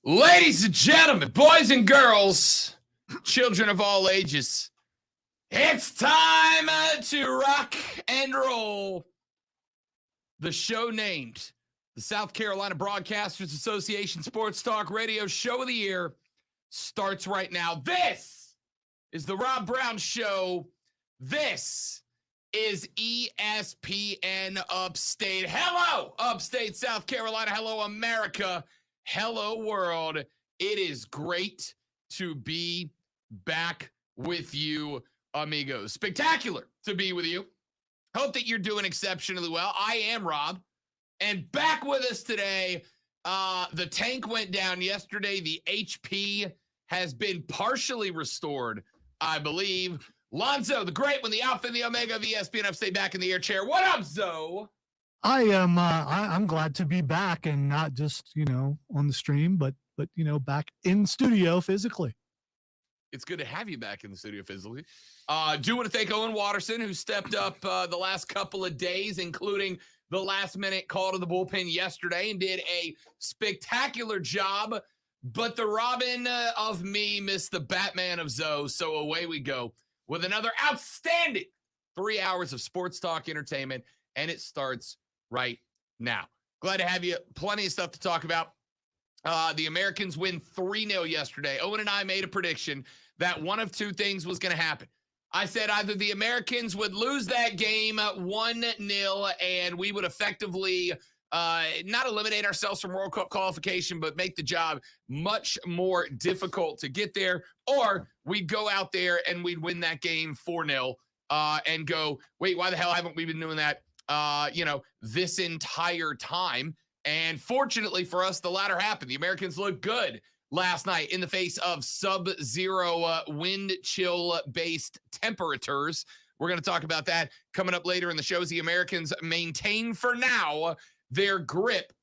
Ladies and gentlemen, boys and girls, children of all ages, it's time to rock and roll. The show named the South Carolina Broadcasters Association Sports Talk Radio Show of the Year starts right now. This is the Rob Brown Show. This is ESPN Upstate. Hello, Upstate South Carolina. Hello, America. Hello, world. It is great to be back with you, amigos. Spectacular to be with you. Hope that you're doing exceptionally well. I am Rob, and back with us today. The tank went down yesterday. The HP has been partially restored, I believe. Lonzo, the great one, the alpha and the omega of ESPN Upstate, back in the air chair. What up, Zo? I'm glad to be back and not just, on the stream, but back in studio physically. It's good to have you back in the studio physically. Do want to thank Owen Watterson, who stepped up the last couple of days, including the last minute call to the bullpen yesterday, and did a spectacular job. But the Robin of me missed the Batman of Zoe. So away we go with another outstanding 3 hours of sports talk entertainment. And it starts right now. Glad to have you. Plenty of stuff to talk about. The Americans win 3-0 yesterday. Owen and I made a prediction that one of two things was going to happen. I said either the Americans would lose that game 1-0 and we would effectively not eliminate ourselves from World Cup qualification, but make the job much more difficult to get there, or we'd go out there and we'd win that game 4-0 and go, wait, why the hell haven't we been doing that this entire time? And fortunately for us, the latter happened. The Americans looked good last night in the face of sub-zero wind chill-based temperatures. We're going to talk about that coming up later in the show as the Americans maintain for now their grip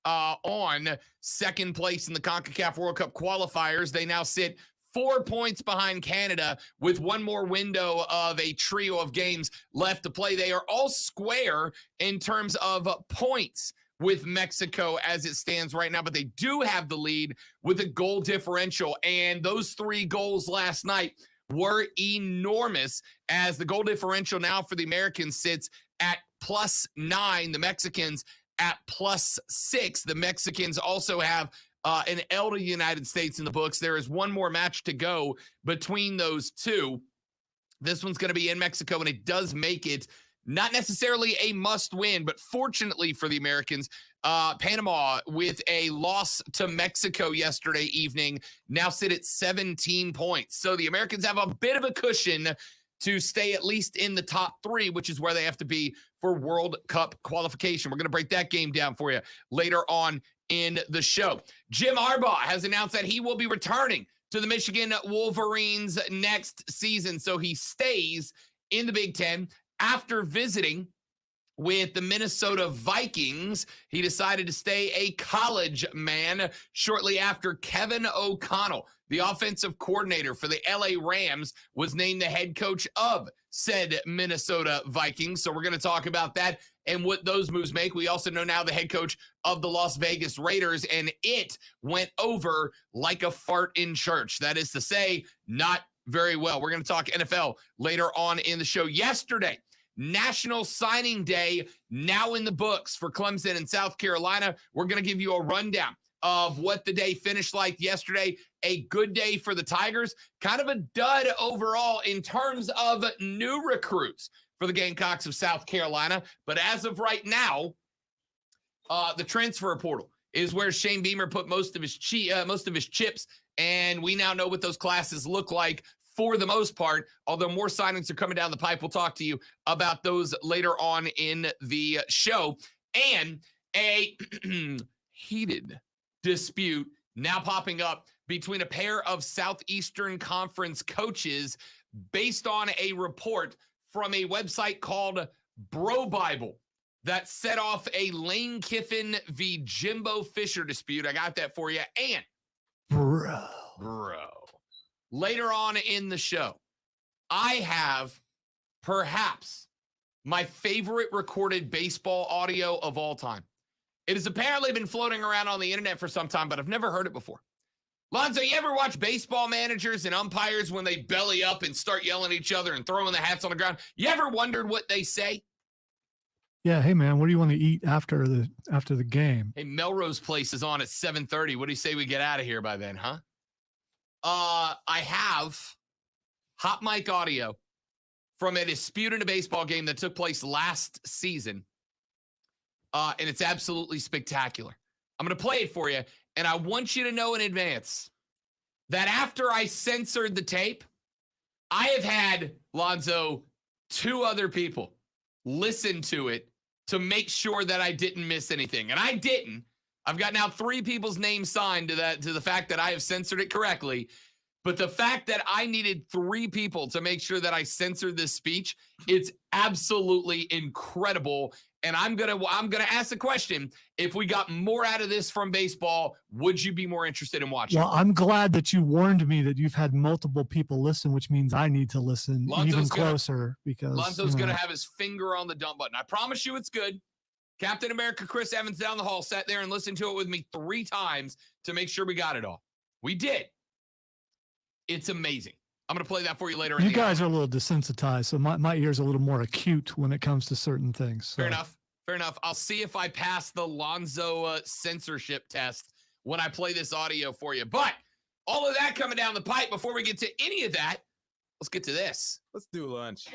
on second place in the CONCACAF World Cup qualifiers. They now sit 4 points behind Canada with one more window of a trio of games left to play. They are all square in terms of points with Mexico as it stands right now, but they do have the lead with a goal differential. And those 3 goals last night were enormous, as the goal differential now for the Americans sits at +9, the Mexicans at +6. The Mexicans also have an L to the United States in the books. There is one more match to go between those two. This one's going to be in Mexico, and it does make it not necessarily a must win, but fortunately for the Americans, Panama, with a loss to Mexico yesterday evening, now sit at 17 points. So the Americans have a bit of a cushion to stay at least in the top 3, which is where they have to be for World Cup qualification. We're going to break that game down for you later on in the show. Jim Harbaugh has announced that he will be returning to the Michigan Wolverines next season. So he stays in the Big Ten. After visiting with the Minnesota Vikings, he decided to stay a college man shortly after Kevin O'Connell, the offensive coordinator for the LA Rams, was named the head coach of said Minnesota Vikings. So we're going to talk about that and what those moves make. We also know now the head coach of the Las Vegas Raiders, and it went over like a fart in church. That is to say, not very well. We're going to talk NFL later on in the show. Yesterday, National Signing Day now in the books for Clemson and South Carolina. We're going to give you a rundown of what the day finished like yesterday. A good day for the Tigers, kind of a dud overall in terms of new recruits for the Gamecocks of South Carolina. But as of right now, the transfer portal is where Shane Beamer put most of his chips, and we now know what those classes look like for the most part, although more signings are coming down the pipe. We'll talk to you about those later on in the show. And a heated dispute now popping up between a pair of Southeastern Conference coaches based on a report from a website called Bro Bible that set off a Lane Kiffin v. Jimbo Fisher dispute. I got that for you. And bro. Later on in the show, I have perhaps my favorite recorded baseball audio of all time. It has apparently been floating around on the internet for some time, but I've never heard it before. Lonzo, you ever watch baseball managers and umpires when they belly up and start yelling at each other and throwing the hats on the ground? You ever wondered what they say? Yeah, hey man, what do you want to eat after the game? Hey, Melrose Place is on at 7:30. What do you say we get out of here by then, huh? I have hot mic audio from a dispute in a baseball game that took place last season. And it's absolutely spectacular. I'm going to play it for you. And I want you to know in advance that after I censored the tape, I have had, Lonzo, 2 other people listen to it to make sure that I didn't miss anything. And I didn't. I've got now 3 people's names signed to the fact that I have censored it correctly. But the fact that I needed 3 people to make sure that I censored this speech, it's absolutely incredible. And I'm gonna ask the question: if we got more out of this from baseball, would you be more interested in watching? Well, I'm glad that you warned me that you've had multiple people listen, which means I need to listen even closer because Lonzo's gonna have his finger on the dump button. I promise you, it's good. Captain America Chris Evans down the hall sat there and listened to it with me 3 times to make sure we got it all. We did. It's amazing. I'm going to play that for you later. You guys are a little desensitized, so my ear's a little more acute when it comes to certain things. So. Fair enough. Fair enough. I'll see if I pass the Lonzo censorship test when I play this audio for you. But all of that coming down the pipe. Before we get to any of that, let's get to this. Let's do lunch.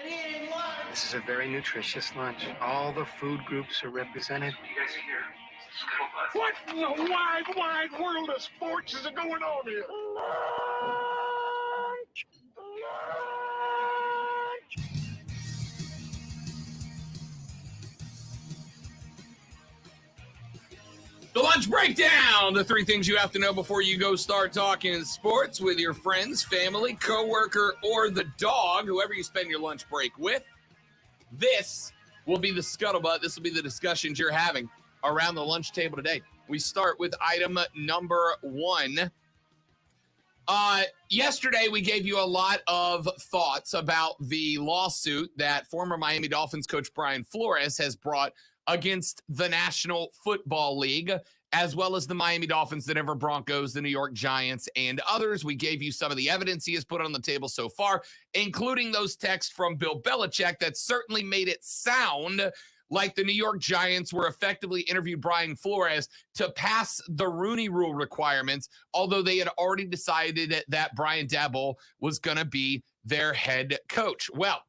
This is a very nutritious lunch. All the food groups are represented. What in the wide, wide world of sports is going on here? The lunch breakdown, the 3 things you have to know before you go start talking sports with your friends, family, coworker, or the dog, whoever you spend your lunch break with. This will be the scuttlebutt. This will be the discussions you're having around the lunch table today. We start with item number 1. Yesterday, we gave you a lot of thoughts about the lawsuit that former Miami Dolphins coach Brian Flores has brought against the National Football League, as well as the Miami Dolphins, the Denver Broncos, the New York Giants, and others. We gave you some of the evidence he has put on the table so far, including those texts from Bill Belichick that certainly made it sound like the New York Giants were effectively interviewed Brian Flores to pass the Rooney Rule requirements, although they had already decided that Brian Daboll was going to be their head coach. Well,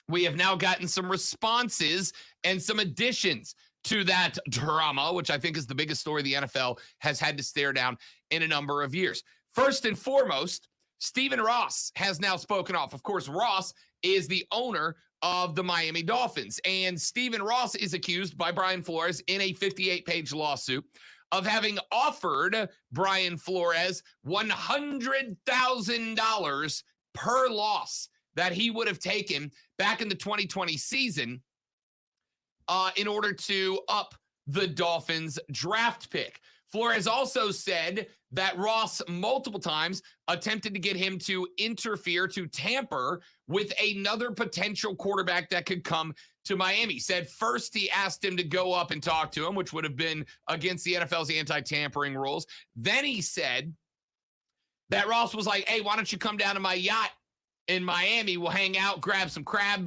we have now gotten some responses and some additions to that drama, which I think is the biggest story the NFL has had to stare down in a number of years. First and foremost, Stephen Ross has now spoken off. Of course, Ross is the owner of the Miami Dolphins, and Stephen Ross is accused by Brian Flores in a 58-page lawsuit of having offered Brian Flores $100,000 per loss that he would have taken back in the 2020 season in order to up the Dolphins draft pick. Flores also said that Ross multiple times attempted to get him to interfere, to tamper with another potential quarterback that could come to Miami. Said first he asked him to go up and talk to him, which would have been against the NFL's anti-tampering rules. Then he said that Ross was like, hey, why don't you come down to my yacht in Miami? We'll hang out, grab some crab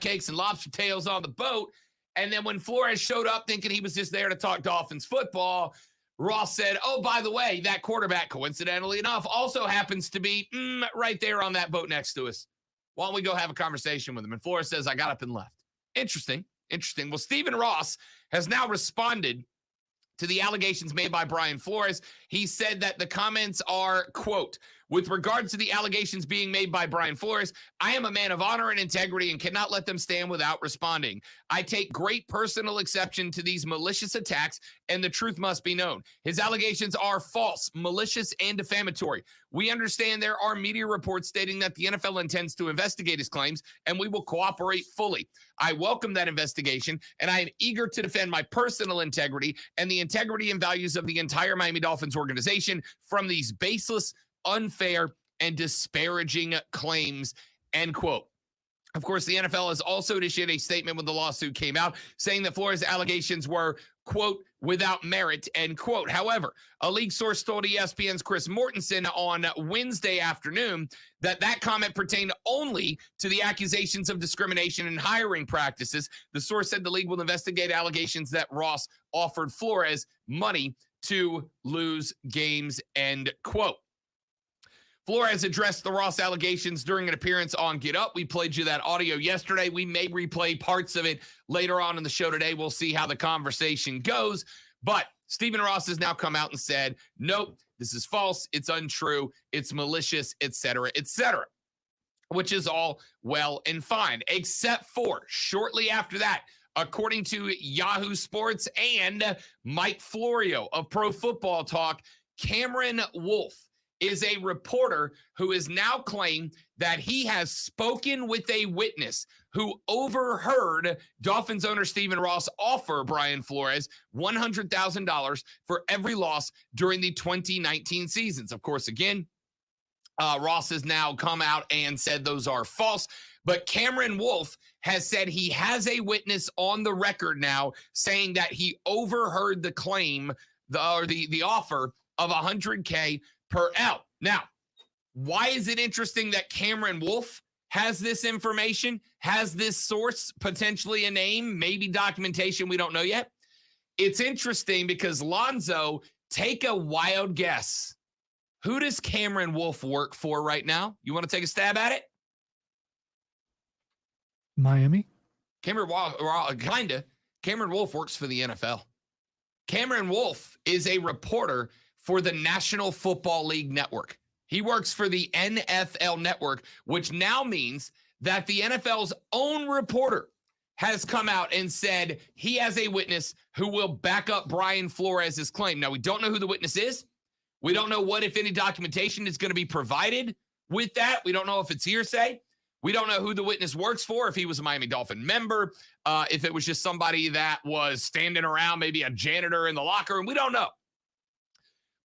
cakes and lobster tails on the boat. And then when Flores showed up thinking he was just there to talk Dolphins football, Ross said, oh, by the way, that quarterback, coincidentally enough, also happens to be right there on that boat next to us. Why don't we go have a conversation with him? And Flores says, I got up and left. Interesting. Well, Stephen Ross has now responded to the allegations made by Brian Flores. He said that the comments are, quote, with regards to the allegations being made by Brian Flores, I am a man of honor and integrity and cannot let them stand without responding. I take great personal exception to these malicious attacks, and the truth must be known. His allegations are false, malicious, and defamatory. We understand there are media reports stating that the NFL intends to investigate his claims, and we will cooperate fully. I welcome that investigation, and I am eager to defend my personal integrity and the integrity and values of the entire Miami Dolphins organization from these baseless, unfair, and disparaging claims, end quote. Of course, the NFL has also issued a statement when the lawsuit came out saying that Flores' allegations were, quote, without merit, end quote. However, a league source told ESPN's Chris Mortensen on Wednesday afternoon that comment pertained only to the accusations of discrimination in hiring practices. The source said the league will investigate allegations that Ross offered Flores money to lose games, end quote. Flores addressed the Ross allegations during an appearance on Get Up. We played you that audio yesterday. We may replay parts of it later on in the show today. We'll see how the conversation goes. But Stephen Ross has now come out and said, nope, this is false. It's untrue. It's malicious, et cetera, which is all well and fine, except for shortly after that, according to Yahoo Sports and Mike Florio of Pro Football Talk, Cameron Wolfe is a reporter who has now claimed that he has spoken with a witness who overheard Dolphins owner Stephen Ross offer Brian Flores $100,000 for every loss during the 2019 seasons. Of course, again, Ross has now come out and said those are false, but Cameron Wolfe has said he has a witness on the record now saying that he overheard the claim, the offer of $100K per L. Now, why is it interesting that Cameron Wolfe has this information, has this source, potentially a name, maybe documentation, we don't know yet? It's interesting because, Lonzo, take a wild guess. Who does Cameron Wolfe work for right now? You want to take a stab at it? Miami? Cameron Wolfe works for the NFL. Cameron Wolfe is a reporter for the National Football League Network. He works for the NFL Network, which now means that the NFL's own reporter has come out and said he has a witness who will back up Brian Flores' claim. Now, we don't know who the witness is. We don't know what, if any, documentation is going to be provided with that. We don't know if it's hearsay. We don't know who the witness works for, if he was a Miami Dolphin member, if it was just somebody that was standing around, maybe a janitor in the locker room. We don't know.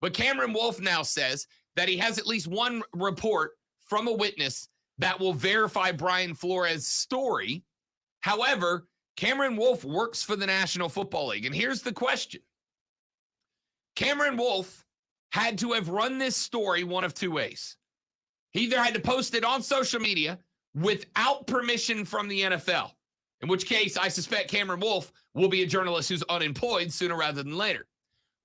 But Cameron Wolfe now says that he has at least one report from a witness that will verify Brian Flores' story. However, Cameron Wolfe works for the National Football League. And here's the question. Cameron Wolfe had to have run this story one of two ways. He either had to post it on social media without permission from the NFL, in which case I suspect Cameron Wolfe will be a journalist who's unemployed sooner rather than later.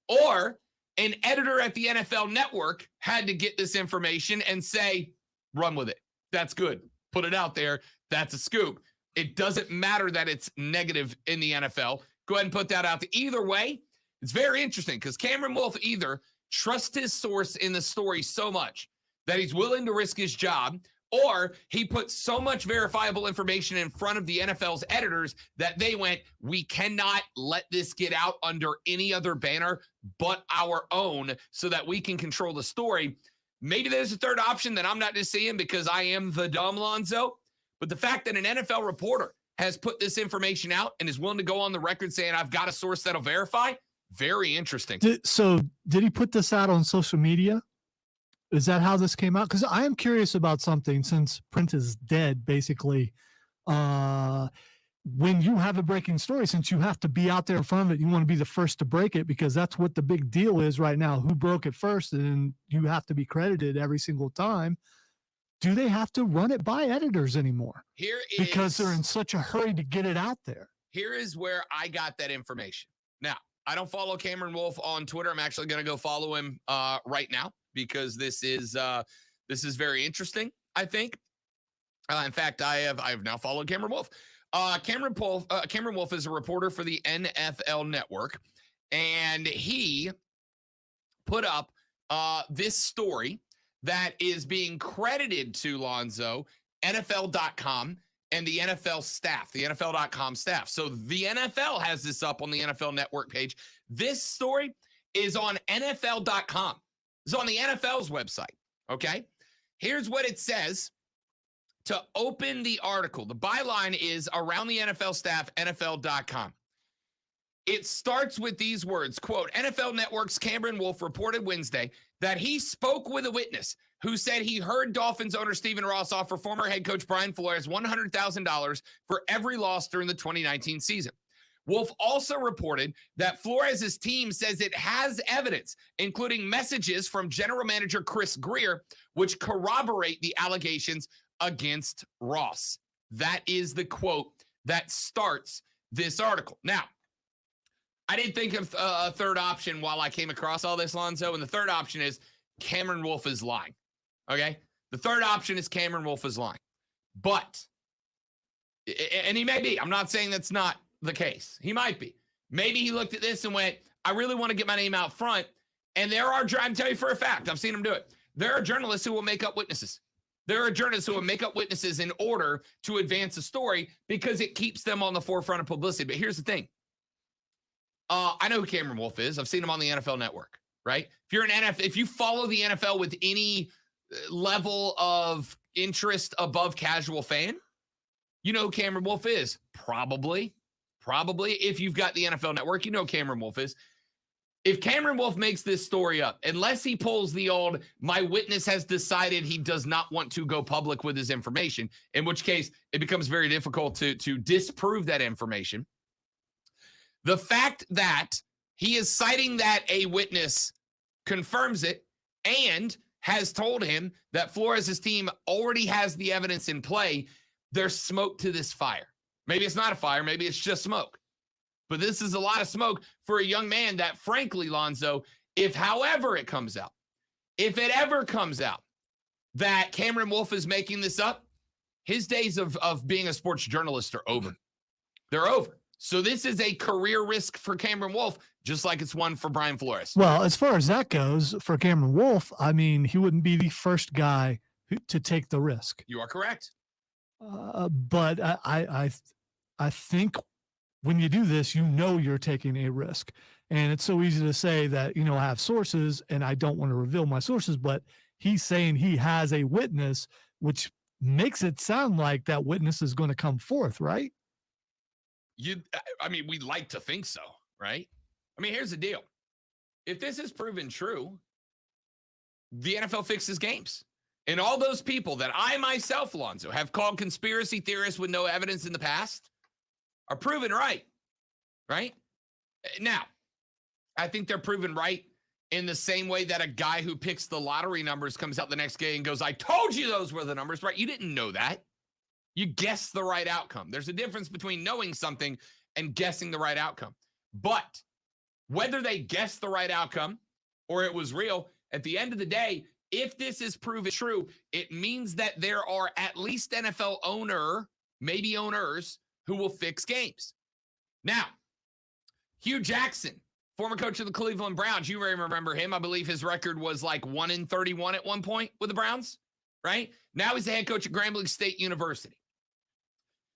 Or an editor at the NFL Network had to get this information and say, run with it. That's good. Put it out there. That's a scoop. It doesn't matter that it's negative in the NFL. Go ahead and put that out there. Either way, it's very interesting because Cameron Wolfe either trusts his source in the story so much that he's willing to risk his job, or he put so much verifiable information in front of the NFL's editors that they went, we cannot let this get out under any other banner but our own so that we can control the story. Maybe there's a third option that I'm not just seeing because I am the dumb Lonzo, but the fact that an NFL reporter has put this information out and is willing to go on the record saying, I've got a source that'll verify, very interesting. So did he put this out on social media? Is that how this came out? Because I am curious about something since print is dead, basically. When you have a breaking story, since you have to be out there in front of it, you want to be the first to break it because that's what the big deal is right now. Who broke it first? And you have to be credited every single time. Do they have to run it by editors anymore? Because they're in such a hurry to get it out there. Here is where I got that information. Now, I don't follow Cameron Wolfe on Twitter. I'm actually going to go follow him right now, because this is very interesting, I think. In fact, I have now followed Cameron Wolfe. Cameron Wolfe is a reporter for the NFL Network, and he put up this story that is being credited to Lonzo, NFL.com, and the NFL staff, the NFL.com staff. So the NFL has this up on the NFL Network page. This story is on NFL.com. It's on the NFL's website, okay? Here's what it says to open the article. The byline is around the NFL staff, NFL.com. It starts with these words, quote, NFL Network's Cameron Wolfe reported Wednesday that he spoke with a witness who said he heard Dolphins owner Stephen Ross offer former head coach Brian Flores $100,000 for every loss during the 2019 season. Wolfe also reported that Flores' team says it has evidence, including messages from general manager Chris Greer, which corroborate the allegations against Ross. That is the quote that starts this article. Now, I didn't think of a third option while I came across all this, Lonzo, and the third option is Cameron Wolfe is lying, okay? The third option is Cameron Wolfe is lying. But, and he may be. I'm not saying that's not the case. He might be. Maybe he looked at this and went, I really want to get my name out front. And there are, I can tell you for a fact, I've seen him do it. There are journalists who will make up witnesses. There are journalists who will make up witnesses in order to advance a story because it keeps them on the forefront of publicity. But here's the thing. I know who Cameron Wolfe is. I've seen him on the NFL Network, right? If you follow the NFL with any level of interest above casual fan, you know who Cameron Wolfe is. Probably. If you've got the NFL Network, you know who Cameron Wolfe is. If Cameron Wolfe makes this story up, unless he pulls the old, my witness has decided he does not want to go public with his information, in which case it becomes very difficult to disprove that information. The fact that he is citing that a witness confirms it and has told him that Flores' team already has the evidence in play, there's smoke to this fire. Maybe it's not a fire. Maybe it's just smoke. But this is a lot of smoke for a young man that, frankly, Lonzo, if however it comes out, if it ever comes out that Cameron Wolfe is making this up, his days of being a sports journalist are over. They're over. So this is a career risk for Cameron Wolfe, just like it's one for Brian Flores. Well, as far as that goes, for Cameron Wolfe, I mean, he wouldn't be the first guy to take the risk. You are correct. But I think when you do this, you know you're taking a risk. And it's so easy to say that, I have sources and I don't want to reveal my sources, but he's saying he has a witness, which makes it sound like that witness is going to come forth, right? We'd like to think so, right? Here's the deal. If this is proven true, the NFL fixes games. And all those people that I myself, Lonzo, have called conspiracy theorists with no evidence in the past are proven right? Now, I think they're proven right in the same way that a guy who picks the lottery numbers comes out the next day and goes, I told you those were the numbers, right? You didn't know that. You guessed the right outcome. There's a difference between knowing something and guessing the right outcome. But whether they guessed the right outcome or it was real, at the end of the day, if this is proven true, it means that there are at least NFL maybe owners, who will fix games. Now, Hugh Jackson, former coach of the Cleveland Browns, you may remember him. I believe his record was like 1-31 at one point with the Browns, right? Now he's the head coach at Grambling State University.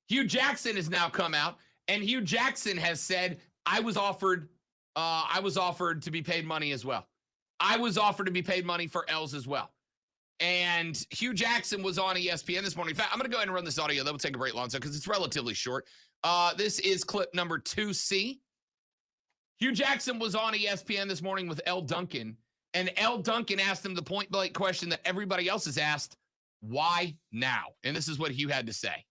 Hugh Jackson has now come out, and Hugh Jackson has said, I was offered to be paid money as well. I was offered to be paid money for L's as well. And Hugh Jackson was on ESPN this morning. In fact, I'm going to go ahead and run this audio. That will take a break, Lonzo, because it's relatively short. This is clip number 2C. Hugh Jackson was on ESPN this morning with L. Duncan, and L. Duncan asked him the point-blank question that everybody else has asked, why now? And this is what Hugh had to say.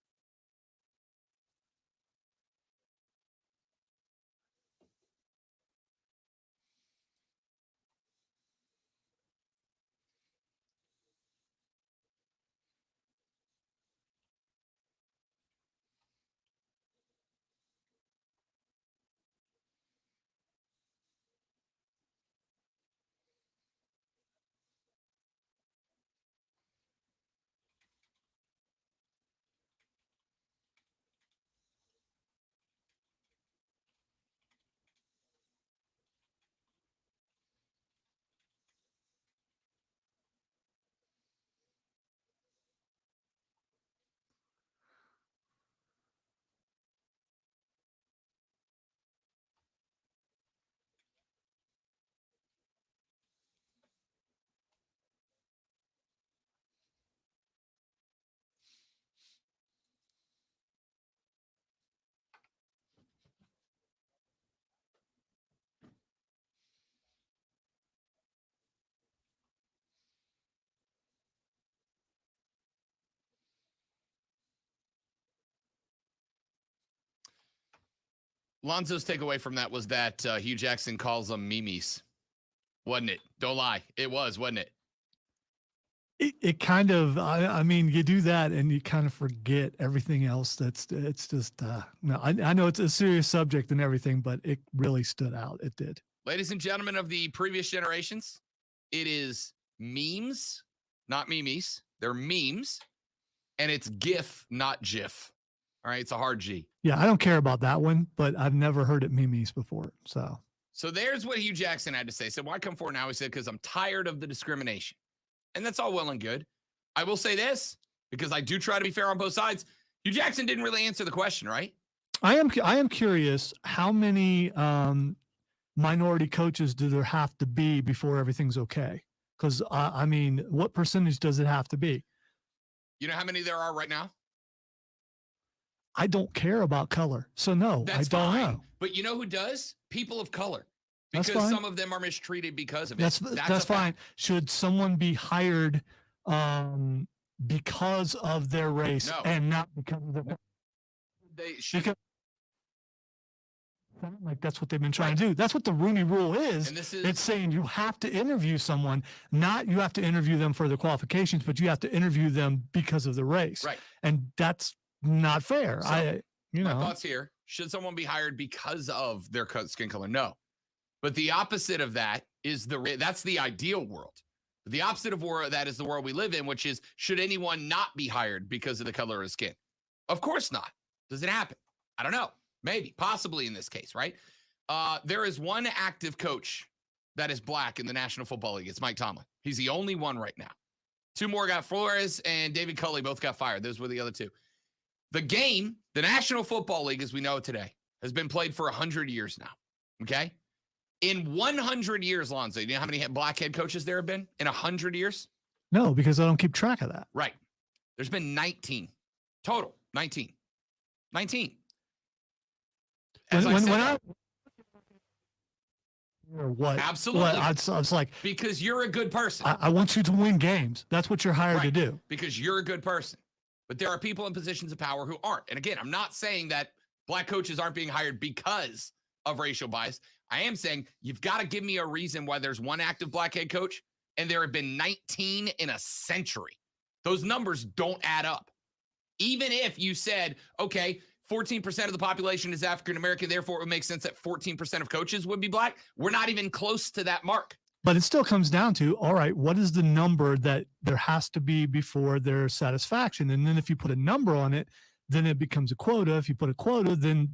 Lonzo's takeaway from that was that Hugh Jackson calls them memes. Wasn't it? Don't lie. It was, wasn't it? It kind of, I mean, you do that and you kind of forget everything else. It's just, no, I know it's a serious subject and everything, but it really stood out. It did. Ladies and gentlemen of the previous generations, it is memes, not memes. They're memes, and it's GIF, not GIF. All right, it's a hard G. Yeah, I don't care about that one, but I've never heard it memes before. So there's what Hugh Jackson had to say. So why come forward now? He said, because I'm tired of the discrimination. And that's all well and good. I will say this, because I do try to be fair on both sides. Hugh Jackson didn't really answer the question, right? I am curious, how many minority coaches do there have to be before everything's okay? Because, I mean, what percentage does it have to be? You know how many there are right now? I don't care about color. So, no, That's I don't fine. know. But you know who does? People of color. That's Because fine. some of them are mistreated because of it. That's fine. Should someone be hired because of their race and not because of their They should. because like that's what they've been trying to do. That's what the Rooney Rule is. And this is It's saying you have to interview someone, not you have to interview them for their qualifications, but you have to interview them because of the race. right. And that's not fair. So, you My know, thoughts here. Should someone be hired because of their skin color? No. But the opposite of that is that's the ideal world. The opposite of that is the world we live in, which is, should anyone not be hired because of the color of skin? Of course not. Does it happen? I don't know. Maybe, possibly in this case, right? There is one active coach that is black in the National Football League. It's Mike Tomlin. He's the only one right now. Two more got Flores and David Culley both got fired. Those were the other two. The game, the National Football League, as we know it today, has been played for 100 years now. Okay? In 100 years, Lonzo, do you know how many black head coaches there have been in 100 years? no, because I don't keep track of that. Right. There's been 19 total. 19. As When said, I or what? Absolutely. Well, I was like, because you're a good person. I want you to win games. That's what you're hired to Right. do. Because you're a good person. But there are people in positions of power who aren't. And again, I'm not saying that black coaches aren't being hired because of racial bias. I am saying you've got to give me a reason why there's one active black head coach and there have been 19 in a century. Those numbers don't add up. Even if you said, okay, 14% of the population is African-American, therefore it would make sense that 14% of coaches would be black. We're not even close to that mark. But it still comes down to, all right, what is the number that there has to be before their satisfaction? And then if you put a number on it, then it becomes a quota. If you put a quota, then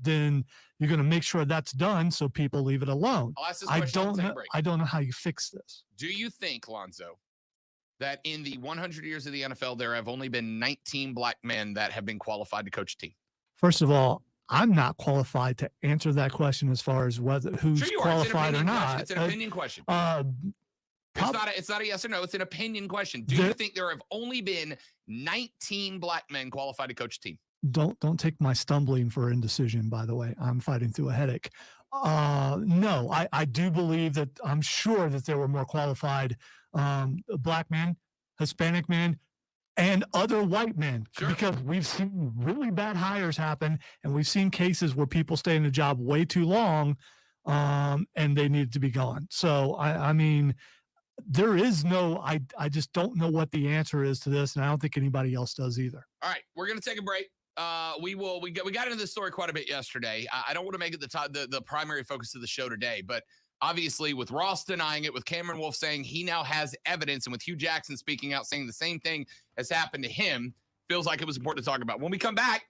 you're going to make sure that's done so people leave it alone. I'll ask this question. I don't know how you fix this. Do you think, Lonzo, that in the 100 years of the NFL, there have only been 19 black men that have been qualified to coach a team? First of all, I'm not qualified to answer that question as far as who's Sure you are. qualified or not. It's an opinion question. It's not a yes or no. It's an opinion question. Do you think there have only been 19 black men qualified to coach a team? Don't take my stumbling for indecision, by the way. I'm fighting through a headache. No, I do believe that I'm sure that there were more qualified black men, Hispanic men, and other white men, Sure. because we've seen really bad hires happen, and we've seen cases where people stay in a job way too long, and they need to be gone. So I mean, there is no. I just don't know what the answer is to this, and I don't think anybody else does either. All right, we're gonna take a break. We got into this story quite a bit yesterday. I don't want to make it the primary focus of the show today, but obviously with Ross denying it, with Cameron Wolfe saying he now has evidence, and with Hugh Jackson speaking out saying the same thing has happened to him, feels like it was important to talk about. When we come back,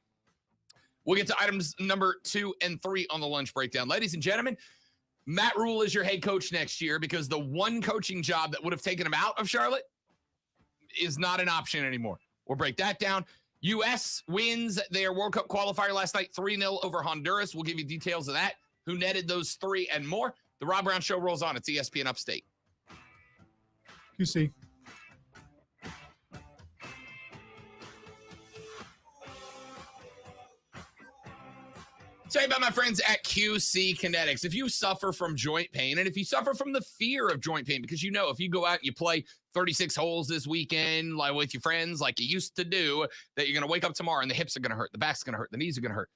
we'll get to items number 2 and 3 on the lunch breakdown. Ladies and gentlemen, Matt Rule is your head coach next year because the one coaching job that would have taken him out of Charlotte is not an option anymore. We'll break that down. U.S. wins their World Cup qualifier last night, 3-0 over Honduras. We'll give you details of that, who netted those 3 and more. The Rob Brown Show rolls on. It's ESPN Upstate. QC. Tell you about my friends at QC Kinetics. If you suffer from joint pain, and if you suffer from the fear of joint pain, because you know if you go out and you play 36 holes this weekend like with your friends like you used to do, that you're going to wake up tomorrow and the hips are going to hurt, the back's going to hurt, the knees are going to hurt.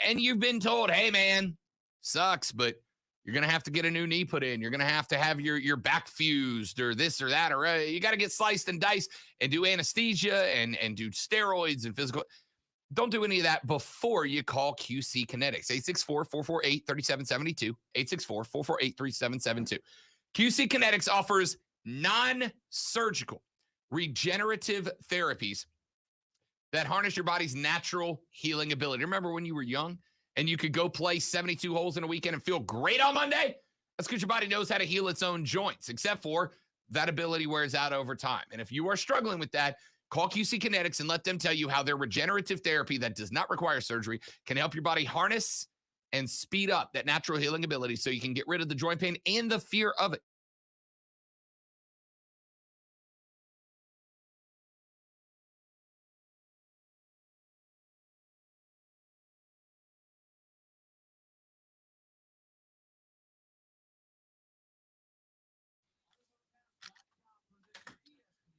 And you've been told, hey, man, Sucks, but you're going to have to get a new knee put in. You're going to have your back fused or this or that, or you got to get sliced and diced and do anesthesia and do steroids and physical. Don't do any of that before you call QC Kinetics. 864-448-3772. 864-448-3772. QC Kinetics offers non-surgical regenerative therapies that harness your body's natural healing ability. Remember when you were young and you could go play 72 holes in a weekend and feel great on Monday? That's because your body knows how to heal its own joints, except for that ability wears out over time. And if you are struggling with that, call QC Kinetics and let them tell you how their regenerative therapy that does not require surgery can help your body harness and speed up that natural healing ability so you can get rid of the joint pain and the fear of it.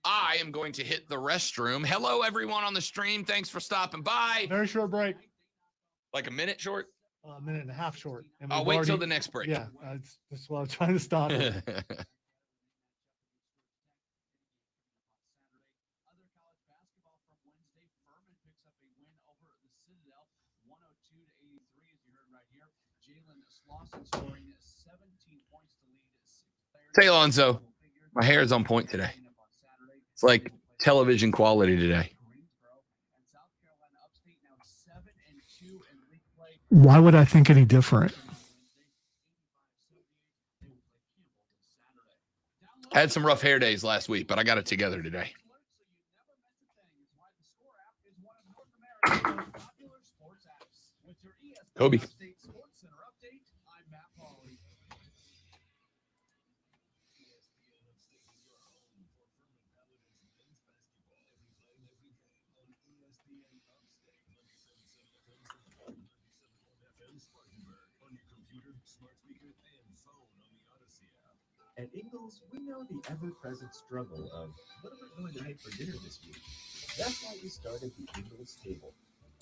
I am going to hit the restroom. Hello, everyone on the stream. Thanks for stopping by. Very short break. Like a minute short? A minute and a half short. And I'll wait till the next break. Yeah, that's what I'm trying to stop it. Say, Alonzo, my hair is on point today. It's like television quality today. Why would I think any different? I had some rough hair days last week, but I got it together today. Kobe. At Ingles, we know the ever-present struggle of what are we going to make for dinner this week? That's why we started the Ingles table.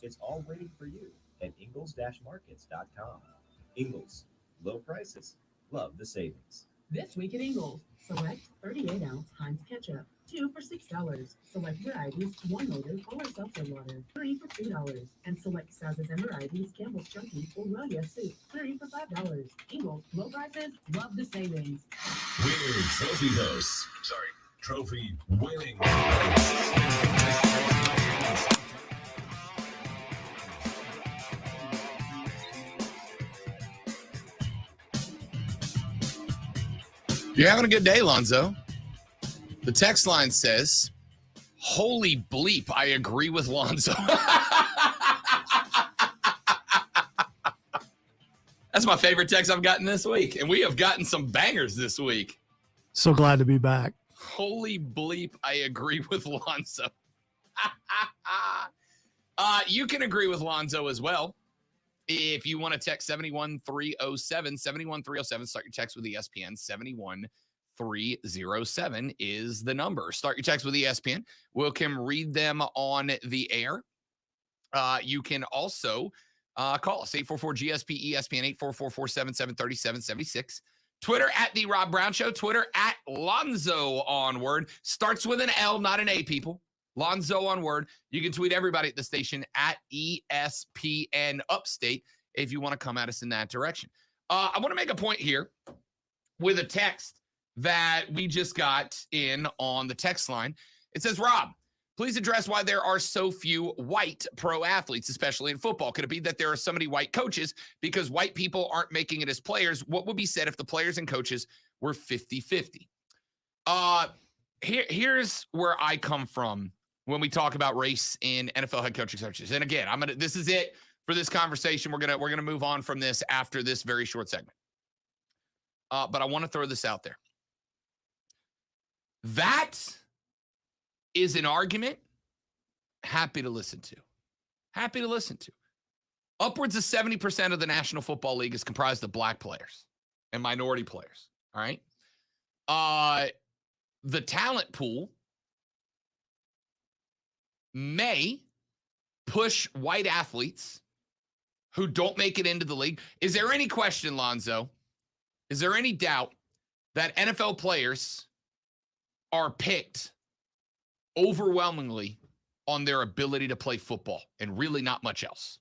It's all waiting for you at ingles-markets.com. Ingles, low prices, love the savings. This week at Ingles, select 38-ounce Heinz ketchup, 2 for $6. Select varieties, 1 liter Polar seltzer water, 3 for $2. And select sizes and varieties, Campbell's Chunky or Roya soup, 3 for $5. Ingles, low prices, love the savings. Winning trophy hosts. Sorry, trophy winning. You're having a good day, Lonzo. The text line says, holy bleep, I agree with Lonzo. That's my favorite text I've gotten this week. And we have gotten some bangers this week. So glad to be back. Holy bleep, I agree with Lonzo. You can agree with Lonzo as well. If you want to text 71307, 71307, start your text with ESPN. 71307 is the number. Start your text with ESPN. We can read them on the air. You can also call us, 844-GSP, ESPN, 844-477-3776. Twitter at The Rob Brown Show. Twitter at Lonzo Onward. Starts with an L, not an A, people. Lonzo Onward. You can tweet everybody at the station at ESPN Upstate if you want to come at us in that direction. I want to make a point here with a text that we just got in on the text line. It says, Rob, please address why there are so few white pro athletes, especially in football. Could it be that there are so many white coaches because white people aren't making it as players? What would be said if the players and coaches were 50-50? Here's where I come from when we talk about race in NFL head coaching searches. And again, this is it for this conversation. We're gonna move on from this after this very short segment. But I want to throw this out there. That is an argument happy to listen to. Happy to listen to. Upwards of 70% of the National Football League is comprised of black players and minority players. All right. The talent pool may push white athletes who don't make it into the league. Is there any question, Lonzo? Is there any doubt that NFL players are picked overwhelmingly on their ability to play football and really not much else?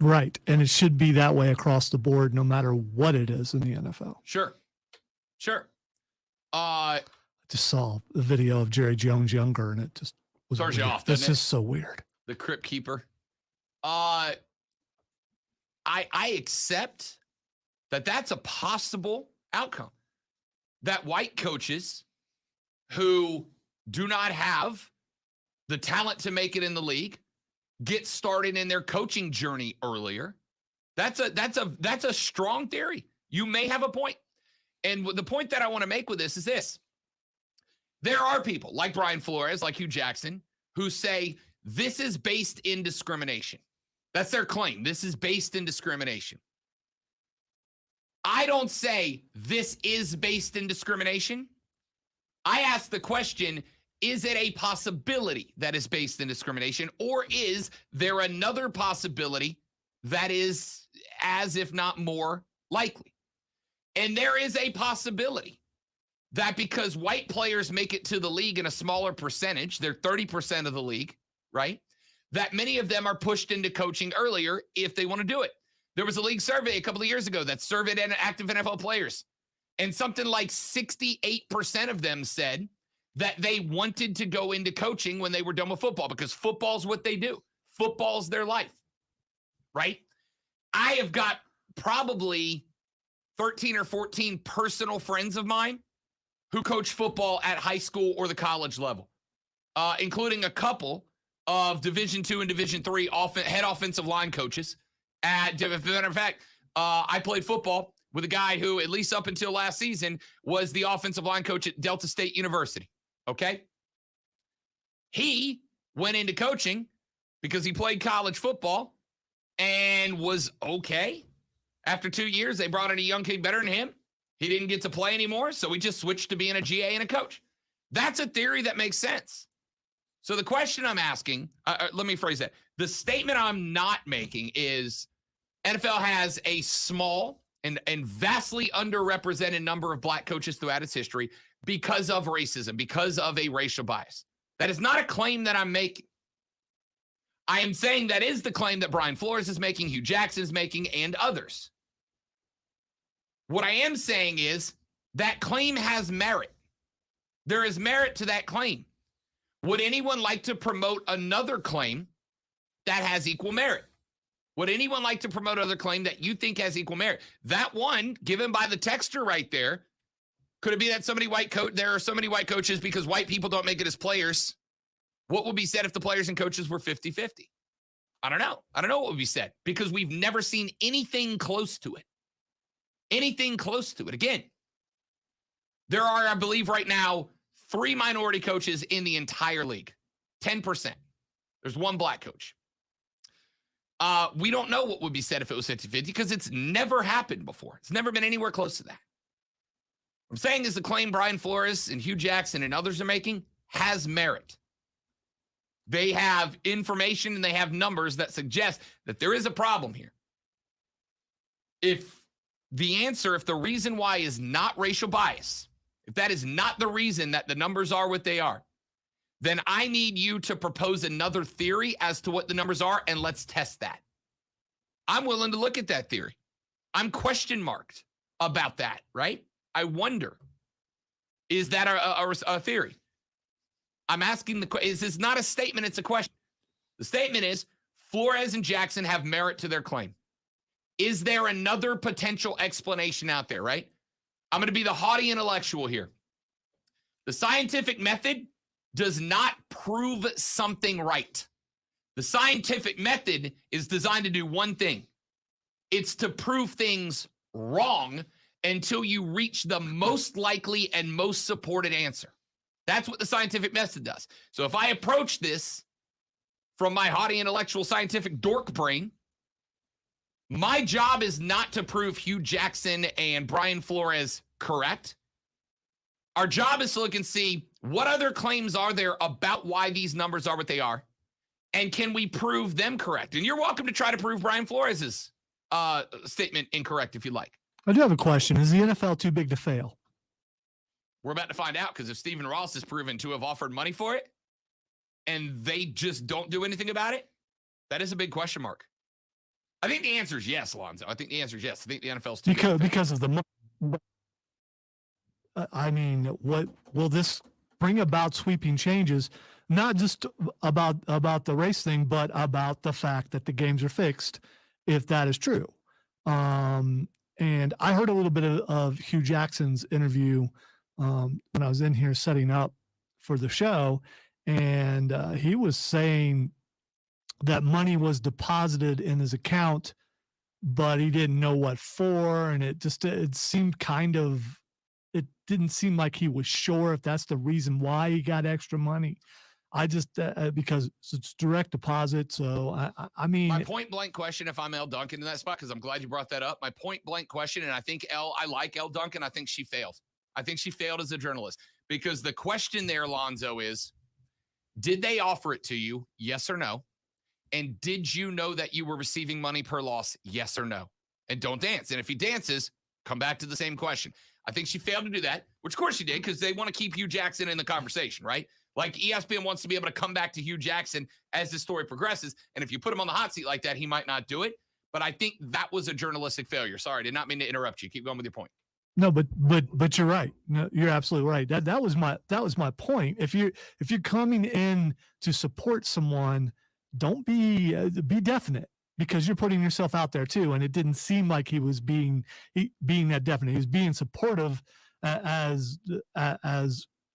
Right. And it should be that way across the board, no matter what it is in the NFL. Sure. I just saw the video of Jerry Jones younger, and it just was Starts you weird. off, This doesn't it? is so weird. The Crypt Keeper. I accept that that's a possible outcome. That white coaches who do not have the talent to make it in the league get started in their coaching journey earlier. That's a strong theory. You may have a point. And the point that I want to make with this is this. There are people like Brian Flores, like Hugh Jackson, who say this is based in discrimination. That's their claim. This is based in discrimination. I don't say this is based in discrimination. I ask the question, is it a possibility that is based in discrimination, or is there another possibility that is as if not more likely? And there is a possibility that because white players make it to the league in a smaller percentage, they're 30% of the league, right? That many of them are pushed into coaching earlier if they want to do it. There was a league survey a couple of years ago that surveyed active NFL players, and something like 68% of them said that they wanted to go into coaching when they were done with football because football's what they do. Football's their life, right? I have got probably 13 or 14 personal friends of mine who coach football at high school or the college level, including a couple of Division II and Division III head offensive line coaches. As a matter of fact, I played football with a guy who, at least up until last season, was the offensive line coach at Delta State University, okay? He went into coaching because he played college football and was okay. After 2 years, they brought in a young kid better than him. He didn't get to play anymore, so he just switched to being a GA and a coach. That's a theory that makes sense. So the question I'm asking, let me phrase that. The statement I'm not making is NFL has a small and vastly underrepresented number of black coaches throughout its history because of racism, because of a racial bias. That is not a claim that I'm making. I am saying that is the claim that Brian Flores is making, Hugh Jackson is making, and others. What I am saying is that claim has merit. There is merit to that claim. Would anyone like to promote another claim that has equal merit? Would anyone like to promote another claim that you think has equal merit? That one, given by the texter right there, could it be that there are so many white coaches because white people don't make it as players? What would be said if the players and coaches were 50-50? I don't know. I don't know what would be said because we've never seen anything close to it. Anything close to it. Again, there are, I believe right now, 3 minority coaches in the entire league. 10%. There's 1 black coach. We don't know what would be said if it was 50-50 because it's never happened before. It's never been anywhere close to that. What I'm saying is the claim Brian Flores and Hugh Jackson and others are making has merit. They have information and they have numbers that suggest that there is a problem here. If the reason why is not racial bias, if that is not the reason that the numbers are what they are, then I need you to propose another theory as to what the numbers are, and let's test that. I'm willing to look at that theory. I'm question marked about that, right? I wonder, is that a theory? I'm asking this is not a statement, it's a question. The statement is Flores and Jackson have merit to their claim. Is there another potential explanation out there, right? I'm going to be the haughty intellectual here. The scientific method does not prove something right. The scientific method is designed to do one thing. It's to prove things wrong until you reach the most likely and most supported answer. That's what the scientific method does. So if I approach this from my haughty intellectual scientific dork brain, my job is not to prove Hugh Jackson and Brian Flores correct. Our job is to look and see what other claims are there about why these numbers are what they are. And can we prove them correct? And you're welcome to try to prove Brian Flores's statement incorrect if you like. I do have a question. Is the NFL too big to fail? We're about to find out, because if Stephen Ross is proven to have offered money for it and they just don't do anything about it, that is a big question mark. I think the answer is yes, Alonzo. I think the answer is yes. I think the NFL's too because of the money. I mean, what will this bring about sweeping changes? Not just about the race thing, but about the fact that the games are fixed, if that is true. And I heard a little bit of Hugh Jackson's interview when I was in here setting up for the show, and he was saying that money was deposited in his account, but he didn't know what for, and it seemed it didn't seem like he was sure if that's the reason why he got extra money. I just because it's direct deposit. So I mean, my point blank question, if I'm Elle Duncan in that spot, because I'm glad you brought that up. My point blank question, and I think I like Elle Duncan. I think she failed. I think she failed as a journalist, because the question there, Lonzo, is, did they offer it to you? Yes or no? And did you know that you were receiving money per loss? Yes or no? And don't dance. And if he dances, come back to the same question. I think she failed to do that, which of course she did, because they want to keep Hugh Jackson in the conversation, right? Like ESPN wants to be able to come back to Hugh Jackson as the story progresses. And if you put him on the hot seat like that, he might not do it. But I think that was a journalistic failure. Sorry, I did not mean to interrupt you. Keep going with your point. No, but you're right. No, you're absolutely right. That was my point. If you're coming in to support someone, don't be definite, because you're putting yourself out there too. And it didn't seem like he was being that definite. He was being supportive as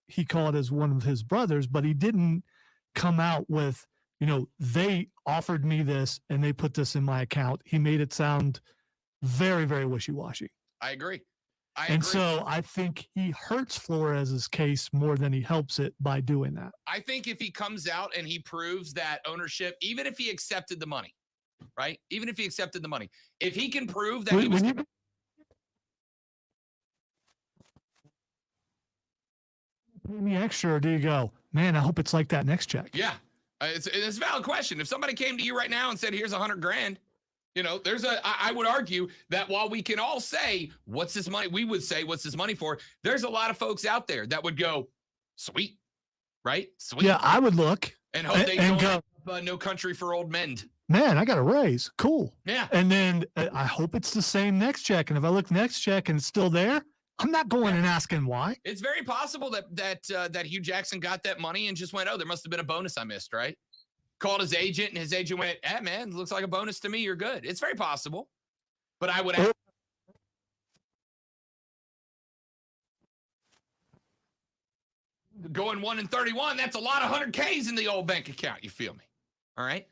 he called as one of his brothers, but he didn't come out with, they offered me this and they put this in my account. He made it sound very, very wishy-washy. I agree. So I think he hurts Flores's case more than he helps it by doing that. I think if he comes out and he proves that ownership, even if he accepted the money, right? Even if he accepted the money, if he can prove that he was pay me extra, or do you go, man, I hope it's like that next check? Yeah, it's a valid question. If somebody came to you right now and said, here's $100,000, I would argue that while we can all say, what's this money? We would say, what's this money for? There's a lot of folks out there that would go, sweet, right? Sweet. Yeah, I would look and hope they don't go, No Country for Old Men. Man, I got a raise. Cool. Yeah. And then I hope it's the same next check. And if I look next check and it's still there, I'm not going and asking why. It's very possible that Hugh Jackson got that money and just went, oh, there must have been a bonus I missed, right? Called his agent, and his agent went, hey, man, looks like a bonus to me. You're good. It's very possible. But I would ask. Going 1-31, that's a lot of 100Ks in the old bank account. You feel me? All right.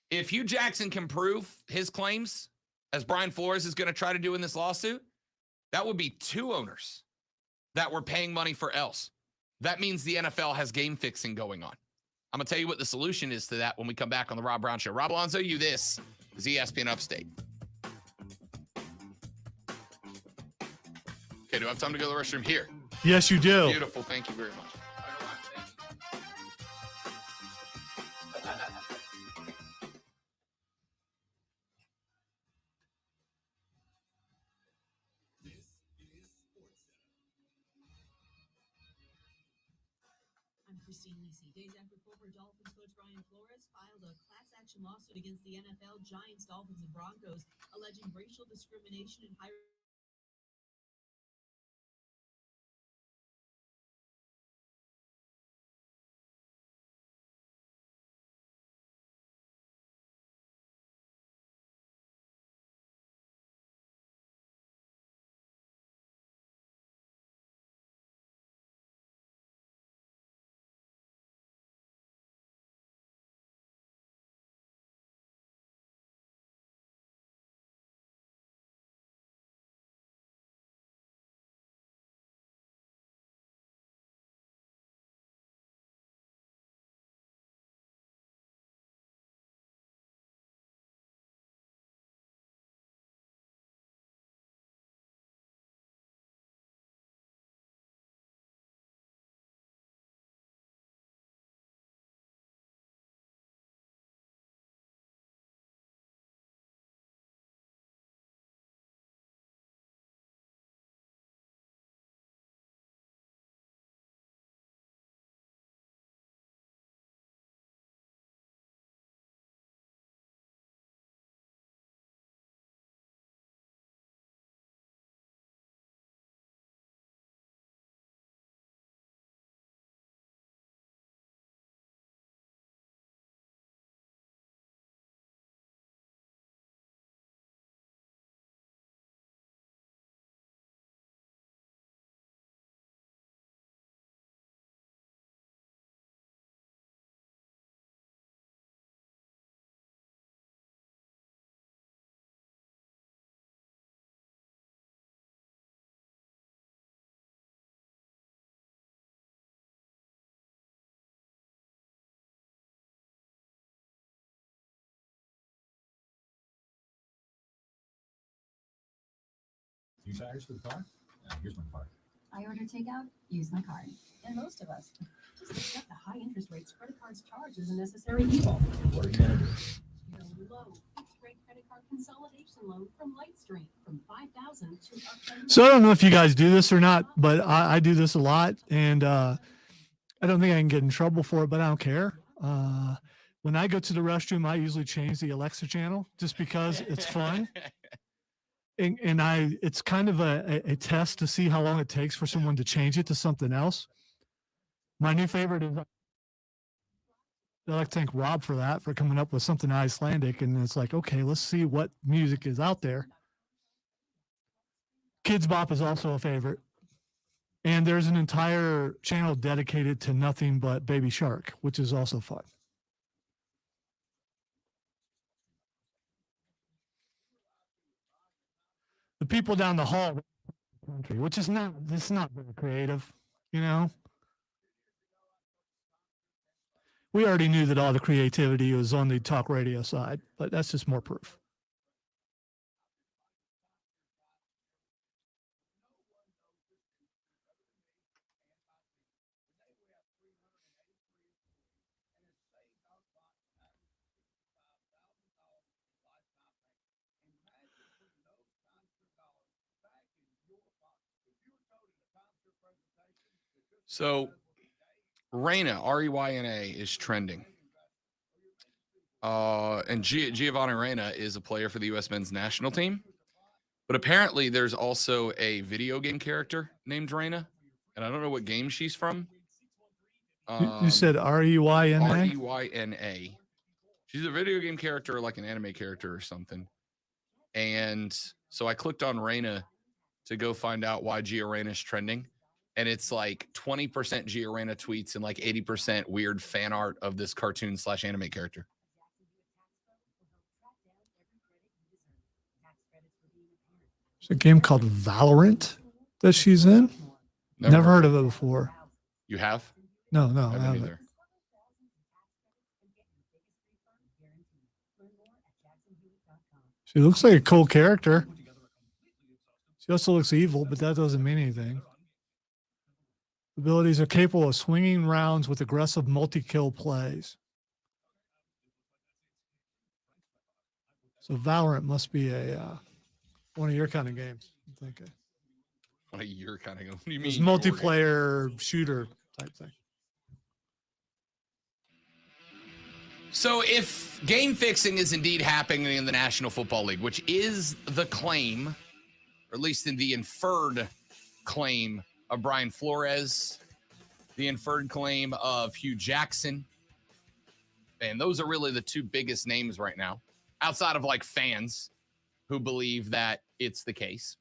If Hugh Jackson can prove his claims, as Brian Flores is going to try to do in this lawsuit, that would be 2 owners that were paying money for else. That means the NFL has game fixing going on. I'm going to tell you what the solution is to that when we come back on the Rob Brown Show. Rob Alonzo, this is ESPN Upstate. Okay, do I have time to go to the restroom here? Yes, you do. Beautiful. Thank you very much. Days after former Dolphins coach Brian Flores filed a class action lawsuit against the NFL, Giants, Dolphins, and Broncos, alleging racial discrimination and hiring New tires for the car? Here's my card. I order takeout, use my card. And most of us just accept the high interest rates credit cards charge as a necessary evil. What are you gonna do? The low fixed rate credit card consolidation loan from Lightstream from $5,000 to up to. So I don't know if you guys do this or not, but I do this a lot, and I don't think I can get in trouble for it, but I don't care. When I go to the restroom, I usually change the Alexa channel just because it's fun. And it's kind of a test to see how long it takes for someone to change it to something else. My new favorite is, I like to thank Rob for that, for coming up with something Icelandic. And it's like, okay, let's see what music is out there. Kids Bop is also a favorite. And there's an entire channel dedicated to nothing but Baby Shark, which is also fun. The people down the hall, which is not very creative, you know. We already knew that all the creativity was on the talk radio side, but that's just more proof. So Reyna, Reyna, is trending. And Giovanni Reyna is a player for the U.S. men's national team. But apparently there's also a video game character named Reyna. And I don't know what game she's from. You said Reyna? Reyna. She's a video game character, like an anime character or something. And so I clicked on Reyna to go find out why Gia Reyna is trending. And it's like 20% Gia Reyna tweets and like 80% weird fan art of this cartoon / anime character. There's a game called Valorant that she's in. Never heard of it before. You have? No, I I haven't. either. She looks like a cool character. She also looks evil, but that doesn't mean anything. Abilities are capable of swinging rounds with aggressive multi-kill plays. So Valorant must be a one of your kind of games, I'm thinking. One of your kind of game. What do you It's mean? multiplayer shooter type thing. So if game fixing is indeed happening in the National Football League, which is the claim, or at least in the inferred claim of Brian Flores, the inferred claim of Hugh Jackson, and those are really the two biggest names right now, outside of like fans who believe that it's the case.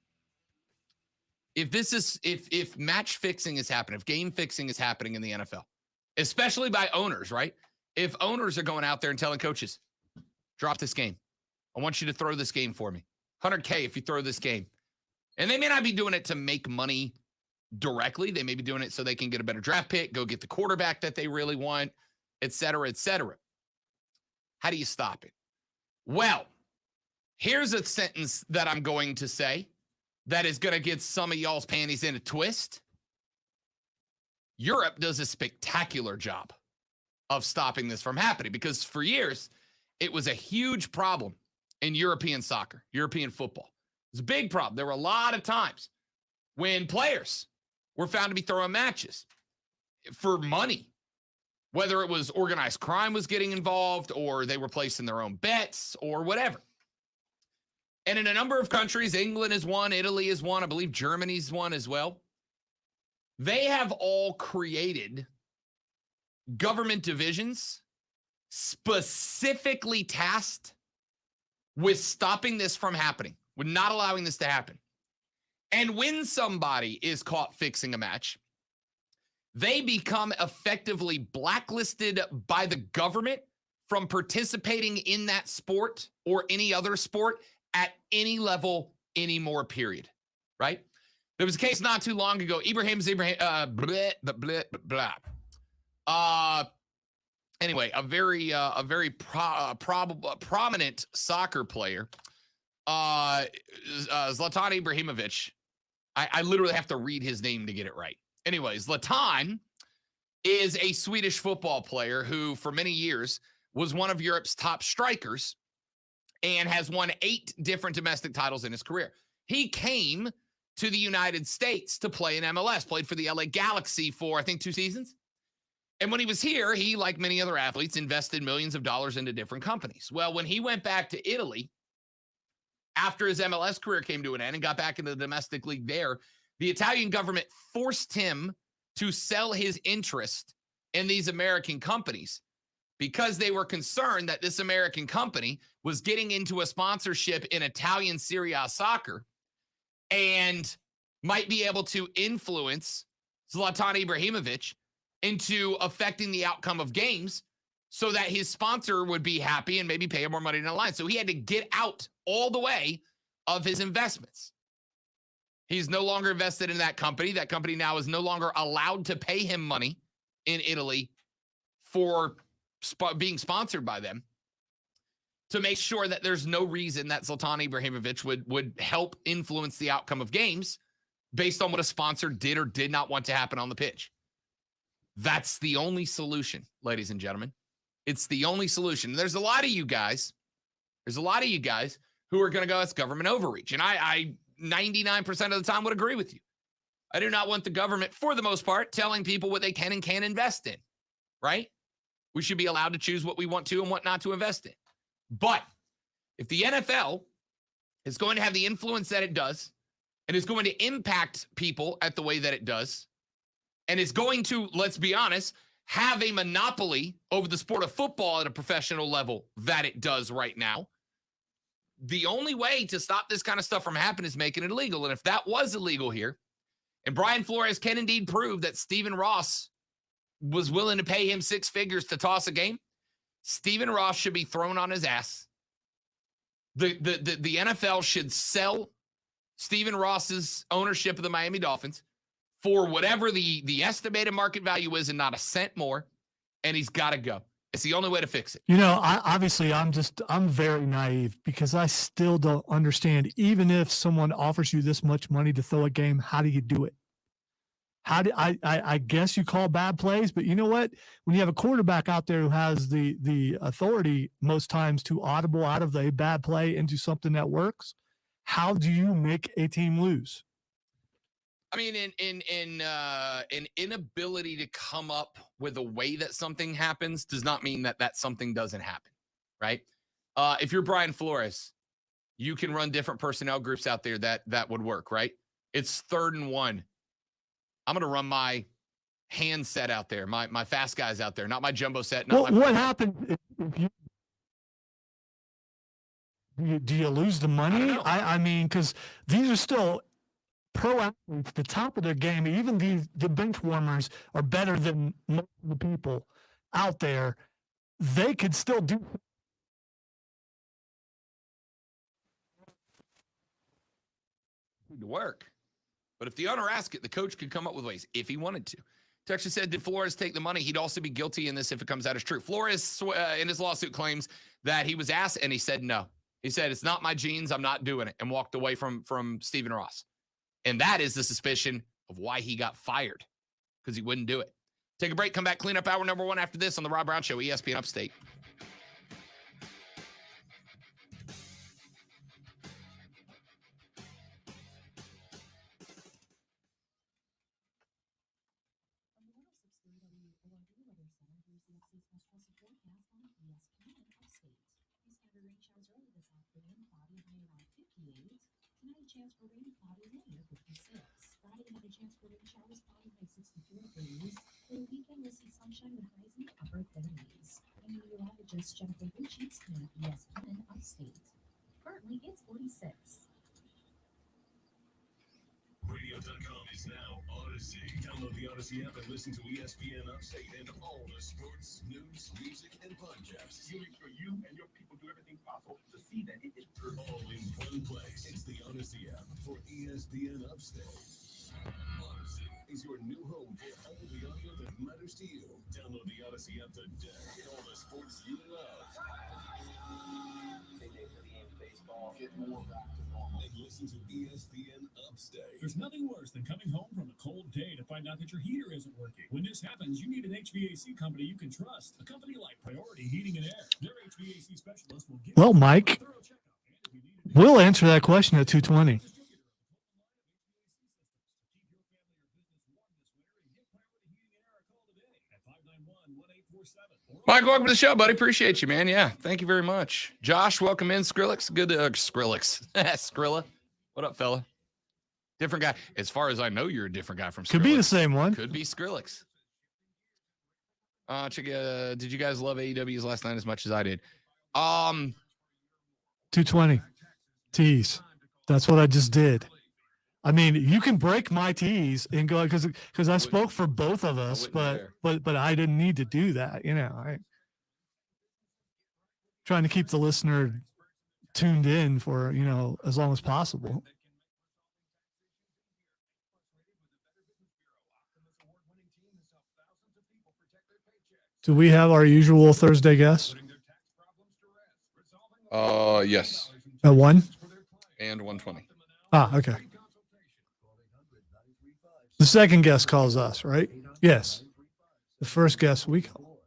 If match fixing is happening, if game fixing is happening in the NFL, especially by owners, right? If owners are going out there and telling coaches, drop this game. I want you to throw this game for me. $100K if you throw this game. And they may not be doing it to make money directly. They may be doing it so they can get a better draft pick, go get the quarterback that they really want, et cetera, et cetera. How do you stop it? Well, here's a sentence that I'm going to say that is going to get some of y'all's panties in a twist. Europe does a spectacular job of stopping this from happening, because for years, it was a huge problem in European soccer, European football. It was a big problem. There were a lot of times when players were found to be throwing matches for money, whether it was organized crime was getting involved or they were placing their own bets or whatever. And in a number of countries, England is one, Italy is one, I believe Germany's one as well. They have all created government divisions specifically tasked with stopping this from happening, with not allowing this to happen. And when somebody is caught fixing a match, they become effectively blacklisted by the government from participating in that sport or any other sport at any level anymore, period. Right? There was a case not too long ago, anyway, a very prominent soccer player Zlatan Ibrahimovic. I literally have to read his name to get it right. Anyways, Zlatan is a Swedish football player who, for many years, was one of Europe's top strikers and has won 8 different domestic titles in his career. He came to the United States to play in MLS, played for the LA Galaxy for, I think, 2 seasons. And when he was here, he, like many other athletes, invested millions of dollars into different companies. Well, when he went back to Italy, after his MLS career came to an end and got back into the domestic league there, the Italian government forced him to sell his interest in these American companies because they were concerned that this American company was getting into a sponsorship in Italian Serie A soccer and might be able to influence Zlatan Ibrahimovic into affecting the outcome of games so that his sponsor would be happy and maybe pay him more money down the line. So he had to get out all the way of his investments. He's no longer invested in that company. That company now is no longer allowed to pay him money in Italy for being sponsored by them, to make sure that there's no reason that Zlatan Ibrahimovic would help influence the outcome of games based on what a sponsor did or did not want to happen on the pitch. That's the only solution, ladies and gentlemen. It's the only solution. There's a lot of you guys who are going to go, it's government overreach. And I 99% of the time would agree with you. I do not want the government, for the most part, telling people what they can and can't invest in, right? We should be allowed to choose what we want to and what not to invest in. But if the NFL is going to have the influence that it does and is going to impact people at the way that it does, and is going to, let's be honest, have a monopoly over the sport of football at a professional level that it does right now, the only way to stop this kind of stuff from happening is making it illegal. And if that was illegal here, and Brian Flores can indeed prove that Stephen Ross was willing to pay him 6 figures to toss a game, Stephen Ross should be thrown on his ass. The NFL should sell Stephen Ross's ownership of the Miami Dolphins for whatever the estimated market value is and not a cent more, and he's got to go. It's the only way to fix it. You know, I'm very naive because I still don't understand. Even if someone offers you this much money to throw a game, how do you do it? I guess you call bad plays, but you know what? When you have a quarterback out there who has the authority most times to audible out of a bad play into something that works, how do you make a team lose? I mean, an inability to come up with a way that something happens does not mean that something doesn't happen, right? If you're Brian Flores, you can run different personnel groups out there that would work, right? It's 3rd and 1. I'm going to run my hand set out there, my fast guys out there, not my jumbo set. Well, what happens if do you lose the money? I mean, because these are still pro athletes, the top of their game. Even the bench warmers are better than most of the people out there. They could still do to work. But if the owner asks it, the coach could come up with ways if he wanted to. Texas said, did Flores take the money? He'd also be guilty in this if it comes out as true. Flores, in his lawsuit, claims that he was asked, and he said no. He said, it's not my genes. I'm not doing it, and walked away from Stephen Ross. And that is the suspicion of why he got fired, because he wouldn't do it. Take a break. Come back. Clean up hour number 1 after this on the Rob Brown Show, ESPN Upstate. Tonight, chance for rain, cloudy, and near 56. Friday, another chance for rain showers, cloudy, high 64 degrees. For the weekend, we'll see sunshine with highs in the upper 30s. I'm meteorologist Jennifer Richards in ESPN Upstate. Currently, it's 46. Radio.com is now Odyssey. Download the Odyssey app and listen to ESPN Upstate and all the sports, news, music, and podcasts. You make sure you and your people do everything possible to see that it is true. All in one place. It's the Odyssey app for ESPN Upstate. Odyssey is your new home for all the audio that matters to you. Download the Odyssey app today. Get all the sports you love. And listen to ESPN Upstate. There's nothing worse than coming home from a cold day to find out that your heater isn't working. When this happens, you need an HVAC company you can trust. A company like Priority Heating and Air. Their HVAC specialist will give Well, you Mike, a thorough checkup. And if you need an we'll answer that question at 2:20. Mike, welcome to the show, buddy. Appreciate you, man. Yeah, thank you very much. Josh, welcome in. Skrillex, good to Skrillex. Skrilla. What up, fella? Different guy. As far as I know, you're a different guy from Skrillex. Could be the same one. Could be Skrillex. Did you guys love AEW's last night as much as I did? 2:20. Tease. That's what I just did. I mean, you can break my tease and go because I spoke for both of us, but I didn't need to do that. Trying to keep the listener tuned in for as long as possible. Do we have our usual Thursday guest? Yes. At 1? And 120. Okay. The second guest calls us, right? Yes. The first guest we call.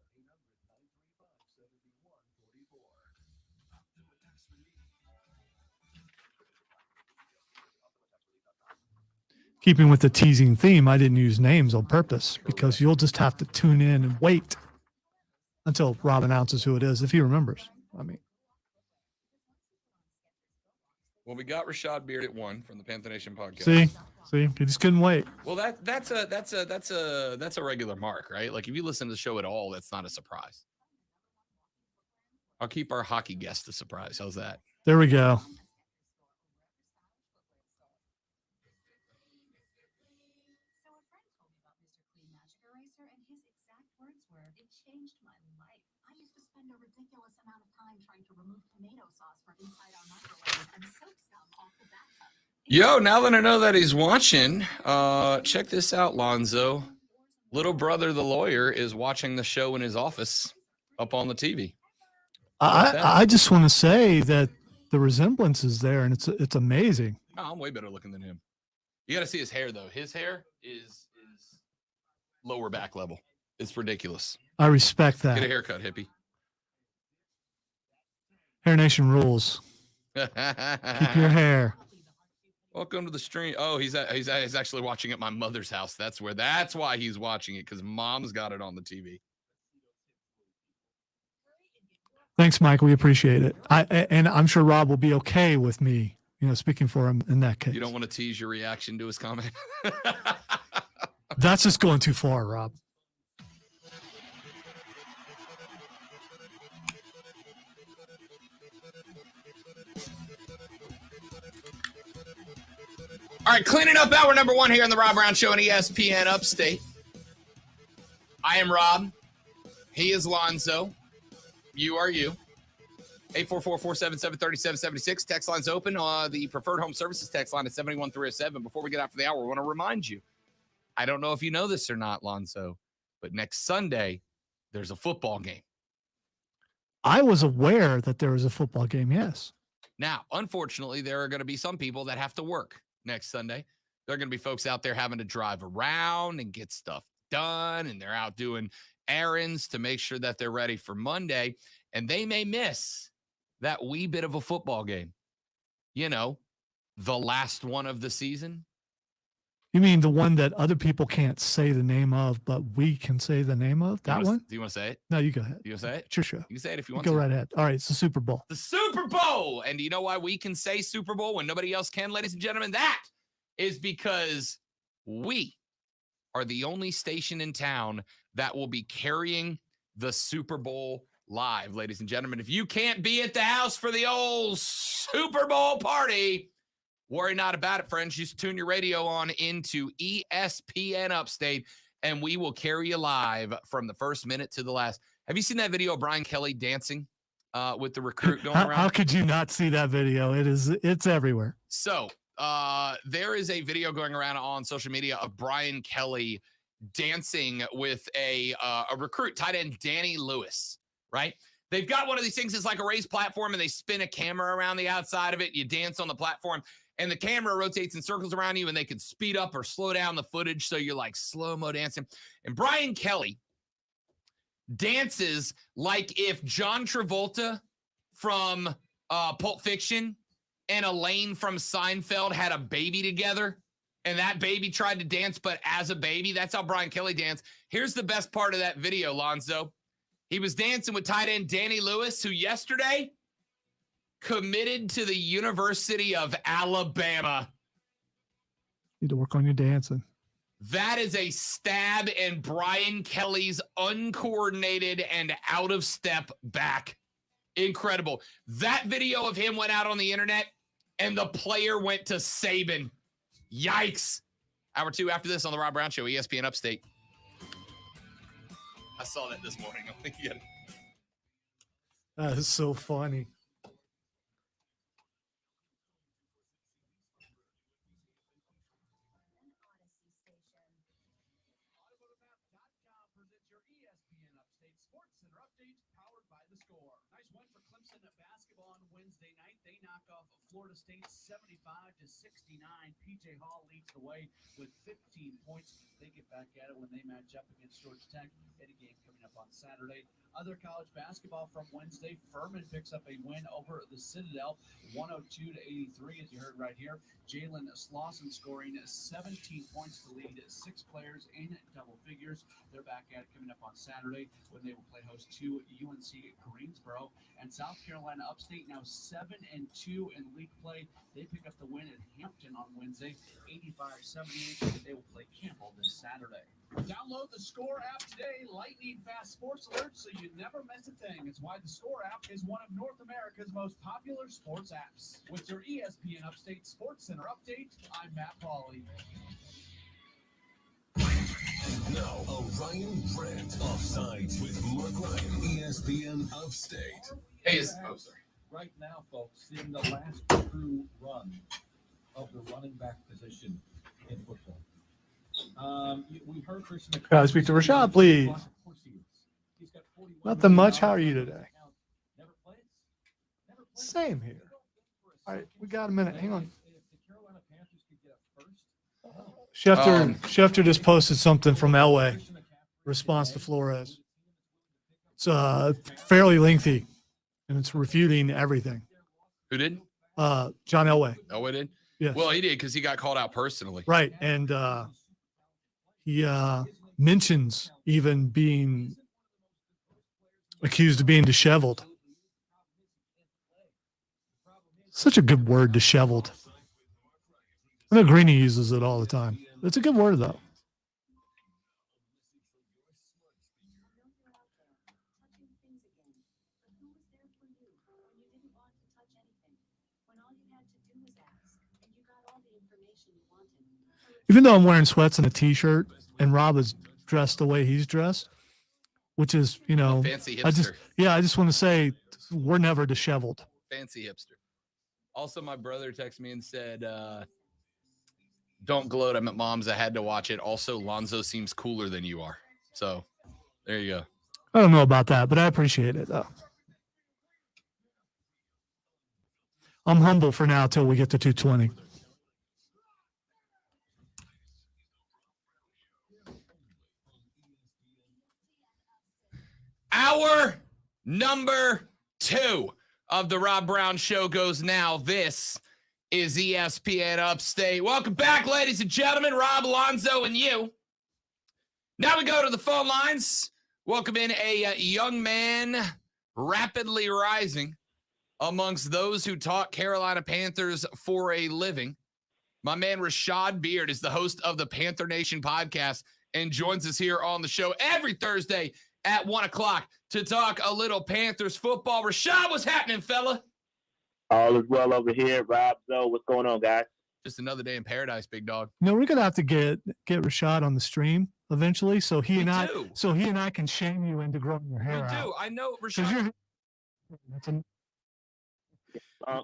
Keeping with the teasing theme, I didn't use names on purpose because you'll just have to tune in and wait until Rob announces who it is, if he remembers. Well, we got Rashad Beard at 1 from the Panther Nation podcast. See, he just couldn't wait. Well, that's a regular mark, right? Like if you listen to the show at all, that's not a surprise. I'll keep our hockey guest a surprise. How's that? There we go. Yo, now that I know that he's watching, check this out, Lonzo. Little brother, the lawyer, is watching the show in his office up on the TV. I just want to say that the resemblance is there, and it's amazing. Oh, I'm way better looking than him. You got to see his hair, though. His hair is lower back level. It's ridiculous. I respect that. Get a haircut, hippie. Hair Nation rules. Keep your hair. Welcome to the stream. Oh, he's actually watching at my mother's house. That's why he's watching it, because mom's got it on the TV. Thanks, Mike. We appreciate it. And I'm sure Rob will be okay with me, speaking for him in that case. You don't want to tease your reaction to his comment? That's just going too far, Rob. All right, cleaning up hour number 1 here on the Rob Brown Show on ESPN Upstate. I am Rob. He is Lonzo. You are you. 844-477-3776. Text line's open. The preferred home services text line is 71307. Before we get out for the hour, I want to remind you, I don't know if you know this or not, Lonzo, but next Sunday, there's a football game. I was aware that there was a football game, yes. Now, unfortunately, there are going to be some people that have to work next Sunday. There are going to be folks out there having to drive around and get stuff done, and they're out doing errands to make sure that they're ready for Monday, and they may miss that wee bit of a football game. The last one of the season. You mean the one that other people can't say the name of, but we can say the name of? That one? Do you want to say it? No, you go ahead. You want to say it? It's your show. You can say it if you want to. Go right ahead. All right, it's the Super Bowl. The Super Bowl! And do you know why we can say Super Bowl when nobody else can, ladies and gentlemen? That is because we are the only station in town that will be carrying the Super Bowl live, ladies and gentlemen. If you can't be at the house for the old Super Bowl party, worry not about it, friends. Just tune your radio on into ESPN Upstate, and we will carry you live from the first minute to the last. Have you seen that video of Brian Kelly dancing with the recruit going around? How could you not see that video? It's everywhere. So there is a video going around on social media of Brian Kelly dancing with a recruit, tight end Danny Lewis, right? They've got one of these things. It's like a raised platform, and they spin a camera around the outside of it. You dance on the platform, and the camera rotates in circles around you, and they can speed up or slow down the footage so you're like slow-mo dancing. And Brian Kelly dances like if John Travolta from Pulp Fiction and Elaine from Seinfeld had a baby together, and that baby tried to dance, but as a baby. That's how Brian Kelly danced. Here's the best part of that video, Lonzo. He was dancing with tight end Danny Lewis, who yesterday committed to the University of Alabama. Need to work on your dancing. That is a stab in Brian Kelly's uncoordinated and out-of-step back. Incredible. That video of him went out on the internet, and the player went to Saban. Yikes. Hour 2 after this on the Rob Brown Show, ESPN Upstate. I saw that this morning. That is so funny. Wednesday night, they knock off Florida State 75-69. PJ Hall leads the way with 15 points. They get back at it when they match up against Georgia Tech in a game coming up on Saturday. Other college basketball from Wednesday, Furman picks up a win over the Citadel, 102-83, as you heard right here. Jalen Slauson scoring 17 points to lead 6 players in double figures. They're back at it coming up on Saturday when they will play host to UNC Greensboro. And South Carolina Upstate now 7-2 in league play. They pick up the win at Hampton on Wednesday, 85-78. They will play Campbell this Saturday. Download the Score app today. Lightning fast sports alerts so you never miss a thing. It's why the Score app is one of North America's most popular sports apps. With your ESPN Upstate Sports Center update, I'm Matt Pauley. Now, Orion Brent Offsides with Mark Ryan, ESPN Upstate. Hey, sorry. Right now, folks, in the last true run of the running back position in football. We heard Christian. Can I speak to Rashad, please? Nothing much. How are you today? Same here. All right, we got a minute. Hang on. Schefter just posted something from Elway. Response to Flores. It's fairly lengthy, and it's refuting everything. Who did? John Elway. Elway did? Yes. Well, he did because he got called out personally. Right, and he mentions even being accused of being disheveled. Such a good word, disheveled. I know Greeny uses it all the time. It's a good word, though. Even though I'm wearing sweats and a T-shirt, and Rob is dressed the way he's dressed, which is, you know, fancy hipster. I just want to say we're never disheveled. Fancy hipster. Also, my brother texted me and said, don't gloat. I'm at mom's. I had to watch it. Also, Lonzo seems cooler than you are. So there you go. I don't know about that, but I appreciate it, though. I'm humble for now till we get to 220. Hour number 2 of the Rob Brown Show goes now. This is ESPN Upstate. Welcome back, ladies and gentlemen. Rob, Alonzo, and you. Now we go to the phone lines. Welcome in a young man rapidly rising amongst those who talk Carolina Panthers for a living. My man Rashad Beard is the host of the Panther Nation podcast and joins us here on the show every Thursday at 1 o'clock to talk a little Panthers football. Rashad, what's happening, fella? All is well over here. Rob, Zoe, what's going on, guys? Just another day in paradise, big dog. No, we're gonna have to get Rashad on the stream eventually, so he and I can shame you into growing your hair out. I know, Rashad.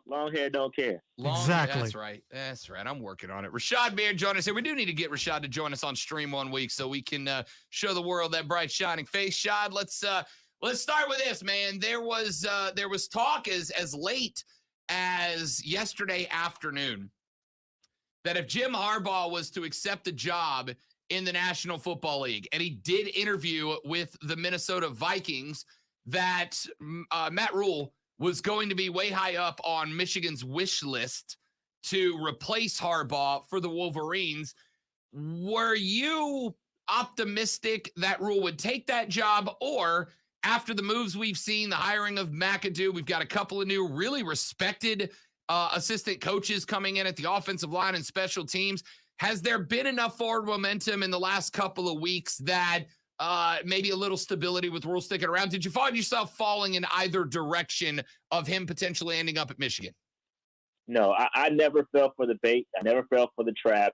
Long hair don't care. Exactly. That's right. I'm working on it. Rashad Beard joining us here. We do need to get Rashad to join us on stream one week so we can show the world that bright, shining face. Shad, let's Let's start with this, man. There was talk as late as yesterday afternoon that if Jim Harbaugh was to accept a job in the National Football League, and he did interview with the Minnesota Vikings, that Matt Rule was going to be way high up on Michigan's wish list to replace Harbaugh for the Wolverines. Were you optimistic that Rule would take that job, or after the moves we've seen, the hiring of McAdoo, we've got a couple of new really respected assistant coaches coming in at the offensive line and special teams, has there been enough forward momentum in the last couple of weeks that maybe a little stability with Rule sticking around? Did you find yourself falling in either direction of him potentially ending up at Michigan? No, I never fell for the bait. I never fell for the trap.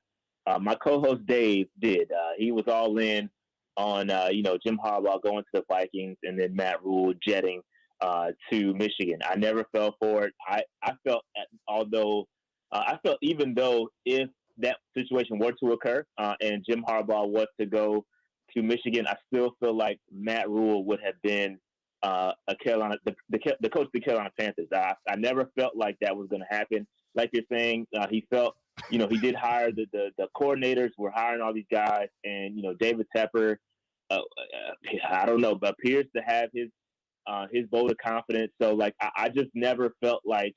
My co-host Dave did. He was all in on Jim Harbaugh going to the Vikings and then Matt Rule jetting to Michigan. I never fell for it. I felt even though if that situation were to occur and Jim Harbaugh was to go to Michigan, I still feel like Matt Rule would have been the coach of the Carolina Panthers. I never felt like that was going to happen. Like you're saying, he felt, he did hire the coordinators were hiring all these guys, and David Tepper, I don't know, but appears to have his vote of confidence. So like I just never felt like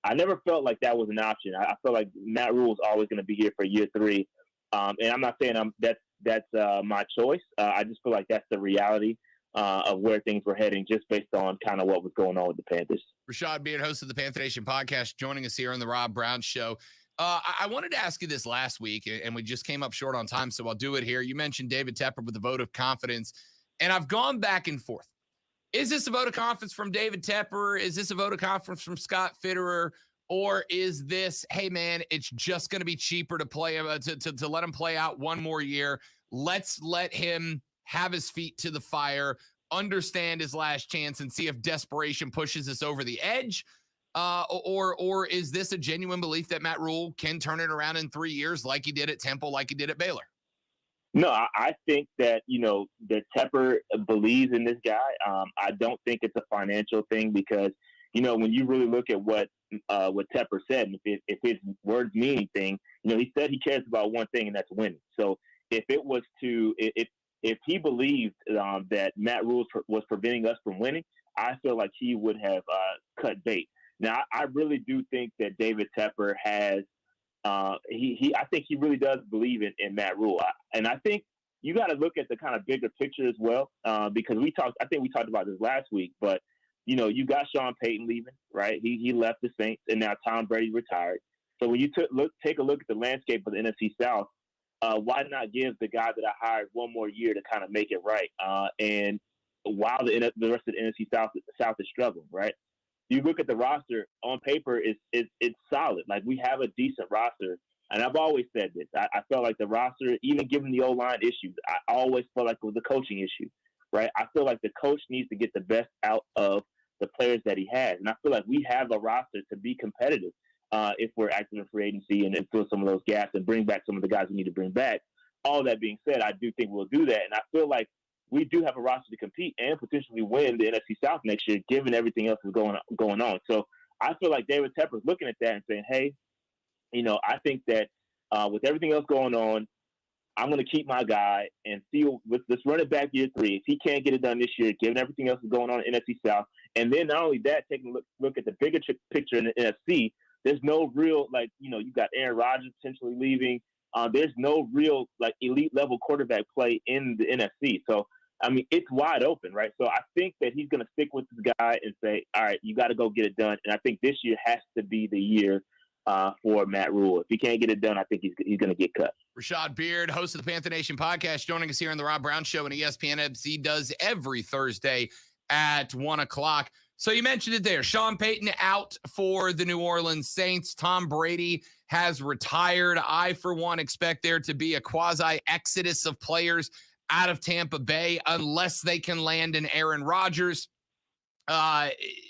that was an option. I felt like Matt Rule is always going to be here for year 3, and I'm not saying that's my choice. I just feel like that's the reality of where things were heading, just based on kind of what was going on with the Panthers. Rashad Beard, host of the Panther Nation podcast, joining us here on the Rob Brown Show. I wanted to ask you this last week, and we just came up short on time, so I'll do it here. You mentioned David Tepper with the vote of confidence, and I've gone back and forth. Is this a vote of confidence from David Tepper? Is this a vote of confidence from Scott Fitterer? Or is this, hey, man, it's just going to be cheaper to play to let him play out one more year. Let's let him have his feet to the fire, understand his last chance, and see if desperation pushes us over the edge. Or is this a genuine belief that Matt Rule can turn it around in 3 years like he did at Temple, like he did at Baylor? No, I think that, that Tepper believes in this guy. I don't think it's a financial thing because, when you really look at what Tepper said, and if his words mean anything, he said he cares about one thing, and that's winning. So if he believed that Matt Rule was preventing us from winning, I feel like he would have cut bait. Now, I really do think that David Tepper has I think he really does believe in Matt Rule. And I think you got to look at the kind of bigger picture as well, because I think we talked about this last week, but you got Sean Payton leaving, right? He left the Saints, and now Tom Brady retired. So when you take a look at the landscape of the NFC South, why not give the guy that I hired one more year to kind of make it right? And while the rest of the NFC South is struggling, right? You look at the roster on paper, it's solid. Like, we have a decent roster, and I've always said this. I felt like the roster, even given the O-line issues, I always felt like it was a coaching issue, right? I feel like the coach needs to get the best out of the players that he has, and I feel like we have a roster to be competitive if we're active in free agency and fill some of those gaps and bring back some of the guys we need to bring back. All that being said, I do think we'll do that, and I feel like we do have a roster to compete and potentially win the NFC South next year, given everything else is going on. So I feel like David Tepper's looking at that and saying, hey, I think that with everything else going on, I'm going to keep my guy and see. Let's run it back year 3. If he can't get it done this year, given everything else is going on in NFC South, and then not only that, taking a look at the bigger picture in the NFC, there's no real, you got Aaron Rodgers potentially leaving. There's no real, elite level quarterback play in the NFC. So, I mean, it's wide open, right? So I think that he's going to stick with this guy and say, all right, you got to go get it done. And I think this year has to be the year for Matt Rule. If he can't get it done, I think he's going to get cut. Rashad Beard, host of the Panther Nation podcast, joining us here on the Rob Brown Show and ESPN FC does every Thursday at 1 o'clock. So you mentioned it there. Sean Payton out for the New Orleans Saints. Tom Brady has retired. I, for one, expect there to be a quasi-exodus of players out of Tampa Bay unless they can land an Aaron Rodgers.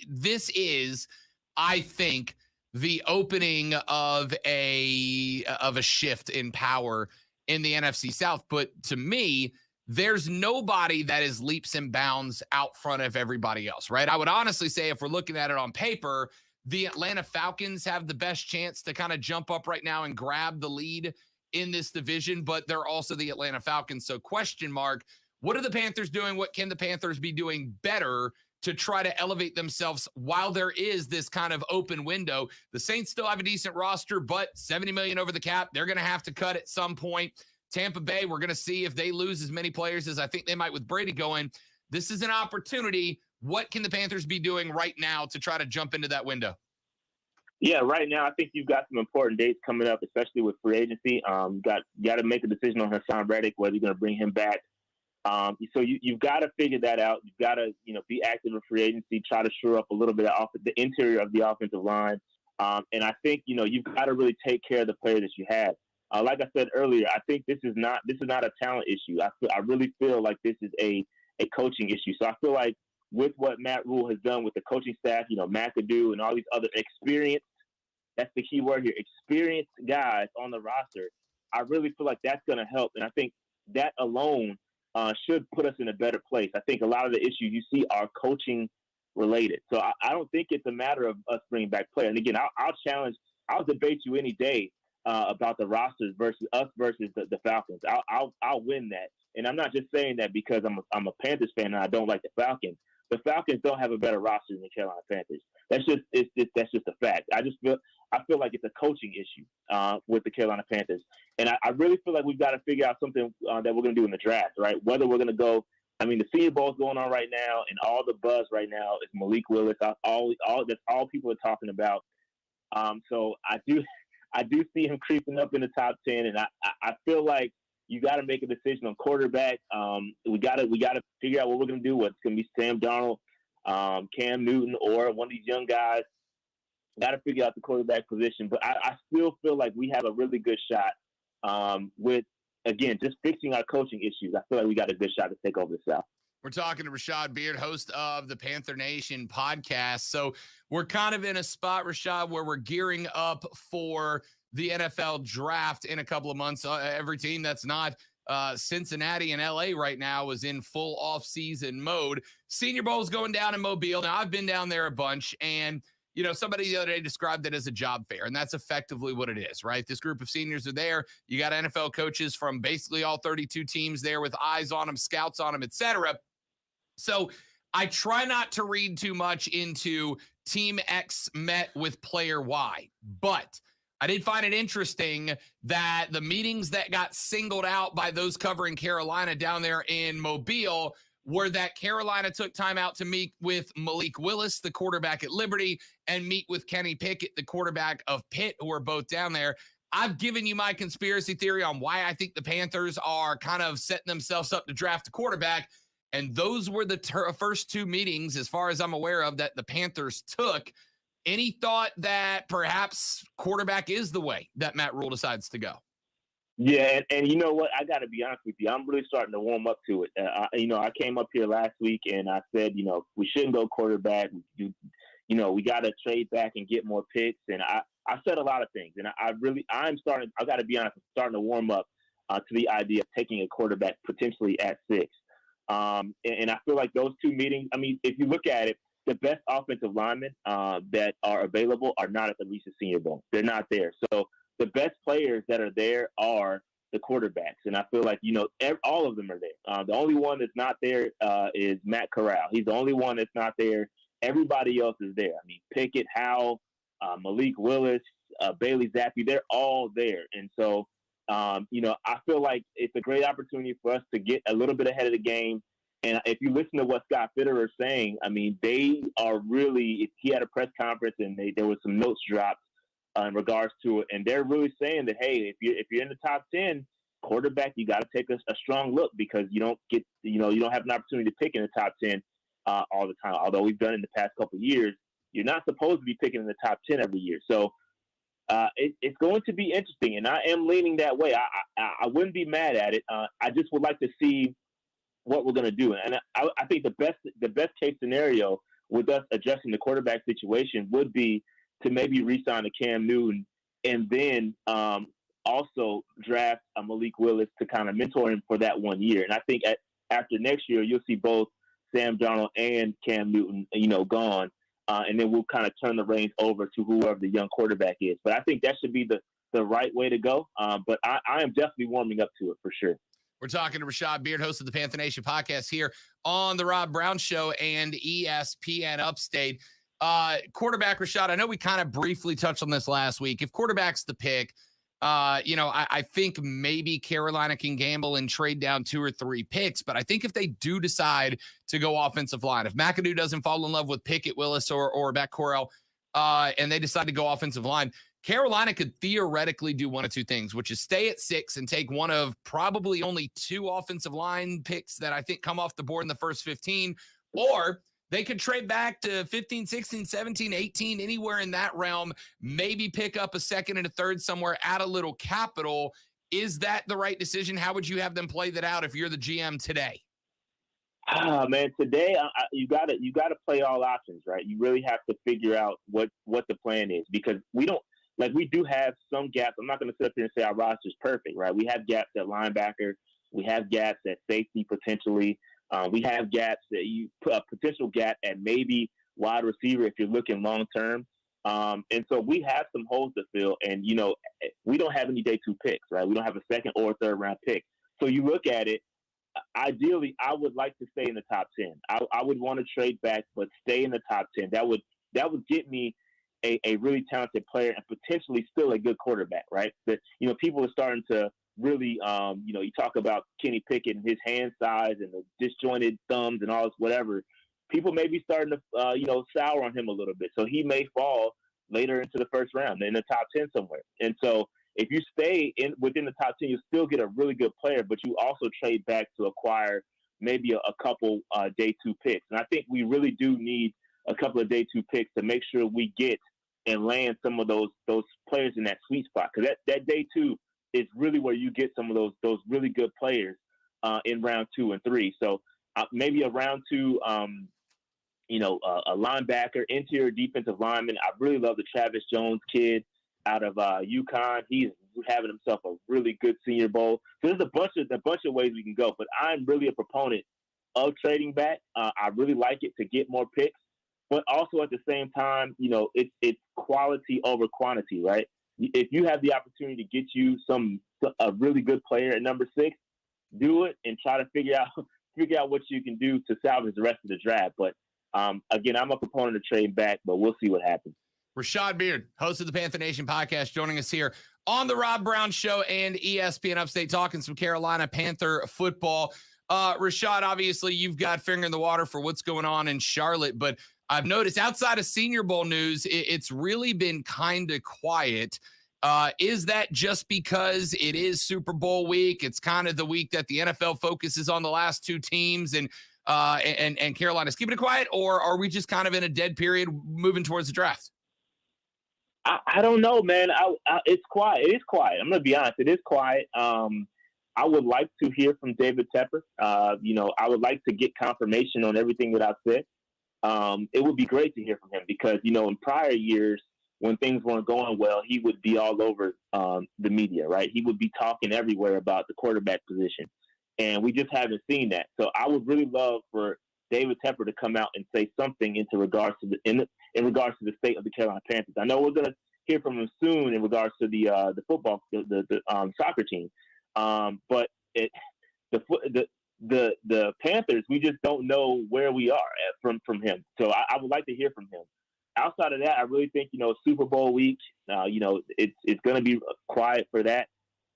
This is, I think, the opening of a shift in power in the NFC South. But to me, there's nobody that is leaps and bounds out front of everybody else, right? I would honestly say if we're looking at it on paper, the Atlanta Falcons have the best chance to kind of jump up right now and grab the lead in this division, but they're also the Atlanta Falcons. So question mark, what are the Panthers doing? What can the Panthers be doing better to try to elevate themselves while there is this kind of open window? The Saints still have a decent roster, but $70 million over the cap. They're going to have to cut at some point. Tampa Bay, we're going to see if they lose as many players as I think they might with Brady going. This is an opportunity. What can the Panthers be doing right now to try to jump into that window? Yeah, right now I think you've got some important dates coming up, especially with free agency. You got to make a decision on Hassan Reddick, whether you're going to bring him back. So you've got to figure that out. You've got to be active in free agency, try to shore up a little bit of the interior of the offensive line. And I think you've got to really take care of the players that you have. Like I said earlier, I think this is not a talent issue. I really feel like this is a coaching issue. So I feel like with what Matt Rule has done with the coaching staff, McAdoo and all these other experienced, that's the key word here, experienced guys on the roster, I really feel like that's going to help. And I think that alone should put us in a better place. I think a lot of the issues you see are coaching related. So I don't think it's a matter of us bringing back players. And again, I'll debate you any day about the rosters versus the Falcons. I'll win that. And I'm not just saying that because I'm a Panthers fan and I don't like the Falcons. The Falcons don't have a better roster than the Carolina Panthers. That's just a fact. I feel like it's a coaching issue with the Carolina Panthers, and I really feel like we've got to figure out something that we're going to do in the draft, right? Whether we're going to go. I mean, the Senior Bowl is going on right now, and all the buzz right now is Malik Willis. That's all people are talking about. So I do see him creeping up in the top 10, and I feel like you got to make a decision on quarterback. We got to figure out what we're going to do. What's going to be Sam Darnold, Cam Newton, or one of these young guys. Got to figure out the quarterback position. But I still feel like we have a really good shot with, again, just fixing our coaching issues. I feel like we got a good shot to take over the South. We're talking to Rashad Beard, host of the Panther Nation podcast. So we're kind of in a spot, Rashad, where we're gearing up for the NFL draft in a couple of months. Every team that's not Cincinnati and LA right now is in full off-season mode. Senior Bowl is going down in Mobile. Now, I've been down there a bunch, and somebody the other day described it as a job fair, and that's effectively what it is, right? This group of seniors are there. You got NFL coaches from basically all 32 teams there with eyes on them, scouts on them, etc. So I try not to read too much into Team X met with Player Y, but I did find it interesting that the meetings that got singled out by those covering Carolina down there in Mobile were that Carolina took time out to meet with Malik Willis, the quarterback at Liberty, and meet with Kenny Pickett, the quarterback of Pitt, who are both down there. I've given you my conspiracy theory on why I think the Panthers are kind of setting themselves up to draft a quarterback, and those were the first two meetings, as far as I'm aware of, that the Panthers took. Any thought that perhaps quarterback is the way that Matt Rule decides to go? Yeah, and you know what? I got to be honest with you. I'm really starting to warm up to it. I came up here last week and I said, we shouldn't go quarterback. We got to trade back and get more picks. And I said a lot of things. And I got to be honest, I'm starting to warm up to the idea of taking a quarterback potentially at 6. And I feel like those two meetings, I mean, if you look at it, the best offensive linemen that are available are not at the recent Senior Bowl. They're not there. So the best players that are there are the quarterbacks. And I feel like, all of them are there. The only one that's not there is Matt Corral. He's the only one that's not there. Everybody else is there. I mean, Pickett, Howell, Malik Willis, Bailey Zappi, they're all there. And so, I feel like it's a great opportunity for us to get a little bit ahead of the game. And if you listen to what Scott Fitterer is saying, I mean, they are really – he had a press conference and there was some notes dropped in regards to it. And they're really saying that, hey, if you're in the top 10, quarterback, you got to take a strong look because you don't get – you don't have an opportunity to pick in the top 10 all the time. Although we've done it in the past couple of years, you're not supposed to be picking in the top 10 every year. So it's going to be interesting, and I am leaning that way. I wouldn't be mad at it. I just would like to see – what we're going to do. And I think the best case scenario with us addressing the quarterback situation would be to maybe re-sign a Cam Newton and then also draft Malik Willis to kind of mentor him for that 1 year. And I think after next year, you'll see both Sam Darnold and Cam Newton, gone. And then we'll kind of turn the reins over to whoever the young quarterback is. But I think that should be the right way to go. But I am definitely warming up to it for sure. We're talking to Rashad Beard, host of the Panther Nation podcast here on the Rob Brown Show and ESPN Upstate. Quarterback, Rashad, I know we kind of briefly touched on this last week. If quarterback's the pick, I think maybe Carolina can gamble and trade down 2 or 3 picks, but I think if they do decide to go offensive line, if McAdoo doesn't fall in love with Pickett, Willis, or Beck Correll, and they decide to go offensive line, Carolina could theoretically do one of 2 things, which is stay at 6 and take one of probably only 2 offensive line picks that I think come off the board in the first 15, or they could trade back to 15, 16, 17, 18, anywhere in that realm, maybe pick up a second and a third somewhere, add a little capital. Is that the right decision? How would you have them play that out if you're the GM today? Man, today you gotta play all options, right? You really have to figure out what the plan is, because we do have some gaps. I'm not going to sit up here and say our roster's perfect, right? We have gaps at linebacker. We have gaps at safety potentially. We have gaps that you put a potential gap at maybe wide receiver if you're looking long term. And so we have some holes to fill, and we don't have any day 2 picks, right? We don't have a second or third round pick. So you look at it. Ideally, I would like to stay in the top 10. I would want to trade back, but stay in the top 10. That would get me a really talented player and potentially still a good quarterback, right? That people are starting to really, you talk about Kenny Pickett and his hand size and the disjointed thumbs and all this, whatever. People may be starting to, sour on him a little bit. So he may fall later into the first round in the top 10 somewhere. And so if you stay within the top 10, you still get a really good player, but you also trade back to acquire maybe a couple day 2 picks. And I think we really do need a couple of day 2 picks to make sure we get and land some of those players in that sweet spot. Because that day 2 is really where you get some of those really good players in round 2 and 3. So maybe a round 2, a linebacker, interior defensive lineman. I really love the Travis Jones kid out of UConn. He's having himself a really good Senior Bowl. So there's a bunch of ways we can go. But I'm really a proponent of trading back. I really like it to get more picks. But also at the same time, it's quality over quantity, right? If you have the opportunity to get you a really good player at number 6, do it and try to figure out what you can do to salvage the rest of the draft. But again, I'm a proponent of trading back, but we'll see what happens. Rashad Beard, host of the Panther Nation podcast, joining us here on the Rob Brown Show and ESPN Upstate, talking some Carolina Panther football. Rashad, obviously, you've got finger in the water for what's going on in Charlotte, but I've noticed outside of Senior Bowl news, it's really been kind of quiet. Is that just because it is Super Bowl week? It's kind of the week that the NFL focuses on the last 2 teams and Carolina's keeping it quiet, or are we just kind of in a dead period moving towards the draft? I don't know, man. It's quiet. It is quiet. I'm going to be honest. It is quiet. I would like to hear from David Tepper. I would like to get confirmation on everything that I've said. It would be great to hear from him because, in prior years when things weren't going well, he would be all over the media, right? He would be talking everywhere about the quarterback position. And we just haven't seen that. So I would really love for David Tepper to come out and say something in regards to the state of the Carolina Panthers. I know we're going to hear from him soon in regards to the football, the soccer team. But the Panthers, we just don't know where we are from him. So I would like to hear from him. Outside of that, I really think, Super Bowl week, it's going to be quiet for that.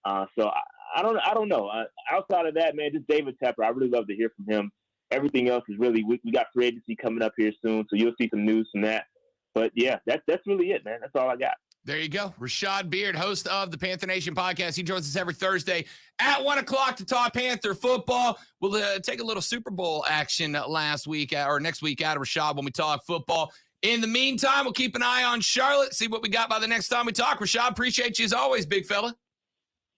So I don't know. Outside of that, man, just David Tepper. I really love to hear from him. Everything else is really, we got free agency coming up here soon, so you'll see some news from that. But yeah, that's really it, man. That's all I got. There you go. Rashad Beard, host of the Panther Nation podcast. He joins us every Thursday at 1:00 to talk Panther football. We'll take a little Super Bowl action next week out of Rashad when we talk football. In the meantime, we'll keep an eye on Charlotte, see what we got by the next time we talk. Rashad, appreciate you as always, big fella.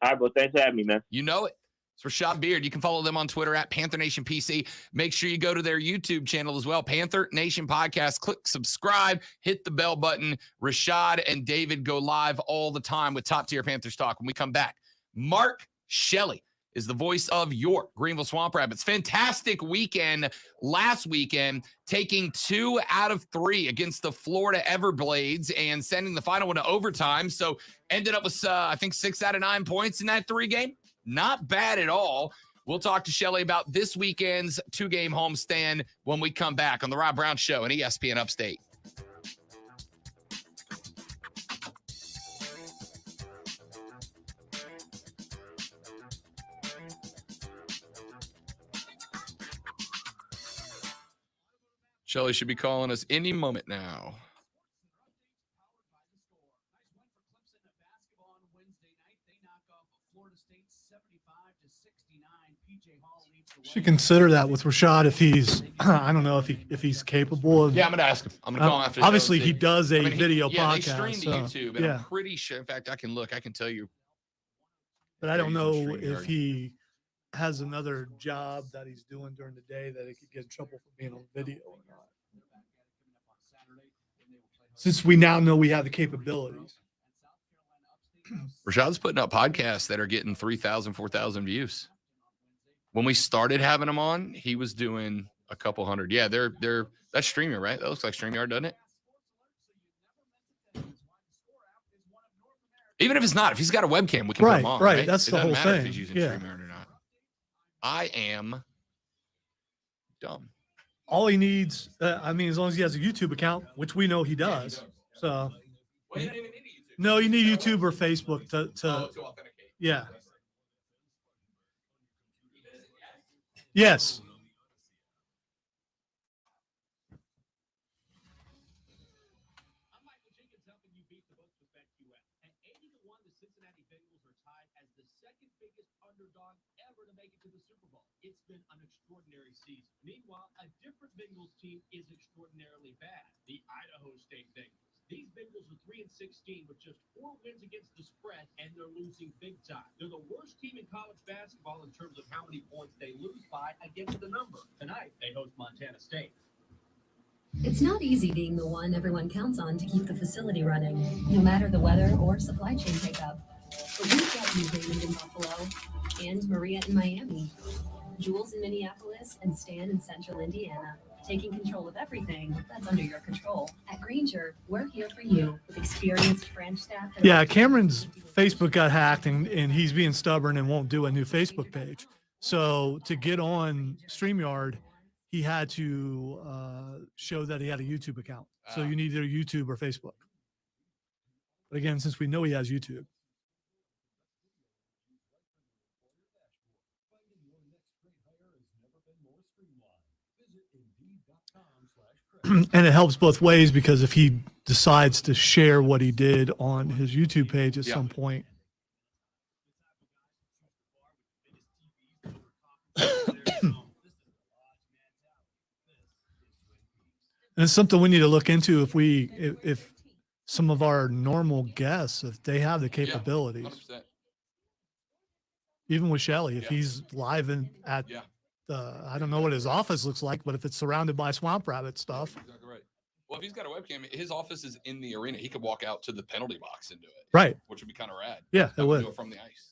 All right, bro. Thanks for having me, man. You know it. It's Rashad Beard. You can follow them on Twitter at Panther Nation PC. Make sure you go to their YouTube channel as well, Panther Nation Podcast. Click subscribe, hit the bell button. Rashad and David go live all the time with Top Tier Panthers Talk. When we come back, Mark Shelley is the voice of your Greenville Swamp Rabbits. Fantastic weekend last weekend, taking 2 out of 3 against the Florida Everblades and sending the final one to overtime. So ended up with, I think, 6 out of 9 points in that 3-game. Not bad at all. We'll talk to Shelley about this weekend's 2-game homestand when we come back on the Rob Brown Show and ESPN Upstate. Shelley should be calling us any moment now. Should consider that with Rashad if he's I don't know if he's capable of. Yeah, I'm gonna ask him. I'm gonna call him after. Obviously, he does a I mean, video yeah, podcast. they stream to YouTube, and yeah, I'm pretty sure. In fact, I can look. I can tell you. but I don't know if he has another job that he's doing during the day that it could get in trouble for being on video or not. Since we now know we have the capabilities. Rashad's putting up podcasts that are getting 3,000, 4,000 views. When we started having him on, he was doing a couple hundred. Yeah, they're that's StreamYard, right? That looks like StreamYard, doesn't it? Even if it's not, if he's got a webcam, we can put him on. Right, that's the whole thing. If he's using StreamYard or not. I am dumb. All he needs, I mean, as long as he has a YouTube account, which we know he does. So, no, you need YouTube or Facebook to authenticate. Yeah. Yes. I'm Michael Jenkins helping you beat the books with BetQL. At 80-1, the Cincinnati Bengals are tied as the second biggest underdog ever to make it to the Super Bowl. It's been an extraordinary season. Meanwhile, a different Bengals team is extraordinarily bad, the Idaho State Bengals. These Bengals are 3-16 with just 4 wins against the spread, and they're losing big time. They're the worst team in college basketball in terms of how many points they lose by against the number. Tonight, they host Montana State. It's not easy being the one everyone counts on to keep the facility running, no matter the weather or supply chain hiccup. But we've got you, Raymond in Buffalo, and Maria in Miami, Jules in Minneapolis, and Stan in Central Indiana. Taking control of everything that's under your control. At Grainger, we're here for you with experienced branch staff. Yeah, Cameron's Facebook got hacked and he's being stubborn and won't do a new Facebook page. So to get on StreamYard, he had to show that he had a YouTube account. So you need either YouTube or Facebook. But again, since we know he has YouTube. And it helps both ways because if he decides to share what he did on his YouTube page at some point. And it's something we need to look into if some of our normal guests, if they have the capabilities. 100%. Even with Shelley, if he's live at I don't know what his office looks like, but if it's surrounded by swamp rabbit stuff. Exactly right. Well, if he's got a webcam, his office is in the arena. He could walk out to the penalty box and do it. Right. Which would be kind of rad. Yeah, it would. Do it from the ice.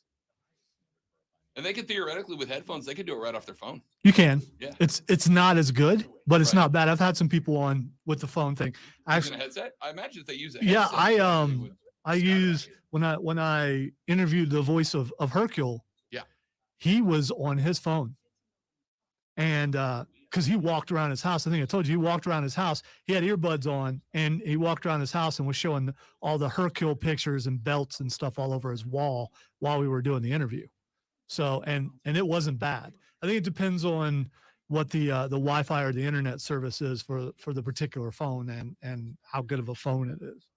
And they could theoretically, with headphones, they could do it right off their phone. You can. Yeah. It's not as good, but it's not bad. I've had some people on with the phone thing. Using a headset? I imagine if they use a headset. Yeah, I use when I interviewed the voice of Hercule. Yeah. He was on his phone. And because he walked around his house. I think I told you, he walked around his house. He had earbuds on, and he walked around his house and was showing all the Hercule pictures and belts and stuff all over his wall while we were doing the interview. So, and it wasn't bad. I think it depends on what the Wi-Fi or the internet service is for the particular phone and how good of a phone it is.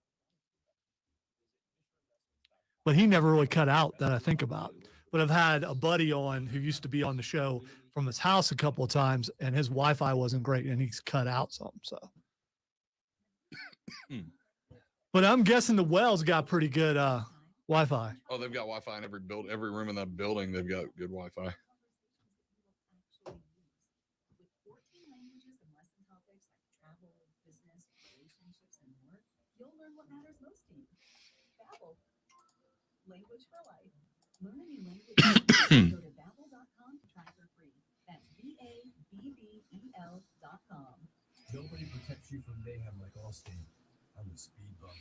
But he never really cut out that I think about. But I've had a buddy on who used to be on the show from his house a couple of times, and his Wi-Fi wasn't great, and he's cut out some. So, but I'm guessing the Wells got pretty good Wi-Fi. Oh, they've got Wi-Fi in every room in that building. They've got good Wi-Fi. With 14 languages and lesson topics like travel, business, relationships, and more, you'll learn what matters most to you. Babbel, language for life. Learn a new language. Go to babbel.com to try for free. That's BABBEL.com. Nobody protects you from mayhem like Allstate. I'm a speed bump.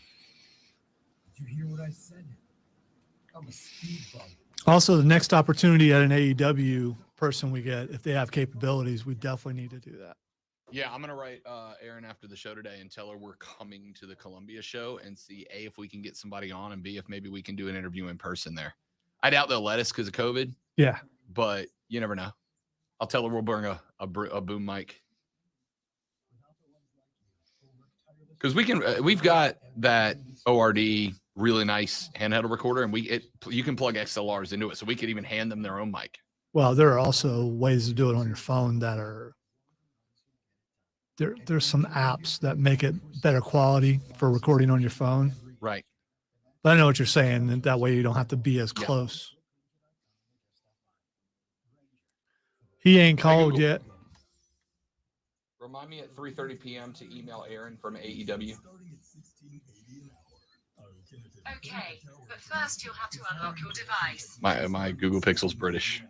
Did you hear what I said? I'm a speed bump. Also, the next opportunity at an AEW person we get, if they have capabilities, we definitely need to do that. Yeah, I'm gonna write Erin after the show today and tell her we're coming to the Columbia show and see A, if we can get somebody on, and B, if maybe we can do an interview in person there. I doubt they'll let us because of COVID. Yeah. But you never know. I'll tell her we'll bring a boom mic. Because we've got that ORD really nice handheld recorder, and you can plug XLRs into it, so we could even hand them their own mic. Well, there are also ways to do it on your phone that are there's some apps that make it better quality for recording on your phone. Right. But I know what you're saying, and that way you don't have to be as close. He ain't called yet. Remind me at 3:30 p.m. to email Erin from AEW. Okay, but first you'll have to unlock your device. My Google Pixel's British.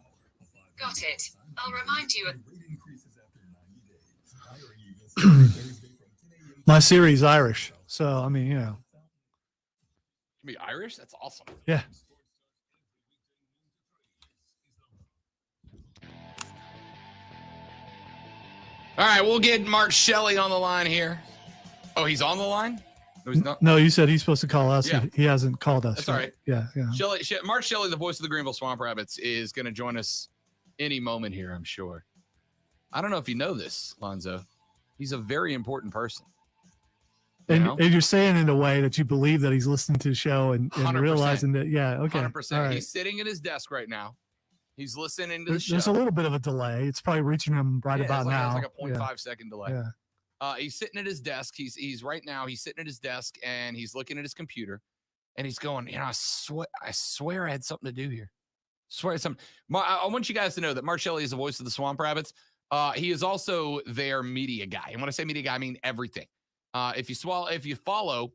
Got it. I'll remind you. My Siri's Irish, so I mean, you know. You be Irish? That's awesome. Yeah. All right, we'll get Mark Shelley on the line here. Oh, he's on the line? No, he's not. No, you said he's supposed to call us. Yeah. He hasn't called us. That's all right. Yeah. Mark Shelley, the voice of the Greenville Swamp Rabbits, is going to join us any moment here, I'm sure. I don't know if you know this, Lonzo. He's a very important person. And you're saying in a way that you believe that he's listening to the show and realizing that, yeah, okay. 100%. All right. He's sitting at his desk right now. He's listening to the show. There's a little bit of a delay. It's probably reaching him right about now. It's like a 0.5 second delay. Yeah. He's sitting at his desk. He's sitting at his desk and he's looking at his computer and he's going, I swear I had something to do here. Swear I had something. I want you guys to know that Mark Shelley is the voice of the Swamp Rabbits. He is also their media guy. And when I say media guy, I mean everything. If you follow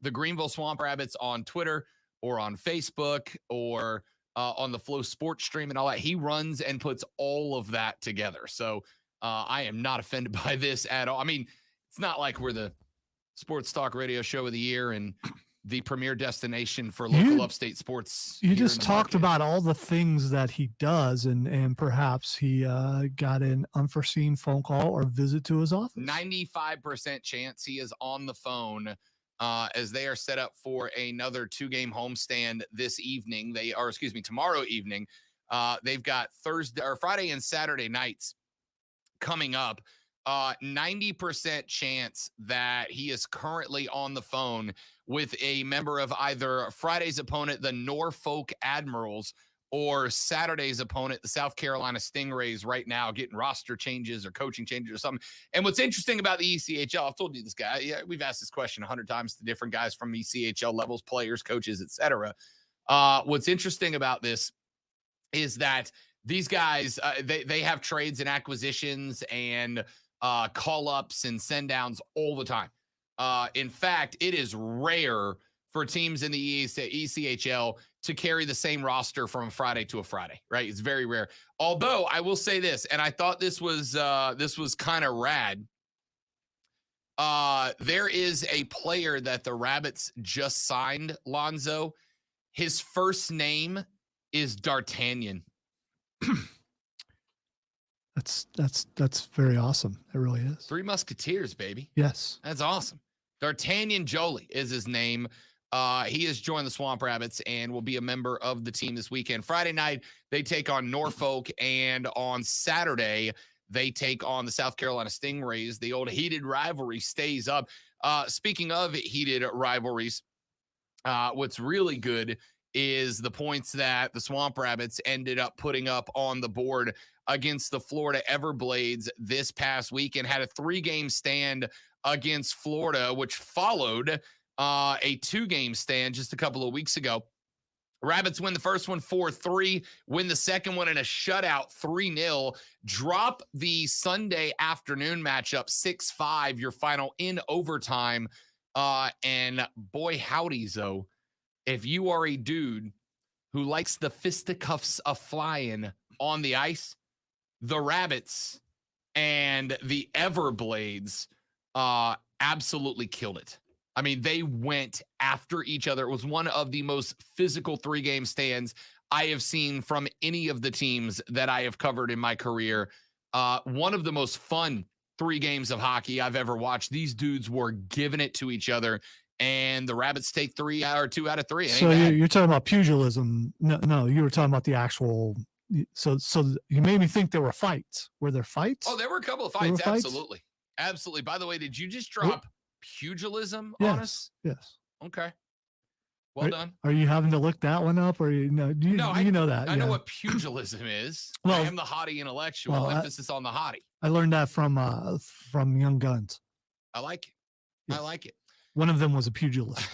the Greenville Swamp Rabbits on Twitter or on Facebook or on the Flow Sports stream and all that, he runs and puts all of that together. So I am not offended by this at all. I mean, it's not like we're the sports talk radio show of the year and the premier destination for local upstate sports. You just talked about all the things that he does, and perhaps he got an unforeseen phone call or visit to his office. 95% chance he is on the phone as they are set up for another 2-game homestand this evening. Tomorrow evening. They've got Friday and Saturday nights coming up. 90% chance that he is currently on the phone with a member of either Friday's opponent, the Norfolk Admirals, or Saturday's opponent, the South Carolina Stingrays, right now getting roster changes or coaching changes or something. And what's interesting about the ECHL, I've told you this guy, we've asked this question 100 times to different guys from ECHL levels, players, coaches, etc. What's interesting about this is that these guys, they have trades and acquisitions and call-ups and send-downs all the time. In fact, it is rare for teams in the ECHL to carry the same roster from a Friday to a Friday, right? It's very rare. Although I will say this, and I thought this was kind of rad. There is a player that the Rabbits just signed, Lonzo. His first name is D'Artagnan. That's very awesome. It really is. 3 Musketeers, baby. Yes. That's awesome. D'Artagnan Jolie is his name. He has joined the Swamp Rabbits and will be a member of the team this weekend. Friday night, they take on Norfolk, and on Saturday, they take on the South Carolina Stingrays. The old heated rivalry stays up. Speaking of heated rivalries, what's really good is the points that the Swamp Rabbits ended up putting up on the board against the Florida Everblades this past week and had a 3-game stand against Florida, which followed a 2-game stand just a couple of weeks ago Rabbits win the first one 4-3, win the second one in a shutout 3-0, drop the Sunday afternoon matchup 6-5, your final in overtime. And boy, howdy, Zoe, if you are a dude who likes the fisticuffs of flying on the ice, the Rabbits and the Everblades absolutely killed it. I mean, they went after each other. It was one of the most physical 3-game stands I have seen from any of the teams that I have covered in my career. One of the most fun 3 games of hockey I've ever watched. These dudes were giving it to each other, and the Rabbits take 2 out of 3. So you're talking about pugilism. No, you were talking about the actual. So you made me think there were fights. Were there fights? Oh, there were a couple of fights. Absolutely. Absolutely. By the way, did you just drop pugilism on us? Yes. Okay. Well done. Are you having to look that one up, or you know that? I know what pugilism is. I am the hottie intellectual. Emphasis on the hottie. I learned that from Young Guns. I like it. Yes. I like it. One of them was a pugilist.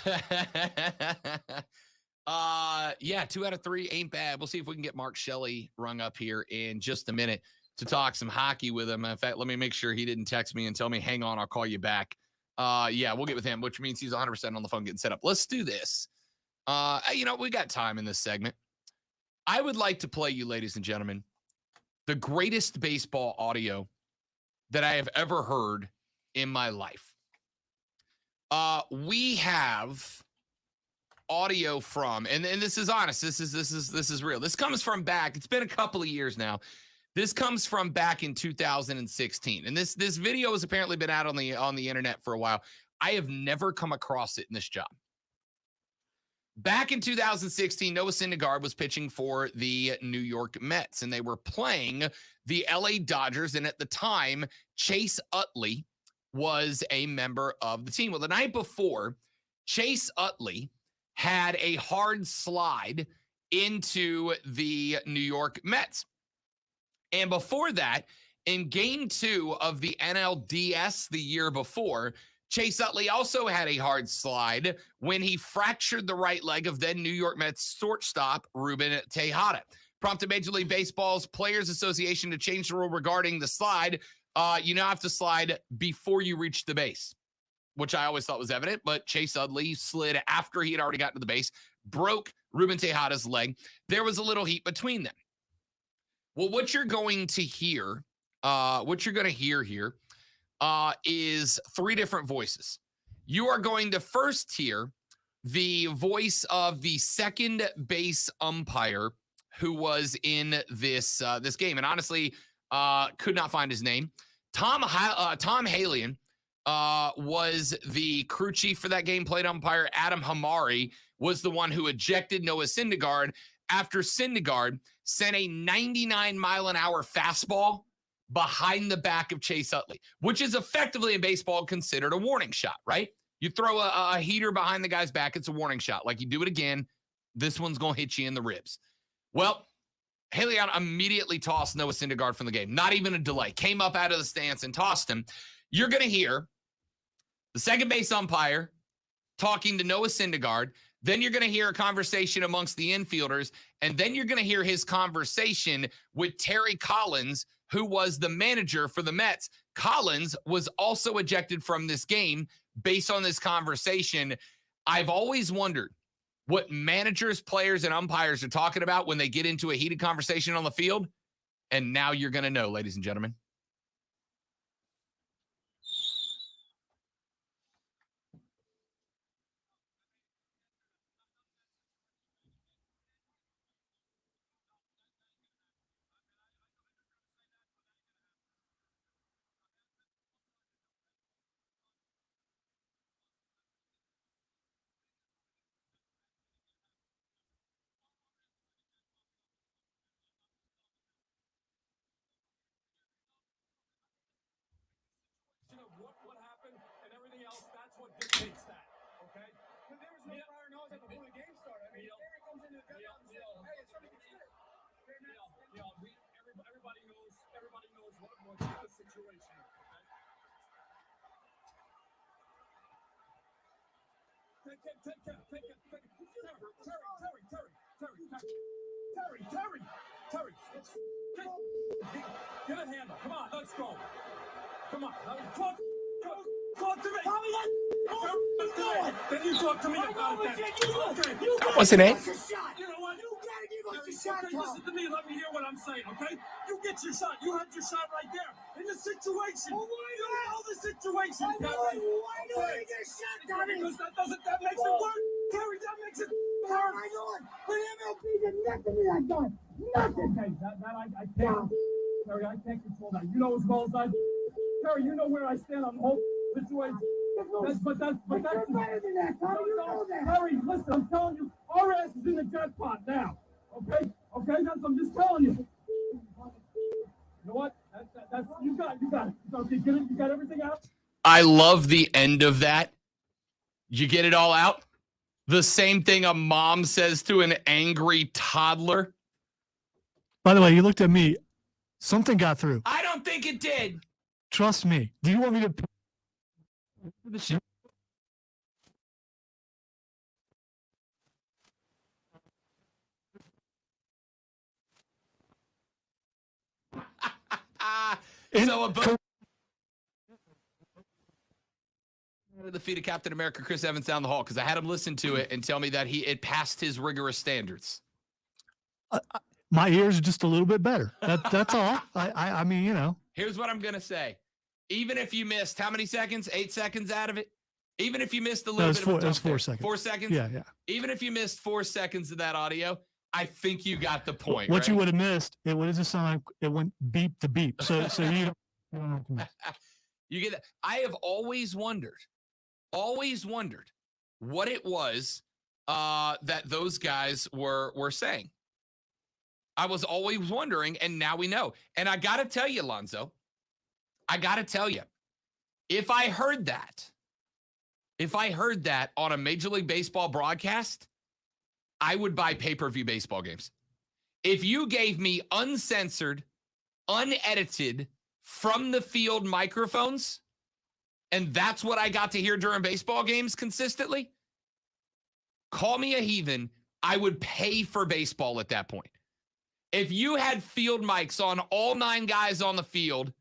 Yeah, 2 out of 3 ain't bad. We'll see if we can get Mark Shelley rung up here in just a minute to talk some hockey with him. In fact, let me make sure he didn't text me and tell me, hang on, I'll call you back. Yeah, we'll get with him, which means he's 100% on the phone getting set up. Let's do this. We got time in this segment. I would like to play you, ladies and gentlemen, the greatest baseball audio that I have ever heard in my life. We have audio from, and this is honest. This is real. This comes from back. It's been a couple of years now. This comes from back in 2016, and this video has apparently been out on the internet for a while. I have never come across it in this job. Back in 2016, Noah Syndergaard was pitching for the New York Mets, and they were playing the LA Dodgers. And at the time, Chase Utley was a member of the team. Well, the night before, Chase Utley had a hard slide into the New York Mets. And before that, in game 2 of the NLDS the year before, Chase Utley also had a hard slide when he fractured the right leg of then New York Mets shortstop Ruben Tejada. Prompted Major League Baseball's Players Association to change the rule regarding the slide. You now have to slide before you reach the base, which I always thought was evident, but Chase Utley slid after he had already gotten to the base, broke Ruben Tejada's leg. There was a little heat between them. Well, what you're going to hear, here is 3 different voices. You are going to first hear the voice of the second base umpire who was in this game, and honestly, could not find his name. Tom Halian was the crew chief for that game. Plate umpire Adam Hamari was the one who ejected Noah Syndergaard after Syndergaard sent a 99-mile-an-hour fastball behind the back of Chase Utley, which is effectively in baseball considered a warning shot, right? You throw a heater behind the guy's back, it's a warning shot. Like, you do it again, this one's going to hit you in the ribs. Well, Halion immediately tossed Noah Syndergaard from the game. Not even a delay. Came up out of the stance and tossed him. You're going to hear the second base umpire talking to Noah Syndergaard. Then you're going to hear a conversation amongst the infielders. And then you're going to hear his conversation with Terry Collins, who was the manager for the Mets. Collins was also ejected from this game based on this conversation. I've always wondered what managers, players, and umpires are talking about when they get into a heated conversation on the field. And now you're going to know, ladies and gentlemen. What happened and everything else, that's what dictates that, okay? But there was no prior knowledge that before the game started. I mean, Terry comes into the dugout and says, hey, it's starting to get serious. Everybody knows what's the situation, okay? Take care. Terry. Terry. Get a handle. Come on, let's go. Come on. Talk to me. Then you talk to me about that. That wasn't it. You know what? You gotta give us a shot. Okay, listen to me. Let me hear what I'm saying, okay? You get your shot. You had your shot right there. In the situation. Oh, you know the situation, Terry. Why do I get a shot, Tommy? Because that makes it work. Terry, that makes it work. I know it. But MLB did nothing to that guy. Nothing. Okay, that I can't. Terry, I can't control that. You know as well as I do. Terry, you know where I stand on the whole situation. That's better than that, Tommy. You know that. Terry, listen, I'm telling you, our ass is in the jackpot now. Okay? I'm just telling you. You know what? That's you got it. Okay, you got everything out? I love the end of that. You get it all out? The same thing a mom says to an angry toddler. By the way, you looked at me. Something got through. I don't think it did. Trust me. Do you want me to? The show? Defeated Captain America Chris Evans down the hall because I had him listen to it and tell me that it passed his rigorous standards. My ears are just a little bit better. That's all. I mean, you know. Here's what I'm gonna say. Even if you missed how many seconds? 8 seconds out of it. Even if you missed a little bit of a dump it was 4 there. seconds. 4 seconds. Yeah. Even if you missed 4 seconds of that audio, I think you got the point. What right? you would have missed, it would have just sounded like it went beep to beep. So you don't. You get that. I have always wondered what it was that those guys were saying. I was always wondering, and now we know. And I got to tell you, Lonzo, if I heard that on a Major League Baseball broadcast, I would buy pay-per-view baseball games. If you gave me uncensored, unedited, from the field microphones, and that's what I got to hear during baseball games consistently, call me a heathen. I would pay for baseball at that point. If you had field mics on all 9 guys on the field,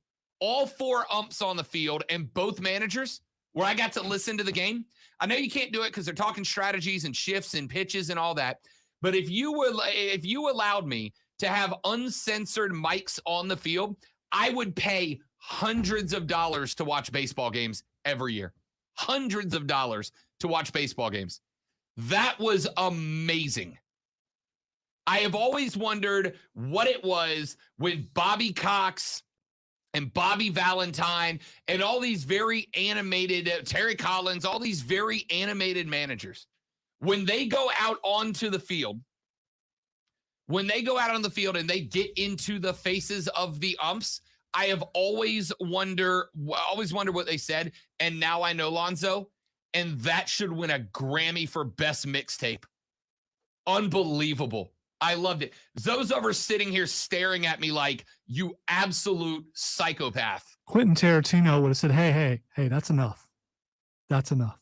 all 4 umps on the field, and both managers, where I got to listen to the game, I know you can't do it because they're talking strategies and shifts and pitches and all that. But if you allowed me to have uncensored mics on the field, I would pay hundreds of dollars to watch baseball games every year. Hundreds of dollars to watch baseball games. That was amazing. I have always wondered what it was when Bobby Cox and Bobby Valentine and all these very animated, Terry Collins, all these very animated managers, when they go out onto the field, and they get into the faces of the umps, I have always wondered what they said, and now I know, Lonzo, and that should win a Grammy for Best Mixtape. Unbelievable. I loved it. Those of us sitting here staring at me like, you absolute psychopath. Quentin Tarantino would have said, hey, that's enough. That's enough.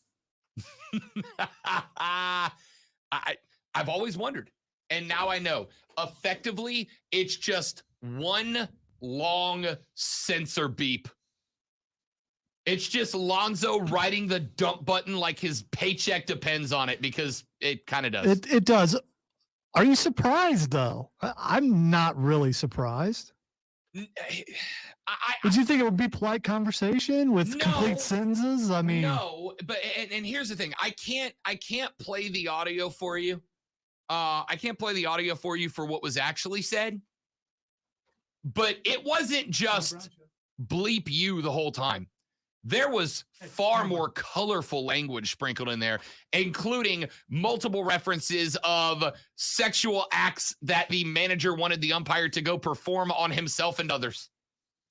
I've always wondered, and now I know. Effectively, it's just one long censor beep. It's just Lonzo riding the dump button like his paycheck depends on it, because it kind of does. It does. Are you surprised, though? I'm not really surprised. Did you think it would be polite conversation with complete sentences? I mean, no. But and here's the thing: I can't play the audio for you. I can't play the audio for you for what was actually said. But it wasn't just bleep you the whole time. There was far more colorful language sprinkled in there, including multiple references of sexual acts that the manager wanted the umpire to go perform on himself and others.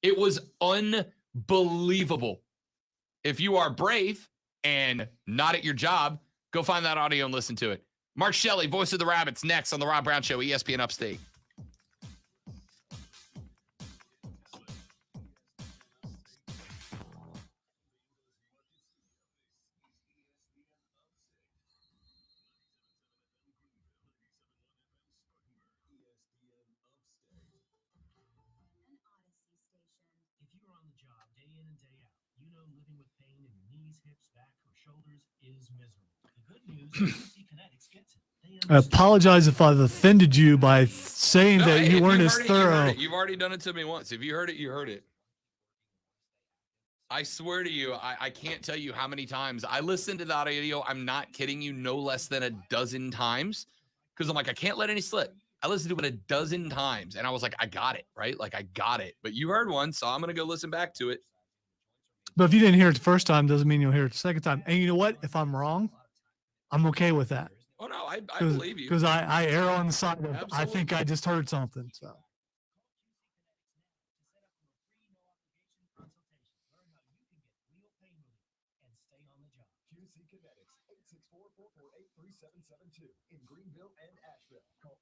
It was unbelievable. If you are brave and not at your job, go find that audio and listen to it. Mark Shelley, voice of the Rabbits, next on The Rob Brown Show, ESPN Upstate. knees, hips, back, or shoulders is miserable. The good news is QC Kinetics gets it. I apologize if I've offended you by saying No, that hey, you if weren't you as heard it, you heard thorough. it. You've already done it to me once. If you heard it, you heard it. I swear to you, I can't tell you how many times I listened to that audio. I'm not kidding you, no less than a dozen times, because I'm like, I can't let any slip. I listened to it a dozen times, and I was like, I got it, right? Like, I got it. But you heard one, so I'm going to go listen back to it. But if you didn't hear it the first time, doesn't mean you'll hear it the second time. And you know what? If I'm wrong, I'm okay with that. Oh, no, I believe you. Because I err on the side of, Absolutely. I think I just heard something. So. QC Kinetics, 864-448-3772 in Greenville and Asheville. Call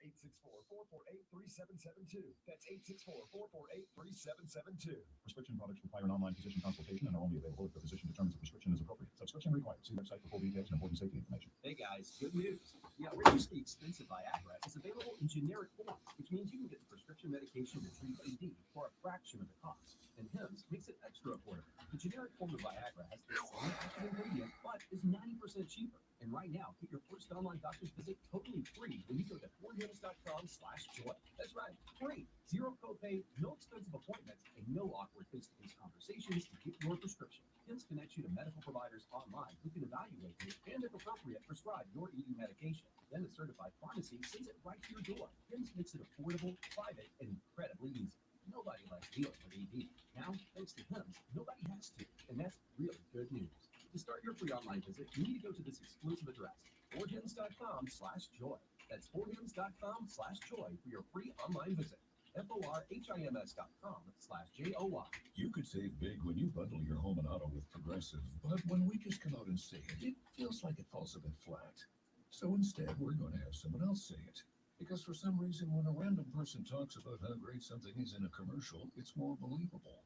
864-448-3772. That's 864-448-3772. Prescription products require an online physician consultation and are only available if the physician determines a prescription is appropriate. Subscription required. See website for full details and important safety information. Hey guys, good news. The outrageously expensive Viagra is available in generic form, which means you can get the prescription medication to treat AD for a fraction of the cost. And Hims makes it extra affordable. The generic form of Viagra has the same active ingredient, but is 90% cheaper. And right now, get your first online doctor's visit totally free when you go to forhims.com/joy. That's right, free. Zero copay, no expensive appointments, and no awkward face-to-face conversations to get your prescription. Hims connects you to medical providers online who can evaluate you and, if appropriate, prescribe your ED medication. Then a certified pharmacy sends it right to your door. Hims makes it affordable, private, and incredibly easy. Nobody likes dealing with ED. Now, thanks to Hims, nobody has to, and that's really good news. To start your free online visit, you need to go to this exclusive address, forhims.com/joy. That's forhims.com/joy for your free online visit. forhims.com/joy. You could save big when you bundle your home and auto with Progressive, but when we just come out and say it, it feels like it falls a bit flat. So instead, we're going to have someone else say it. Because for some reason, when a random person talks about how great something is in a commercial, it's more believable.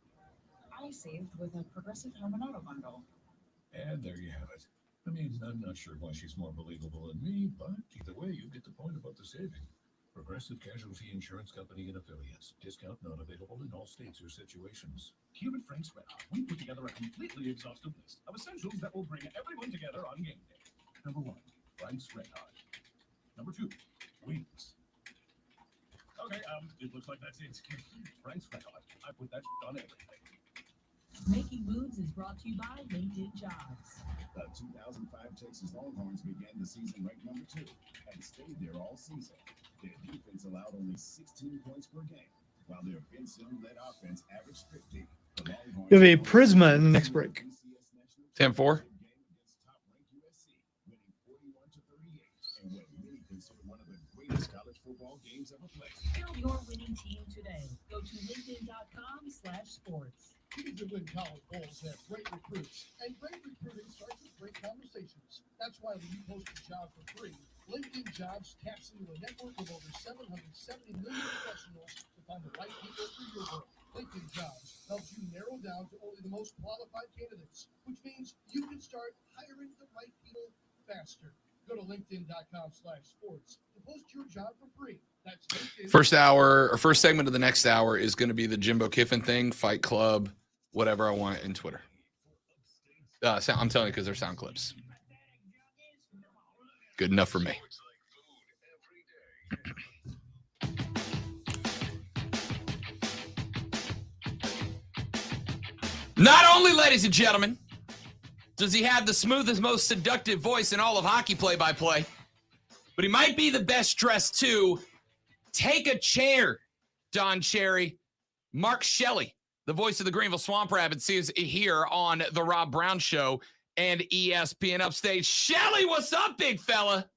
I saved with a Progressive home and auto bundle. And there you have it. I mean, I'm not sure why she's more believable than me, but either way, you get the point about the saving. Progressive Casualty Insurance Company and Affiliates. Discount not available in all states or situations. Here at Frank's Red Hot, we put together a completely exhaustive list of essentials that will bring everyone together on game day. Number 1, Frank's Red Hot. Number 2, wings. Okay, it looks like that's it. Frank's Red Hot. I put that on everything. Making Moves is brought to you by LinkedIn Jobs. The 2005 Texas Longhorns began the season ranked number 2 and stayed there all season. Their defense allowed only 16 points per game, while their Vince-led offense averaged 50. You have a Prisma in the next break. 10-4. And what many consider one of the greatest college football games ever played. Build your winning team today. Go to linkedin.com/sports. Teams that win college bowls have great recruits, and great recruiting starts with great conversations. That's why when you post a job for free, LinkedIn Jobs taps into a network of over 770 million professionals to find the right people for your work. LinkedIn Jobs helps you narrow down to only the most qualified candidates, which means you can start hiring the right people faster. Go to linkedin.com/sports to post your job for free. That's LinkedIn. First hour or first segment of the next hour is going to be the Jimbo Kiffin thing, Fight Club, whatever I want in Twitter. I'm telling you, because they're sound clips. Good enough for me. Not only, ladies and gentlemen, does he have the smoothest, most seductive voice in all of hockey play-by-play, but he might be the best dressed too. Take a chair, Don Cherry. Mark Shelley, the voice of the Greenville Swamp Rabbits, is here on the Rob Brown Show and ESPN Upstage. Shelley, what's up, big fella?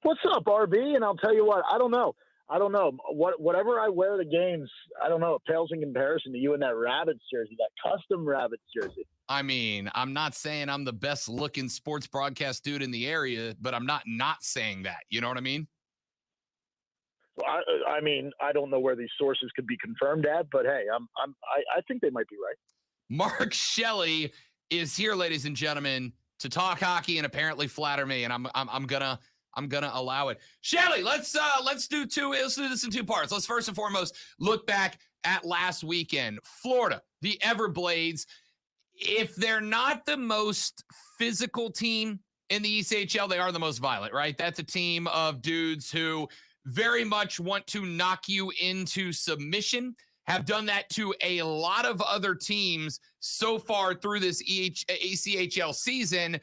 What's up, RB? And I'll tell you what, I don't know. Whatever I wear to games, I don't know. It pales in comparison to you in that Rabbits jersey, that custom Rabbits jersey. I mean, I'm not saying I'm the best looking sports broadcast dude in the area, but I'm not saying that. You know what I mean? I mean, I don't know where these sources could be confirmed at, but hey, I think they might be right. Mark Shelley is here, ladies and gentlemen, to talk hockey and apparently flatter me, and I'm gonna allow it. Shelley, let's do this in two parts. Let's first and foremost look back at last weekend. Florida, the Everblades. if they're not the most physical team in the ECHL, they are the most violent, right? That's a team of dudes who very much want to knock you into submission, have done that to a lot of other teams so far through this ECHL season.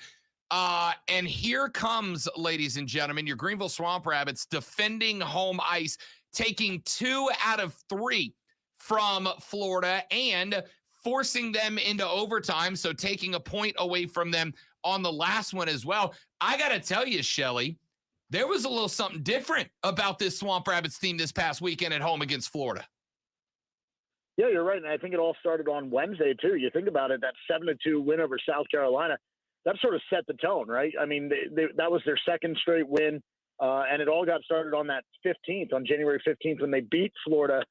And here comes, ladies and gentlemen, your Greenville Swamp Rabbits defending home ice, taking 2 out of 3 from Florida and forcing them into overtime, so taking a point away from them on the last one as well. I got to tell you, Shelly, there was a little something different about this Swamp Rabbits team this past weekend at home against Florida. Yeah, you're right. And I think it all started on Wednesday, too. You think about it, that 7-2 win over South Carolina, that sort of set the tone, right? I mean, that was their second straight win, and it all got started on that 15th, on January 15th, when they beat Florida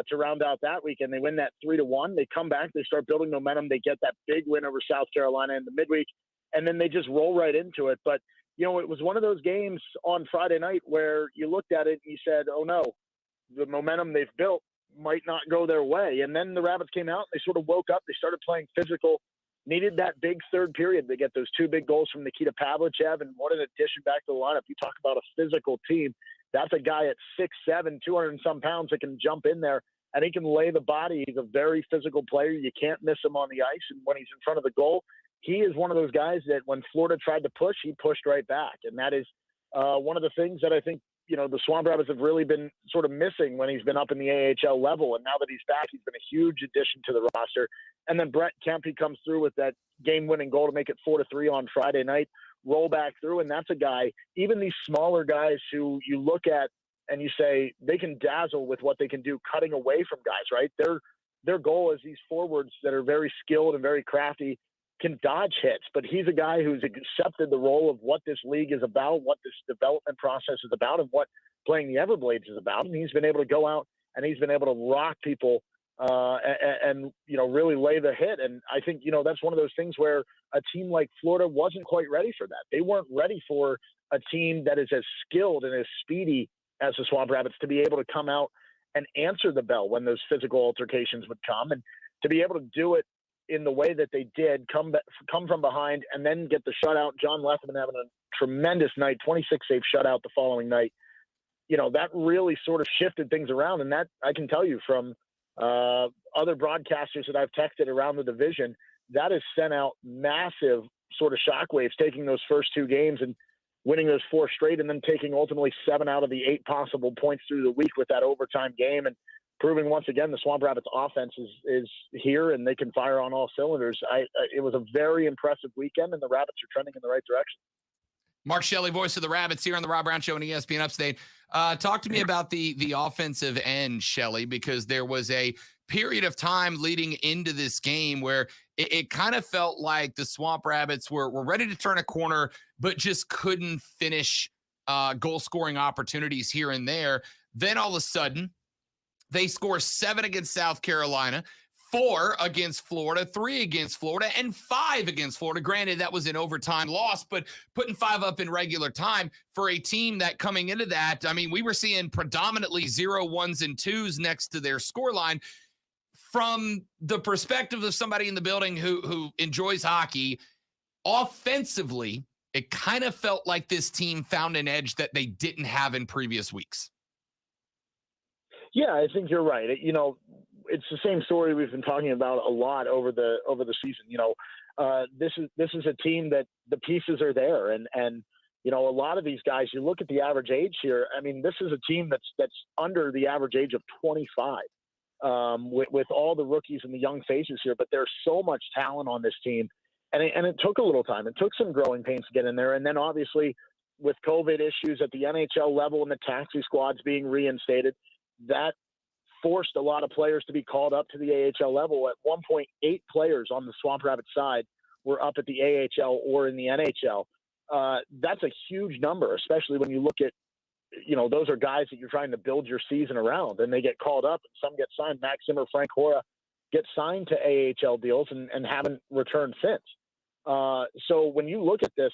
to round out that weekend. They win that 3-1. They come back, they start building momentum. They get that big win over South Carolina in the midweek, and then they just roll right into it. But, you know, it was one of those games on Friday night where you looked at it and you said, oh, no, the momentum they've built might not go their way. And then the Rabbits came out, and they sort of woke up. They started playing physical, needed that big third period to get those 2 big goals from Nikita Pavlichev, and what an addition back to the lineup. You talk about a physical team. That's a guy at 6'7", 200 and some pounds that can jump in there, and he can lay the body. He's a very physical player. You can't miss him on the ice, and when he's in front of the goal, he is one of those guys that when Florida tried to push, he pushed right back. And that is one of the things that I think, you know, the Swamp Rabbits have really been sort of missing when he's been up in the AHL level. And now that he's back, he's been a huge addition to the roster. And then Brett Kempe comes through with that game-winning goal to make it 4-3 on Friday night, roll back through. And that's a guy, even these smaller guys who you look at and you say they can dazzle with what they can do cutting away from guys, right? Their goal is these forwards that are very skilled and very crafty can dodge hits, but he's a guy who's accepted the role of what this league is about, what this development process is about, and what playing the Everblades is about. And he's been able to go out and he's been able to rock people and you know, really lay the hit. And I think, you know, that's one of those things where a team like Florida wasn't quite ready for that. They weren't ready for a team that is as skilled and as speedy as the Swamp Rabbits to be able to come out and answer the bell when those physical altercations would come, and to be able to do it in the way that they did, come from behind and then get the shutout. John Lethman having a tremendous night, 26 save shutout the following night. You know, that really sort of shifted things around. And that I can tell you from other broadcasters that I've texted around the division, that has sent out massive sort of shockwaves, taking those first 2 games and winning those 4 straight, and then taking ultimately 7 out of the 8 possible points through the week with that overtime game, and proving once again the Swamp Rabbits offense is here and they can fire on all cylinders. It was a very impressive weekend, and the Rabbits are trending in the right direction. Mark Shelley, voice of the Rabbits, here on the Rob Brown Show and ESPN Upstate. Talk to me about the offensive end, Shelley, because there was a period of time leading into this game where it kind of felt like the Swamp Rabbits were ready to turn a corner, but just couldn't finish goal-scoring opportunities here and there. Then all of a sudden, they score 7 against South Carolina, 4 against Florida, 3 against Florida, and 5 against Florida. Granted, that was an overtime loss, but putting 5 up in regular time for a team that coming into that, I mean, we were seeing predominantly 0 1s and 2s next to their scoreline. From the perspective of somebody in the building who enjoys hockey, offensively, it kind of felt like this team found an edge that they didn't have in previous weeks. Yeah, I think you're right. You know, it's the same story we've been talking about a lot over the season. You know, this is a team that the pieces are there, and you know, a lot of these guys. You look at the average age here. I mean, this is a team that's under the average age of 25, with all the rookies and the young faces here. But there's so much talent on this team, and it took a little time. It took some growing pains to get in there, and then obviously with COVID issues at the NHL level and the taxi squads being reinstated, that forced a lot of players to be called up to the AHL level. At one point, 8 players on the Swamp Rabbit side were up at the AHL or in the NHL. That's a huge number, especially when you look at, you know, those are guys that you're trying to build your season around, and they get called up and some get signed. Max Zimmer, Frank Hora get signed to AHL deals and haven't returned since. So when you look at this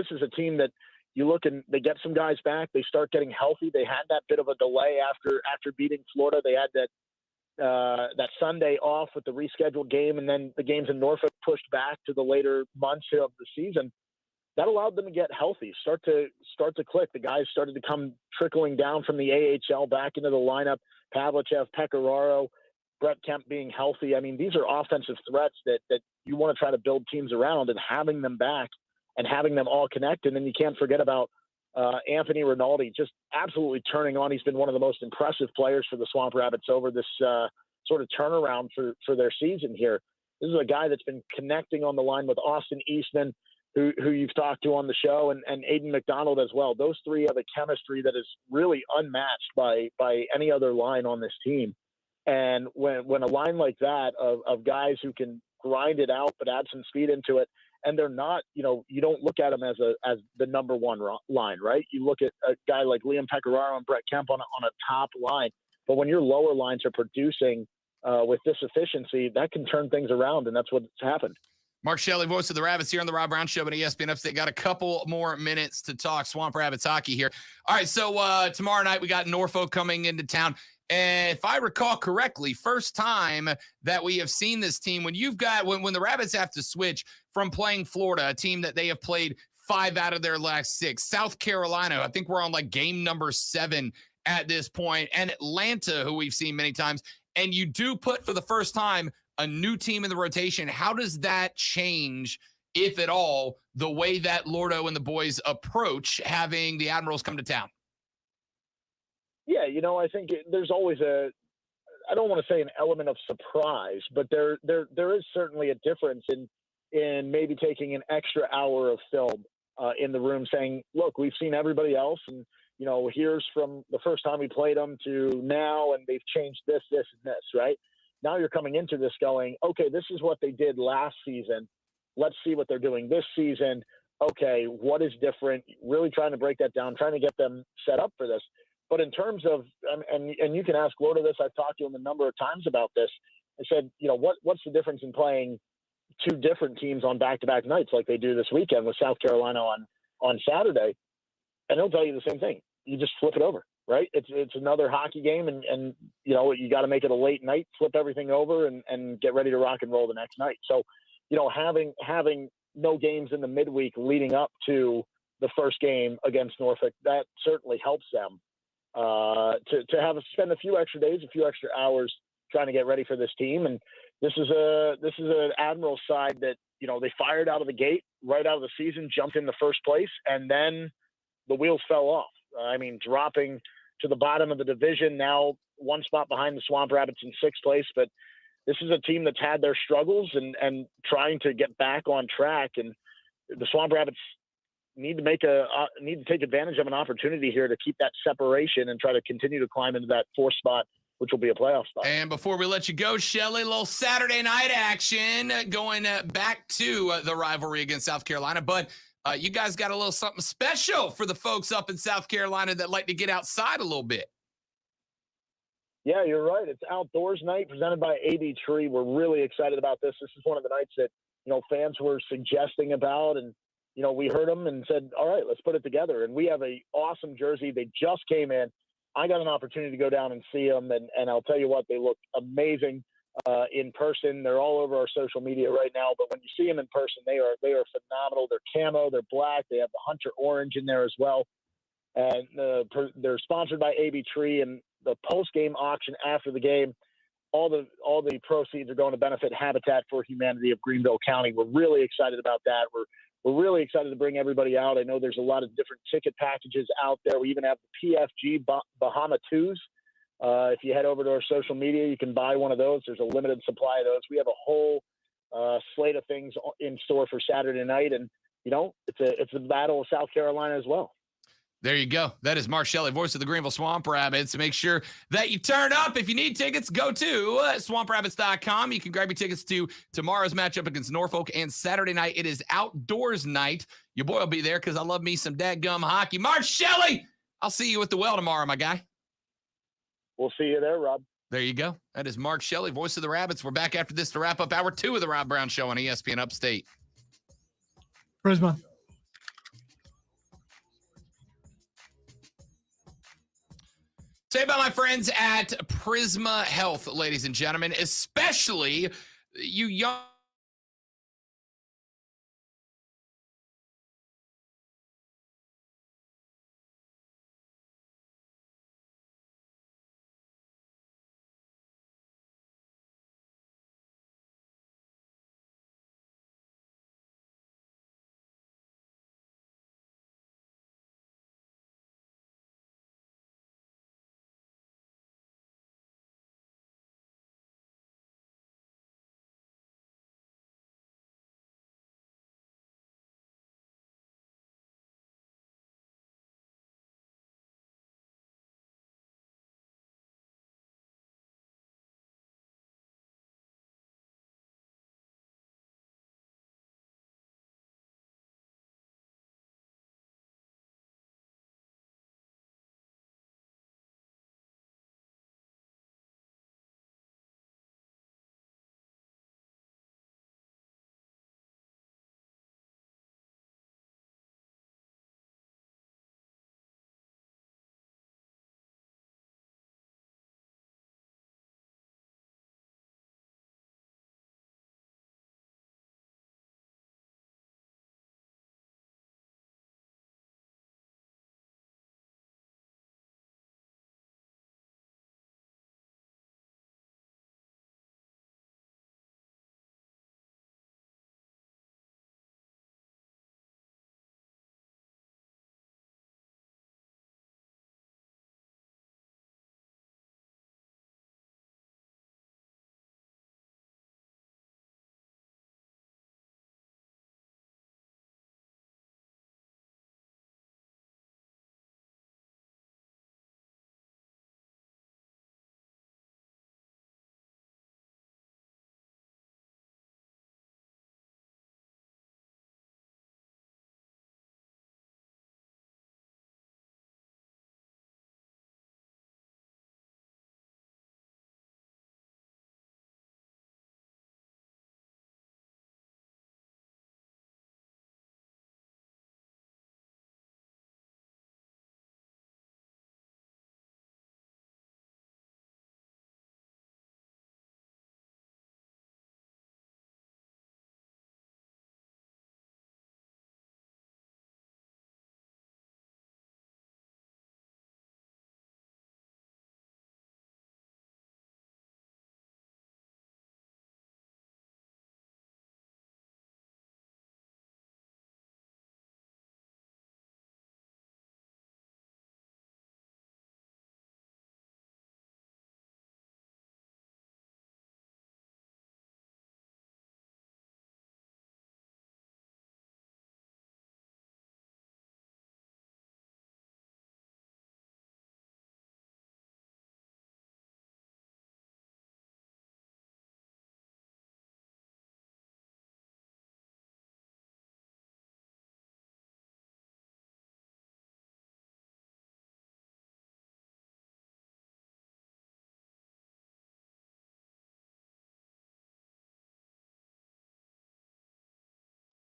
is a team that you look and they get some guys back. They start getting healthy. They had that bit of a delay after beating Florida. They had that that Sunday off with the rescheduled game, and then the games in Norfolk pushed back to the later months of the season, that allowed them to get healthy, start to click. The guys started to come trickling down from the AHL back into the lineup. Pavlichev, Pecoraro, Brett Kemp being healthy. I mean, these are offensive threats that you want to try to build teams around, and having them back and having them all connect. And then you can't forget about Anthony Rinaldi just absolutely turning on. He's been one of the most impressive players for the Swamp Rabbits over this sort of turnaround for their season here. This is a guy that's been connecting on the line with Austin Eastman, who you've talked to on the show, and Aiden McDonald as well. Those three have a chemistry that is really unmatched by any other line on this team. And when a line like that of guys who can grind it out but add some speed into it, and they're not, you don't look at them as the number one line, right? You look at a guy like Liam Pecoraro and Brett Kemp on a top line, but when your lower lines are producing with this efficiency, that can turn things around, and that's what's happened. Mark Shelley, voice of the Rabbits here on the Rob Brown Show on ESPN Upstate. Got a couple more minutes to talk Swamp Rabbits hockey here. All right, so tomorrow night we got Norfolk coming into town. And if I recall correctly, first time that we have seen this team, when the Rabbits have to switch from playing Florida, a team that they have played 5 out of their last 6, South Carolina, I think we're on like game number 7 at this point, and Atlanta, who we've seen many times, and you do put for the first time a new team in the rotation. How does that change, if at all, the way that Lordo and the boys approach having the Admirals come to town? Yeah, I think there's always I don't want to say an element of surprise, but there is certainly a difference in maybe taking an extra hour of film in the room saying, look, we've seen everybody else, and, here's from the first time we played them to now, and they've changed this, and this, right? Now you're coming into this going, okay, this is what they did last season. Let's see what they're doing this season. Okay, what is different? Really trying to break that down, trying to get them set up for this. But in terms of, and you can ask Lordo this, I've talked to him a number of times about this. I said, what's the difference in playing 2 different teams on back-to-back nights like they do this weekend with South Carolina on Saturday? And he'll tell you the same thing. You just flip it over, right? It's another hockey game, and you got to make it a late night, flip everything over, and get ready to rock and roll the next night. So, having no games in the midweek leading up to the first game against Norfolk, that certainly helps them to spend a few extra days, a few extra hours trying to get ready for this team. And this is an Admiral side that, they fired out of the gate right out of the season, jumped in the first place, and then the wheels fell off. Dropping to the bottom of the division, now 1 spot behind the Swamp Rabbits in 6th place. But this is a team that's had their struggles and trying to get back on track. And the Swamp Rabbits need to take advantage of an opportunity here to keep that separation and try to continue to climb into that 4th spot, which will be a playoff spot. And before we let you go, Shelley, a little Saturday night action going back to the rivalry against South Carolina. But you guys got a little something special for the folks up in South Carolina that like to get outside a little bit. Yeah, you're right. It's outdoors night presented by AB Tree. We're really excited about this. This is one of the nights that, fans were suggesting about, and, we heard them and said, all right, let's put it together. And we have a awesome jersey. They just came in. I got an opportunity to go down and see them, and I'll tell you what, they look amazing in person. They're all over our social media right now, but when you see them in person, they are phenomenal. They're camo, they're black, they have the hunter orange in there as well. And they're sponsored by AB Tree, and the post-game auction after the game, all the proceeds are going to benefit Habitat for Humanity of Greenville County. We're really excited about that. We're really excited to bring everybody out. I know there's a lot of different ticket packages out there. We even have the PFG Bahama 2s. If you head over to our social media, you can buy one of those. There's a limited supply of those. We have a whole slate of things in store for Saturday night, and it's the Battle of South Carolina as well. There you go. That is Mark Shelley, voice of the Greenville Swamp Rabbits. Make sure that you turn up. If you need tickets, go to swamprabbits.com. You can grab your tickets to tomorrow's matchup against Norfolk, and Saturday night it is outdoors night. Your boy will be there because I love me some dadgum hockey. Mark Shelley, I'll see you at the well tomorrow, my guy. We'll see you there, Rob. There you go. That is Mark Shelley, voice of the Rabbits. We're back after this to wrap up hour 2 of the Rob Brown Show on ESPN Upstate. Prisma. Say about my friends at Prisma Health, ladies and gentlemen, especially you young.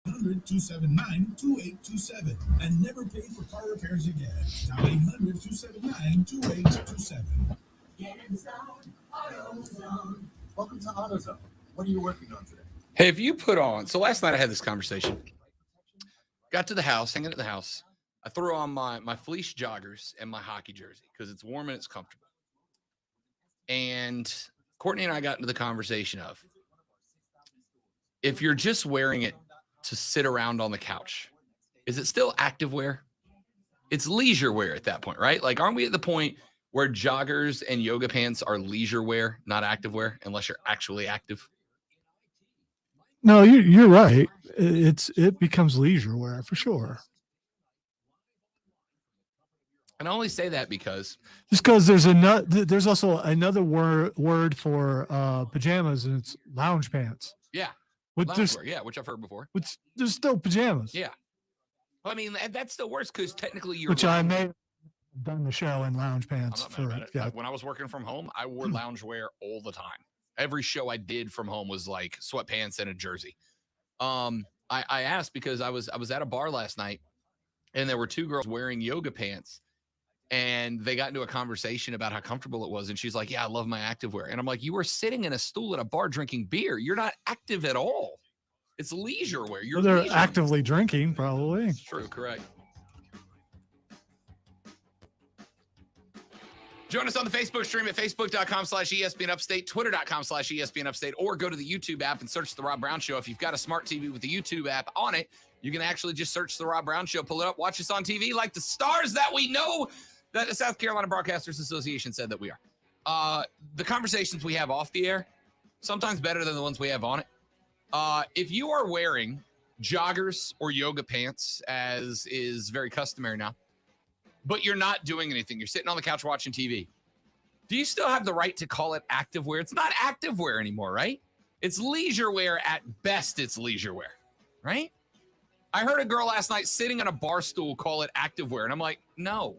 Hundred 279 and never pay for car repairs again. Dial 800-279-2827. Get inside AutoZone. Welcome to AutoZone. What are you working on today? Hey, if you put on, so last night I had this conversation. Got to the house, hanging at the house. I threw on my fleece joggers and my hockey jersey because it's warm and it's comfortable. And Courtney and I got into the conversation of, if you're just wearing it to sit around on the couch, is it still active wear? It's leisure wear at that point, right? Like, aren't we at the point where joggers and yoga pants are leisure wear, not active wear, unless you're actually active? No, you're right. It becomes leisure wear for sure. And I only say that because Just because there's also another word for pajamas, and it's lounge pants. yeah, Which loungewear, which I've heard before. Which there's still pajamas. Yeah, well, I mean that's the worst because technically you're. Which I may have done the show in lounge pants I'm not mad about it. When I was working from home, I wore loungewear all the time. Every show I did from home was like sweatpants and a jersey. I asked because I was at a bar last night, and there were two girls wearing yoga pants, And they got into a conversation about how comfortable it was. And she's like, yeah, I love my activewear. And I'm like, you were sitting in a stool at a bar drinking beer. You're not active at all. It's leisure wear. You're They're leisure. actively drinking, probably. It's true, correct. Join us on the Facebook stream at facebook.com/ESPN Upstate, twitter.com/ESPN Upstate, or go to the YouTube app and search The Rob Brown Show. If you've got a smart TV with the YouTube app on it, you can actually just search The Rob Brown Show, pull it up, watch us on TV like the stars that we know that the South Carolina Broadcasters Association said that we are. The conversations we have off the air, sometimes better than the ones we have on it. If you are wearing joggers or yoga pants, as is very customary now, but you're not doing anything, you're sitting on the couch watching TV, do you still have the right to call it activewear? It's not activewear anymore, right? It's leisure wear. At best, it's leisure wear, right? I heard a girl last night sitting on a bar stool call it activewear, and I'm like, no,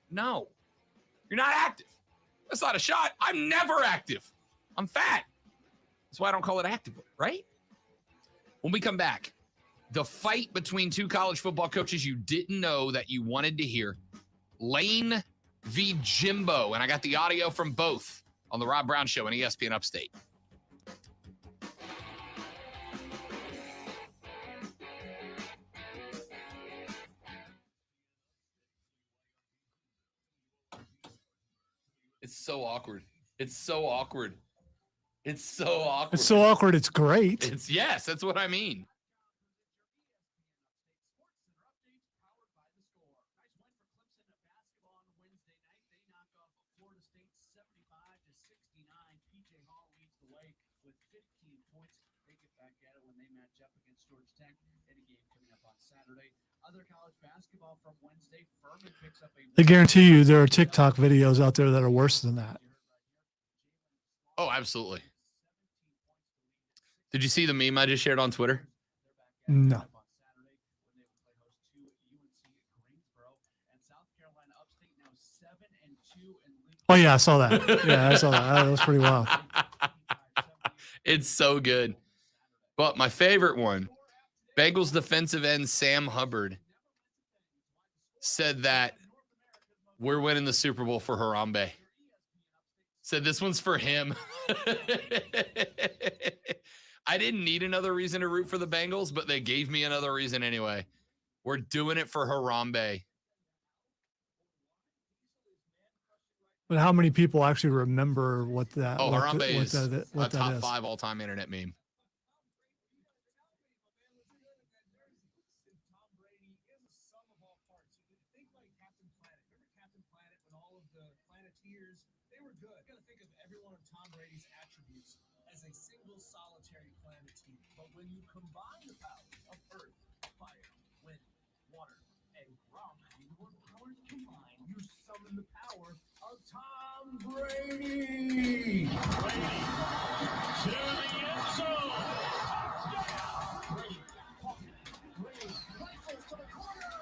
you're not active. That's not a shot. I'm never active. I'm fat. That's why I don't call it activewear, right? When we come back, the fight between two college football coaches you didn't know that you wanted to hear, Lane v. Jimbo. And I got the audio from both on the Rob Brown Show on ESPN Upstate. It's so awkward. It's so awkward. It's so awkward. It's so awkward. It's great. Yes, that's what I mean. Other college basketball from Wednesday, Furman picks up I guarantee you there are TikTok videos out there that are worse than that. Oh, absolutely. Did you see the meme I just shared on Twitter? No. Oh, yeah, I saw that. Yeah, I saw that. That was pretty wild. It's so good. But my favorite one, Bengals defensive end Sam Hubbard said that we're winning the Super Bowl for Harambe. Said this one's for him. I didn't need another reason to root for the Bengals, but they gave me another reason anyway. We're doing it for Harambe. But how many people actually remember what that? Oh, what Harambe the, is what a that top is? 5 all-time internet meme. They were good. You gotta think of every one of Tom Brady's attributes as a single solitary planeteer. But when you combine the powers of Earth, fire, wind, water, and gravity, your powers combine, you summon the power of Tom Brady. Brady to the end zone. Brady, Brady, rifles to the corner.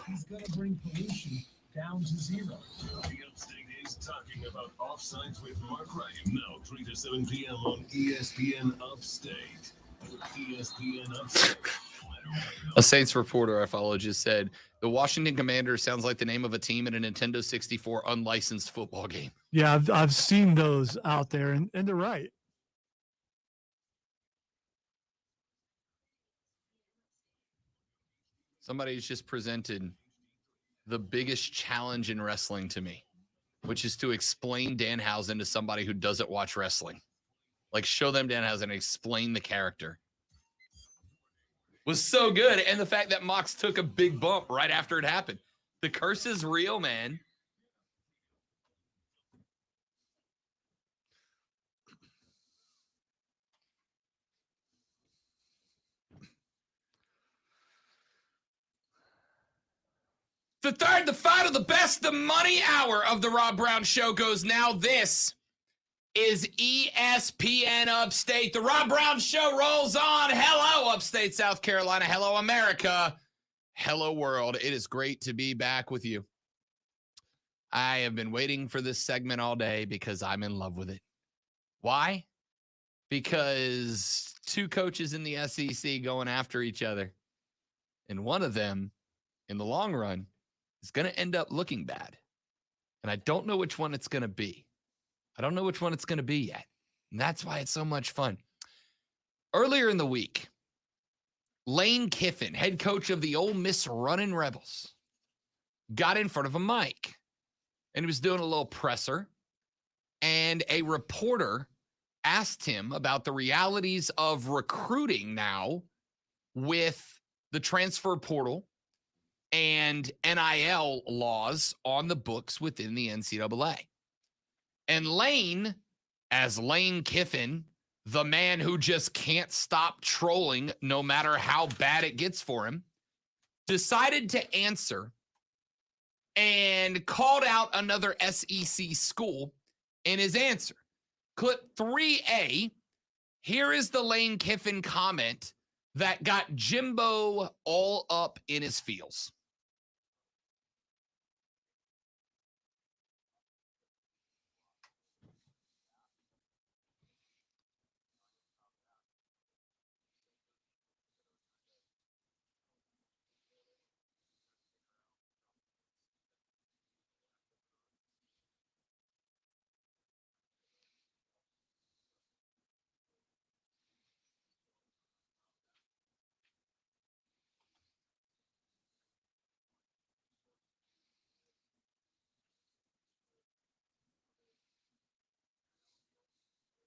He's gonna bring pollution down to zero. The Upstate is talking about Offsides with Mark Ryan now 3 to 7 p.m. on ESPN Upstate. ESPN Upstate. A Saints reporter I follow just said, the Washington Commanders sounds like the name of a team in a Nintendo 64 unlicensed football game. Yeah, I've seen those out there, and they're right. Somebody's just presented the biggest challenge in wrestling to me, which is to explain Danhausen to somebody who doesn't watch wrestling. Like, show them Danhausen and explain the character. Was so good. And the fact that Mox took a big bump right after it happened. The curse is real, man. The third, the final, the best, the money hour of the Rob Brown Show goes now. This is ESPN Upstate. The Rob Brown Show rolls on. Hello, Upstate South Carolina. Hello, America. Hello, world. It is great to be back with you. I have been waiting for this segment all day because I'm in love with it. Why? Because two coaches in the SEC going after each other. And one of them, in the long run, is going to end up looking bad. And I don't know which one it's going to be. I don't know which one it's going to be yet. And that's why it's so much fun. Earlier in the week, Lane Kiffin, head coach of the Ole Miss Running Rebels, got in front of a mic and he was doing a little presser. And a reporter asked him about the realities of recruiting now with the transfer portal and NIL laws on the books within the NCAA. And Lane, as Lane Kiffin, the man who just can't stop trolling no matter how bad it gets for him, decided to answer and called out another SEC school in his answer. Clip 3A, here is the Lane Kiffin comment that got Jimbo all up in his feels.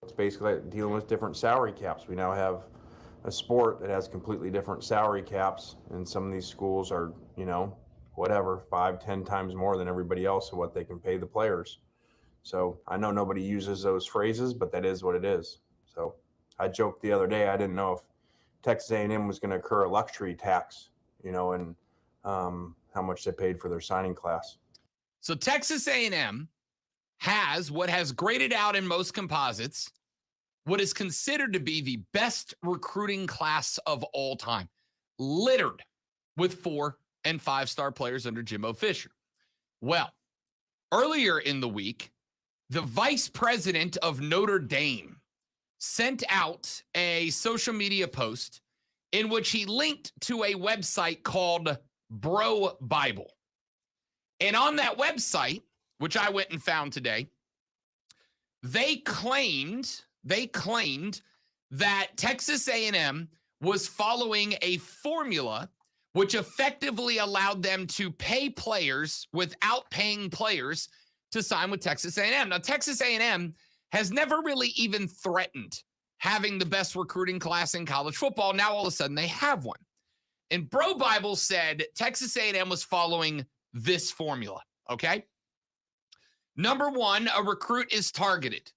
It's basically dealing with different salary caps. We now have a sport that has completely different salary caps, and some of these schools are, whatever, 5-10 times more than everybody else of what they can pay the players. So I know nobody uses those phrases, but that is what it is. So I joked the other day, I didn't know if Texas A&M was going to incur a luxury tax, and how much they paid for their signing class. So Texas A&M has what has graded out in most composites what is considered to be the best recruiting class of all time, littered with 4- and 5-star players under Jimbo Fisher. Well, earlier in the week, the vice president of Notre Dame sent out a social media post in which he linked to a website called Bro Bible. And on that website, which I went and found today, they claimed that Texas A&M was following a formula which effectively allowed them to pay players without paying players to sign with Texas A&M. Now, Texas A&M has never really even threatened having the best recruiting class in college football. Now, all of a sudden, they have one. And Bro Bible said Texas A&M was following this formula, okay? Number 1, a recruit is targeted.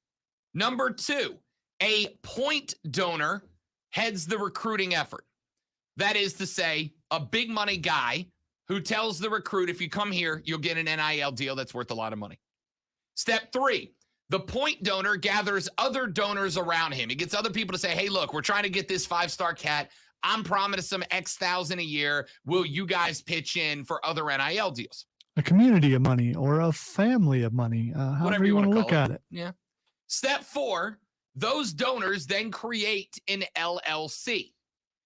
Number 2, a point donor heads the recruiting effort. That is to say, a big money guy who tells the recruit, if you come here, you'll get an NIL deal that's worth a lot of money. Step 3, the point donor gathers other donors around him. He gets other people to say, hey, look, we're trying to get this 5-star cat. I'm promising some X thousand a year. Will you guys pitch in for other NIL deals? A community of money or a family of money, however you want to look at it. Yeah. Step 4, those donors then create an LLC.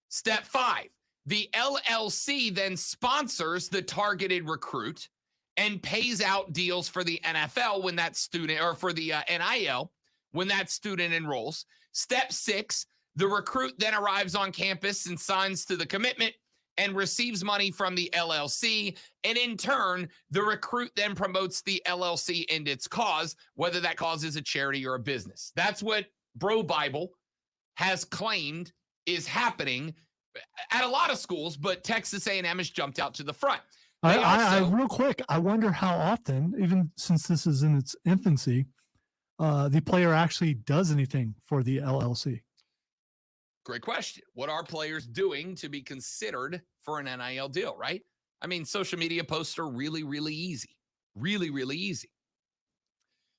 Step 5, the LLC then sponsors the targeted recruit and pays out deals for the NFL when that student, or for the NIL when that student enrolls. Step 6, the recruit then arrives on campus and signs to the commitment and receives money from the LLC. And in turn, the recruit then promotes the LLC and its cause, whether that cause is a charity or a business. That's what Bro Bible has claimed is happening at a lot of schools, but Texas A&M has jumped out to the front. I real quick, I wonder how often, even since this is in its infancy, the player actually does anything for the LLC. Great question. What are players doing to be considered for an NIL deal, right? I mean, social media posts are really, really easy. Really, really easy.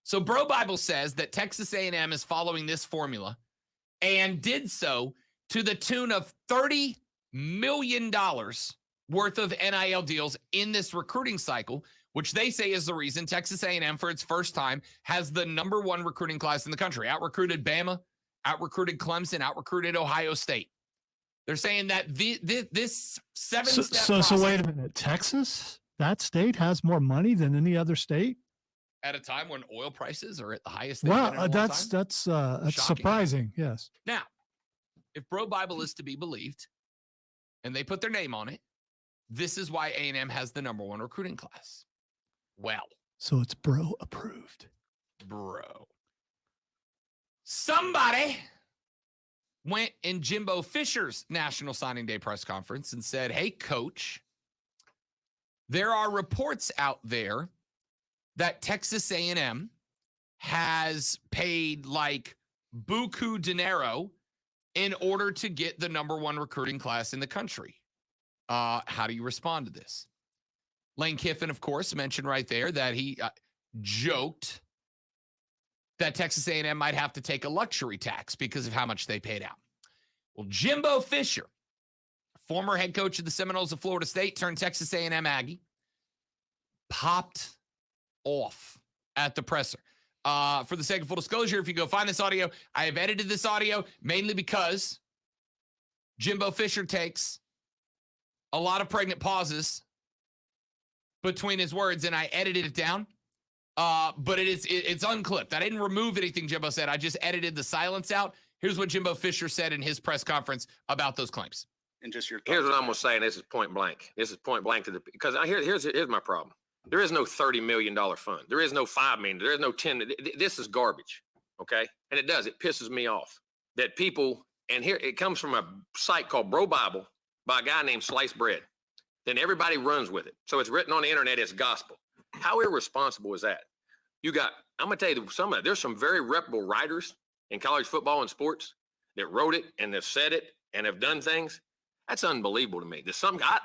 So Bro Bible says that Texas A&M is following this formula and did so to the tune of $30 million worth of NIL deals in this recruiting cycle, which they say is the reason Texas A&M, for its first time, has the number 1 recruiting class in the country. Out-recruited Bama, out-recruited Clemson, out-recruited Ohio State. They're saying that this 7-step process. So wait a minute. Texas that state has more money than any other state? At a time when oil prices are at the highest they've been in a Wow, long that's time? that's Shocking. surprising. Yes. Now, if Bro Bible is to be believed, and they put their name on it, this is why A&M has the number 1 recruiting class. Well, So it's bro approved. bro. Somebody went in Jimbo Fisher's National Signing Day press conference and said, hey, coach, there are reports out there that Texas A&M has paid like buku dinero in order to get the number 1 recruiting class in the country. How do you respond to this? Lane Kiffin, of course, mentioned right there that he joked that Texas A&M might have to take a luxury tax because of how much they paid out. Well, Jimbo Fisher, former head coach of the Seminoles of Florida State, turned Texas A&M Aggie, popped off at the presser. For the sake of full disclosure, if you go find this audio, I have edited this audio mainly because Jimbo Fisher takes a lot of pregnant pauses between his words, and I edited it down. But it's unclipped. I didn't remove anything Jimbo said. I just edited the silence out. Here's what Jimbo Fisher said in his press conference about those claims. And just your here's what I'm gonna say, and this is point blank. This is point blank to the because here's my problem. There is no $30 million fund. There is no $5 million. There is no 10. This is garbage. Okay, and it does. It pisses me off that people. And here it comes from a site called Bro Bible by a guy named Slice Bread. Then everybody runs with it. So it's written on the internet as gospel. How irresponsible is that? I'm going to tell you, there's some very reputable writers in college football and sports that wrote it and have said it and have done things. That's unbelievable to me.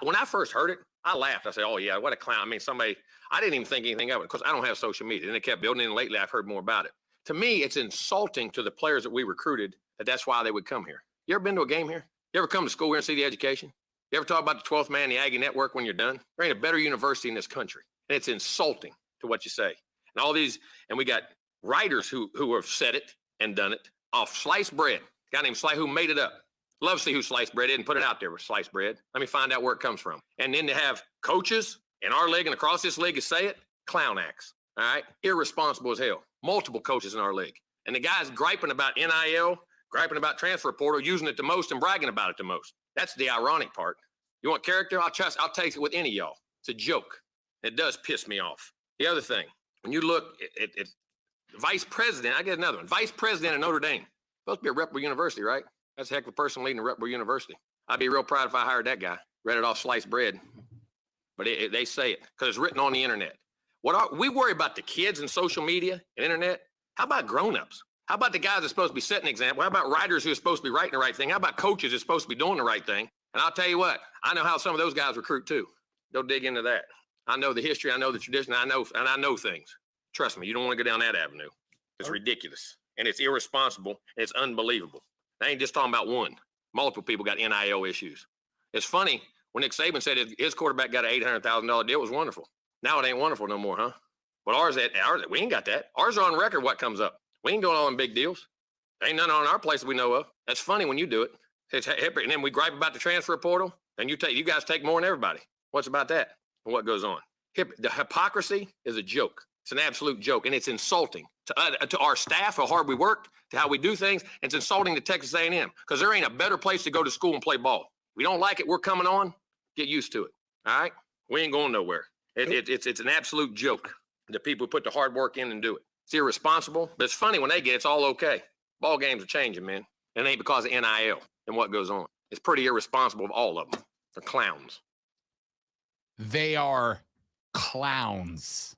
When I first heard it, I laughed. I said, oh, yeah, what a clown. I mean, I didn't even think anything of it because I don't have social media. And they kept building it, and lately I've heard more about it. To me, it's insulting to the players that we recruited that's why they would come here. You ever been to a game here? You ever come to school here and see the education? You ever talk about the 12th man, the Aggie Network when you're done? There ain't a better university in this country. And it's insulting to what you say. And all these, and we got writers who have said it and done it off Sliced Bread. A guy named Slice who made it up. Love to see who Sliced Bread is and put it out there with Sliced Bread. Let me find out where it comes from. And then to have coaches in our league and across this league to say it, clown acts. All right? Irresponsible as hell. Multiple coaches in our league. And the guy's griping about NIL, griping about transfer portal, using it the most and bragging about it the most. That's the ironic part. You want character? I'll take it with any of y'all. It's a joke. It does piss me off. The other thing, when you look at vice president, I get another one. Vice president of Notre Dame. Supposed to be a reputable university, right? That's a heck of a person leading a reputable university. I'd be real proud if I hired that guy. Read it off Sliced Bread. But they say it because it's written on the internet. We worry about the kids and social media and internet. How about grown-ups? How about the guys that are supposed to be setting an example? How about writers who are supposed to be writing the right thing? How about coaches who are supposed to be doing the right thing? And I'll tell you what, I know how some of those guys recruit too. Go dig into that. I know the history, I know the tradition, I know things. Trust me, you don't want to go down that avenue. It's ridiculous. And it's irresponsible, and it's unbelievable. I ain't just talking about one. Multiple people got NIL issues. It's funny, when Nick Saban said his quarterback got an $800,000 deal, it was wonderful. Now it ain't wonderful no more, huh? But ours, we ain't got that. Ours are on record what comes up. We ain't doing all them big deals. Ain't none on our place that we know of. That's funny when you do it. It's and then we gripe about the transfer portal, and you guys take more than everybody. What's about that? And what goes on? The hypocrisy is a joke. It's an absolute joke, and it's insulting to our staff, how hard we work, to how we do things. And it's insulting to Texas A&M because there ain't a better place to go to school and play ball. If we don't like it, we're coming on. Get used to it. All right? We ain't going nowhere. It's an absolute joke. The people who put the hard work in and do it. It's irresponsible, but it's funny when they get it, it's all okay. Ball games are changing, man. It ain't because of NIL and what goes on. It's pretty irresponsible of all of them. They're clowns. They are clowns.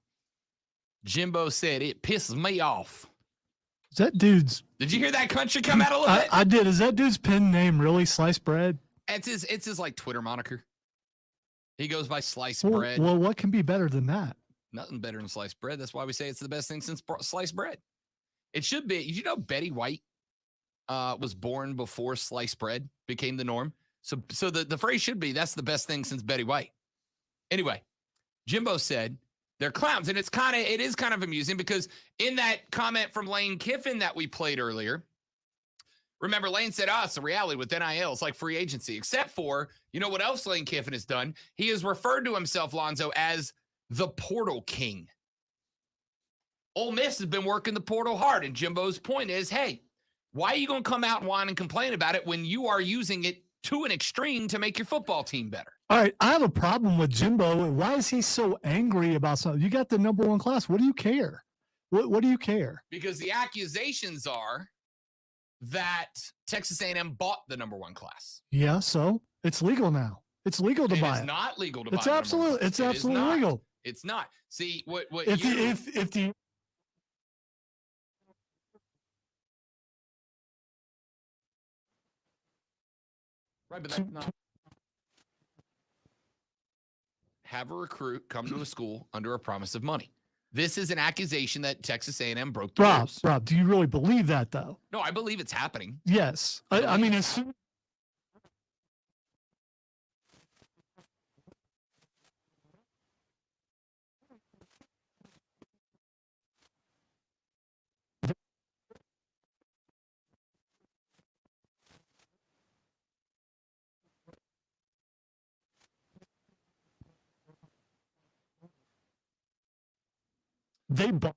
Jimbo said it pisses me off. Is that dude's? Did you hear that country come out a little bit? I did. Is that dude's pen name really Sliced Bread? It's his like Twitter moniker. He goes by Sliced Well, Bread. well, what can be better than that? Nothing better than sliced bread. That's why we say it's the best thing since sliced bread. It should be. Did you know Betty White was born before sliced bread became the norm? So the phrase should be, that's the best thing since Betty White. Anyway, Jimbo said they're clowns. And it is kind of amusing because in that comment from Lane Kiffin that we played earlier, Remember, Lane said, it's the reality with NIL. It's like free agency, except for, you know what else Lane Kiffin has done? He has referred to himself, Lonzo, as the portal king. Ole Miss has been working the portal hard, and Jimbo's point is, hey, why are you going to come out and whine and complain about it when you are using it to an extreme to make your football team better? All right, I have a problem with Jimbo. Why is he so angry about something? You got the number one class. What do you care? What do you care? Because the accusations are that Texas A&M bought the number one class. Yeah, so it's legal now. It's legal to buy it. It's not legal to buy. It's absolutely. It's absolutely legal. It's not. See what if the right, but that's not. Have a recruit come to a school under a promise of money. This is an accusation that Texas A&M broke the rules. Rob, do you really believe that, though? No, I believe it's happening. Yes. I mean, as soon they bought.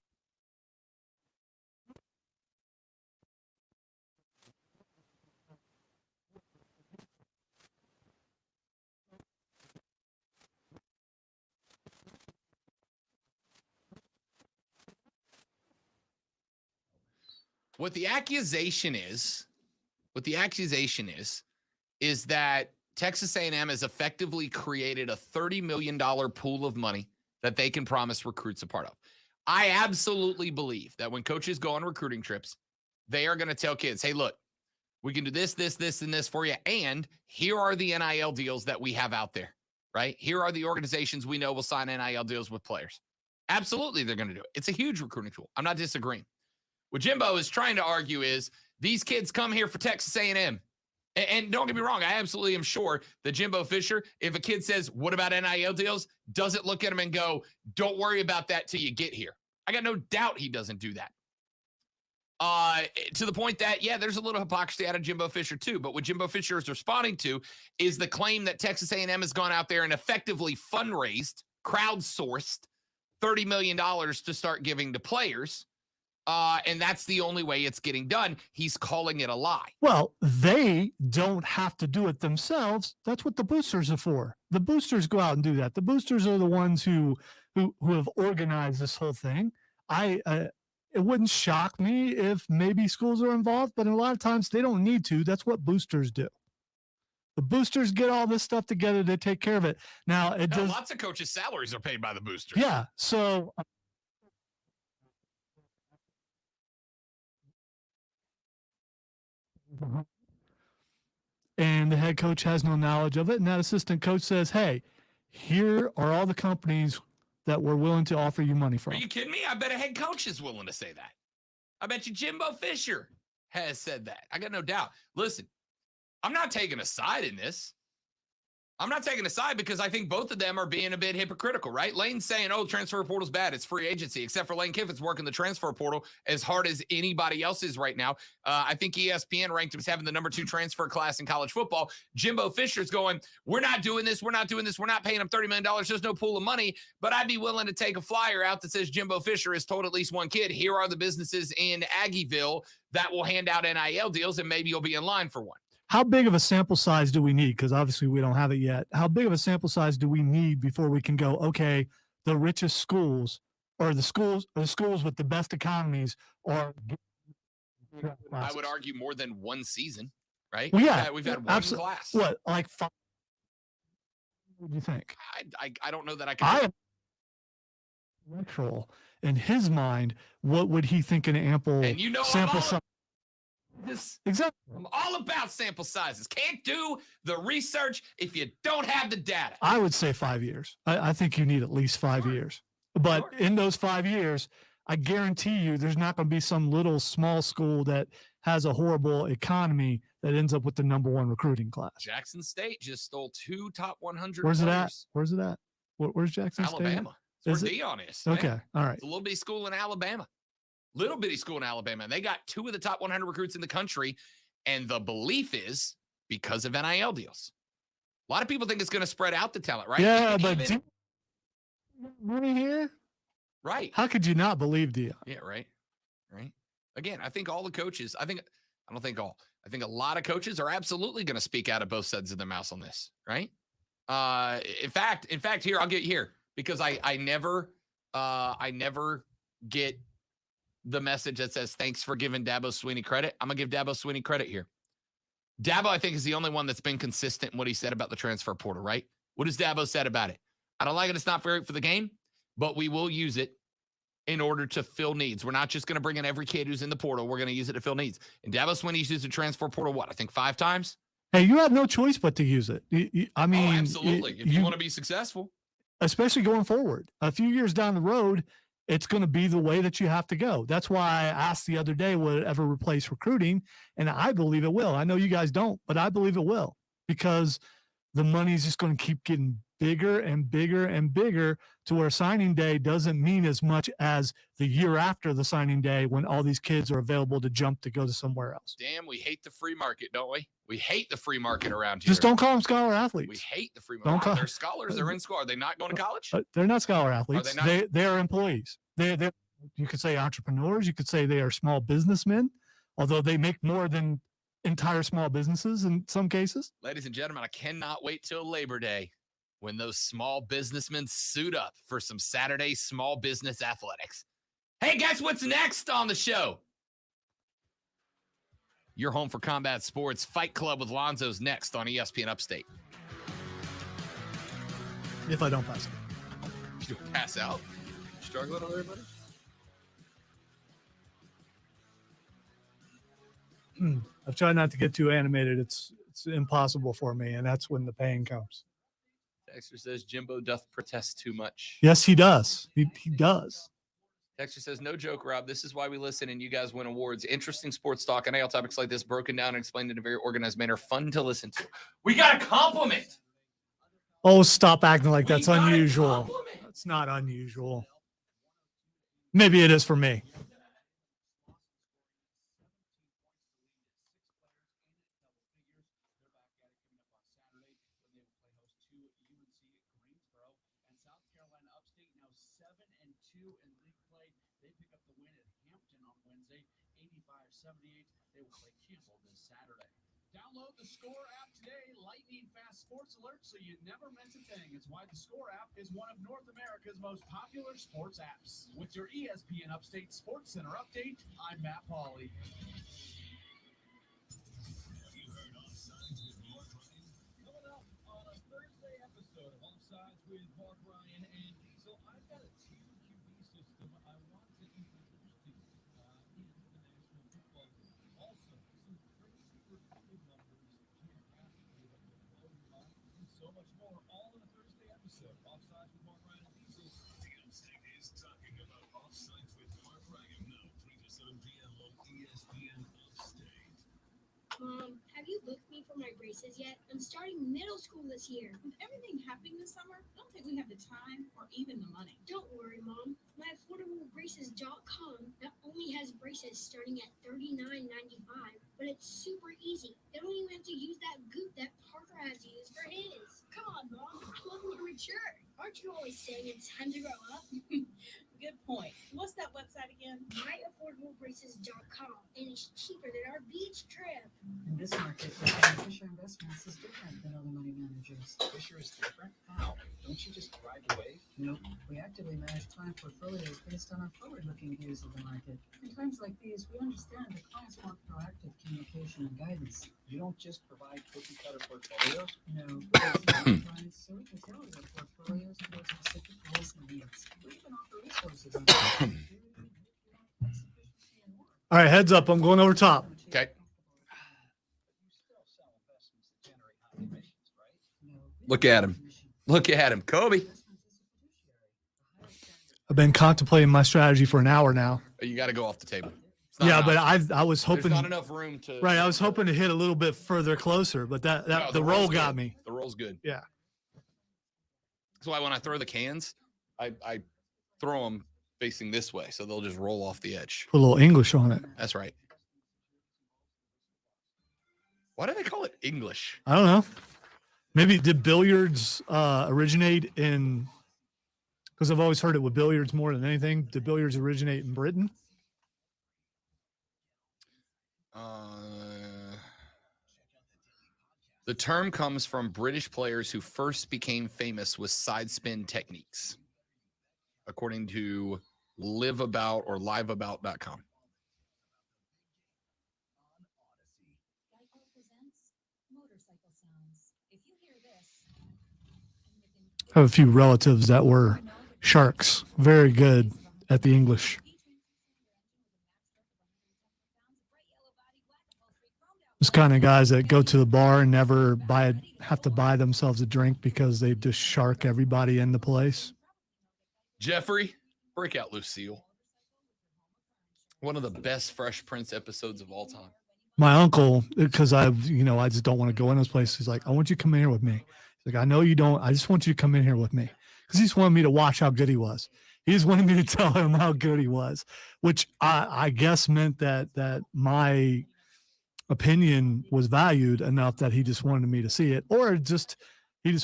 What the accusation is that Texas A&M has effectively created a $30 million pool of money that they can promise recruits a part of. I absolutely believe that when coaches go on recruiting trips, they are going to tell kids, hey, look, we can do this, and this for you. And here are the NIL deals that we have out there, right? Here are the organizations we know will sign NIL deals with players. Absolutely, they're going to do it. It's a huge recruiting tool. I'm not disagreeing. What Jimbo is trying to argue is these kids come here for Texas A&M. And don't get me wrong, I absolutely am sure that Jimbo Fisher, if a kid says, what about NIL deals, doesn't look at him and go, don't worry about that till you get here. I got no doubt he doesn't do that. To the point that, yeah, there's a little hypocrisy out of Jimbo Fisher too. But what Jimbo Fisher is responding to is the claim that Texas A&M has gone out there and effectively fundraised, crowdsourced $30 million to start giving to players. And that's the only way it's getting done. He's calling it a lie. Well, they don't have to do it themselves. That's what the boosters are for. The boosters go out and do that. The boosters are the ones who have organized this whole thing. It wouldn't shock me if maybe schools are involved, but a lot of times they don't need to. That's what boosters do. The boosters get all this stuff together. They take care of it. Now, lots of coaches' salaries are paid by the boosters. Yeah, so and the head coach has no knowledge of it, and that assistant coach says, hey, here are all the companies that we're willing to offer you money from. Are you kidding me? I bet a head coach is willing to say that. I bet you Jimbo Fisher has said that. I got no doubt. Listen, I'm not taking a side in this. I'm not taking a side because I think both of them are being a bit hypocritical, right? Lane's saying, transfer portal's bad. It's free agency, except for Lane Kiffin's working the transfer portal as hard as anybody else is right now. I think ESPN ranked him as having the number 2 transfer class in college football. Jimbo Fisher's going, we're not doing this. We're not doing this. We're not paying him $30 million. There's no pool of money, but I'd be willing to take a flyer out that says Jimbo Fisher has told at least one kid, here are the businesses in Aggieville that will hand out NIL deals, and maybe you'll be in line for one. How big of a sample size do we need? Because obviously we don't have it yet. How big of a sample size do we need before we can go, okay, the richest schools or the schools with the best economies are. I would argue more than one season, right? Well, yeah, we've had one class. What, like 5? What do you think? I don't know that I can. Neutral in his mind. What would he think an ample sample size? Exactly. I'm all about sample sizes. Can't do the research if you don't have the data. I would say 5 years. I think you need at least 5 years. But in those 5 years, I guarantee you there's not going to be some little small school that has a horrible economy that ends up with the number 1 recruiting class. Jackson State just stole 2 top 100 Where's players. it at? Where's it at? Where's Jackson State? Alabama. That's where Dion is. Okay. Man. All right. It's a little bitty school in Alabama. Little bitty school in Alabama. They got 2 of the top 100 recruits in the country. And the belief is because of NIL deals. A lot of people think it's going to spread out the talent, right? Yeah, but money here? Right. How could you not believe Dion? Yeah, right. Again, I think all the coaches, I think a lot of coaches are absolutely going to speak out of both sides of their mouths on this, right? In fact, here, I'll get here because I never get the message that says, thanks for giving Dabo Swinney credit. I'm going to give Dabo Swinney credit here. Dabo, I think, is the only one that's been consistent in what he said about the transfer portal, right? What has Dabo said about it? I don't like it. It's not great for the game, but we will use it in order to fill needs. We're not just going to bring in every kid who's in the portal. We're going to use it to fill needs. And Dabo Swinney's used the transfer portal, I think 5 times? Hey, you have no choice but to use it. I mean, absolutely. If you want to be successful. Especially going forward. A few years down the road, it's going to be the way that you have to go. That's why I asked the other day, will it ever replace recruiting? And I believe it will. I know you guys don't, but I believe it will because the money is just going to keep getting bigger and bigger and bigger to where signing day doesn't mean as much as the year after the signing day when all these kids are available to jump to go to somewhere else. Damn, we hate the free market, don't we? We hate the free market around here. Just don't call them scholar athletes. We hate the free market. They're scholars. They're in school. Are they not going to college? They're not scholar athletes. Are they not? They are employees. They're you could say entrepreneurs. You could say they are small businessmen, although they make more than entire small businesses in some cases. Ladies and gentlemen, I cannot wait till Labor Day when those small businessmen suit up for some Saturday small business athletics. Hey, guess what's next on the show? Your home for combat sports. Fight Club with Lonzo's next on ESPN Upstate. If I don't pass out. If you don't pass out? Struggling over there, buddy? I've tried not to get too animated. It's impossible for me, and that's when the pain comes. Dexter says Jimbo doth protest too much. Yes, he does. He does. Dexter says, no joke, Rob. This is why we listen and you guys win awards. Interesting sports talk and NIL topics like this broken down and explained in a very organized manner. Fun to listen to. We got a compliment. Oh, stop acting like that's unusual. That's not unusual. Maybe it is for me. They will play Campbell this Saturday. Download the Score app today. Lightning fast sports alerts so you never miss a thing. It's why the Score app is one of North America's most popular sports apps. With your ESPN Upstate Sports Center update, I'm Matt Pauley. Have you heard Offsides with Mark Ryan? Coming up on a Thursday episode of Offsides with Mark Ryan and Diesel, I've got a tier QB system I want to introduce to you in the National Football League. Also, some crazy recruiting numbers here after that will blow your mind, and so much more, all in a Thursday episode of Offsides with Mark Ryan and Diesel. The Upstate is talking about Offsides with Mark Ryan now, 3 to 7 p.m. on ESPN Upstate. Mom, have you booked me for my braces yet? I'm starting middle school this year. With everything happening this summer, I don't think we have the time or even the money. Don't worry, Mom. My AffordableBraces.com not only has braces starting at $39.95, but it's super easy. They don't even have to use that goop that Parker has to use for his. Come on, Mom. Let me mature. Aren't you always saying it's time to grow up? Good point. What's that website again? MyAffordableBraces.com, and it's cheaper than our beach trip. In this market, Fisher Investments is different than other money managers. Fisher is different? How? Don't you just ride the wave? Nope. We actively manage client portfolios based on our forward-looking views of the market. In times like these, we understand that clients want proactive communication and guidance. You don't just provide cookie-cutter portfolios? No. Clients, so we can tailor their portfolios towards specific goals and needs. We even offer resources on All right, heads up. I'm going over top. Okay. Look at him. Look at him. Kobe. I've been contemplating my strategy for an hour now. You got to go off the table. Yeah, but I was hoping. There's not enough room to. Right, I was hoping to hit a little bit further closer, but No, the roll roll's got good. me. The roll's good. Yeah. That's why when I throw the cans, I throw them facing this way, so they'll just roll off the edge. Put a little English on it. That's right. Why do they call it English? I don't know. Maybe did billiards originate in? Because I've always heard it with billiards more than anything. Did billiards originate in Britain? The term comes from British players who first became famous with side spin techniques, according to liveabout.com. I have a few relatives that were sharks, very good at the English. Those kind of guys that go to the bar and never have to buy themselves a drink because they just shark everybody in the place. Jeffrey, break out Lucille. One of the best Fresh Prince episodes of all time. My uncle, because I just don't want to go in those places. He's like, I want you to come in here with me. He's like, I know you don't. I just want you to come in here with me. Because he just wanted me to watch how good he was. He just wanted me to tell him how good he was, which I guess meant that my opinion was valued enough that he just wanted me to see it, or he just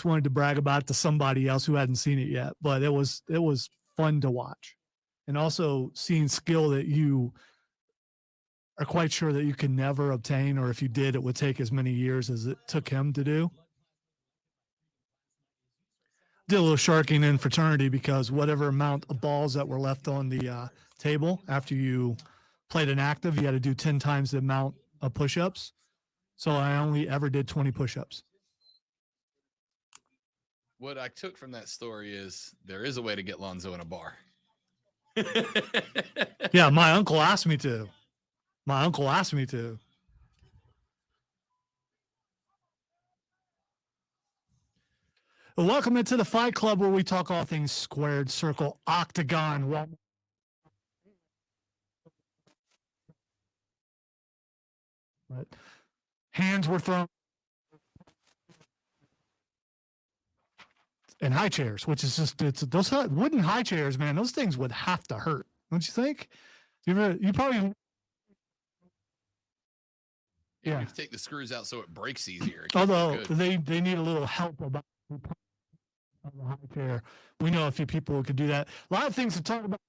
wanted to brag about it to somebody else who hadn't seen it yet. But it was fun to watch, and also seeing skill that you are quite sure that you can never obtain, or if you did, it would take as many years as it took him to do. Did a little sharking in fraternity because whatever amount of balls that were left on the table after you played an active, you had to do 10 times the amount of push-ups. So I only ever did 20 push-ups. What I took from that story is there is a way to get Lonzo in a bar. Yeah, my uncle asked me to. Well, welcome into the Fight Club, where we talk all things squared, circle, octagon. But hands were thrown. And high chairs, which is just, it's those wooden high chairs, man. Those things would have to hurt, don't you think? You probably. Yeah, you have to take the screws out so it breaks easier. Although they need a little help about the high chair. We know a few people who could do that. A lot of things to talk about.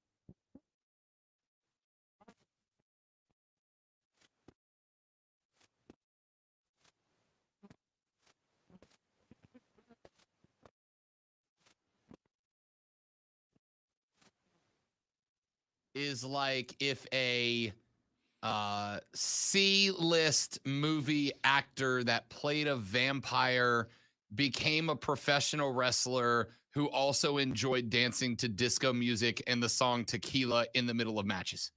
Is like if a C-list movie actor that played a vampire became a professional wrestler who also enjoyed dancing to disco music and the song Tequila in the middle of matches.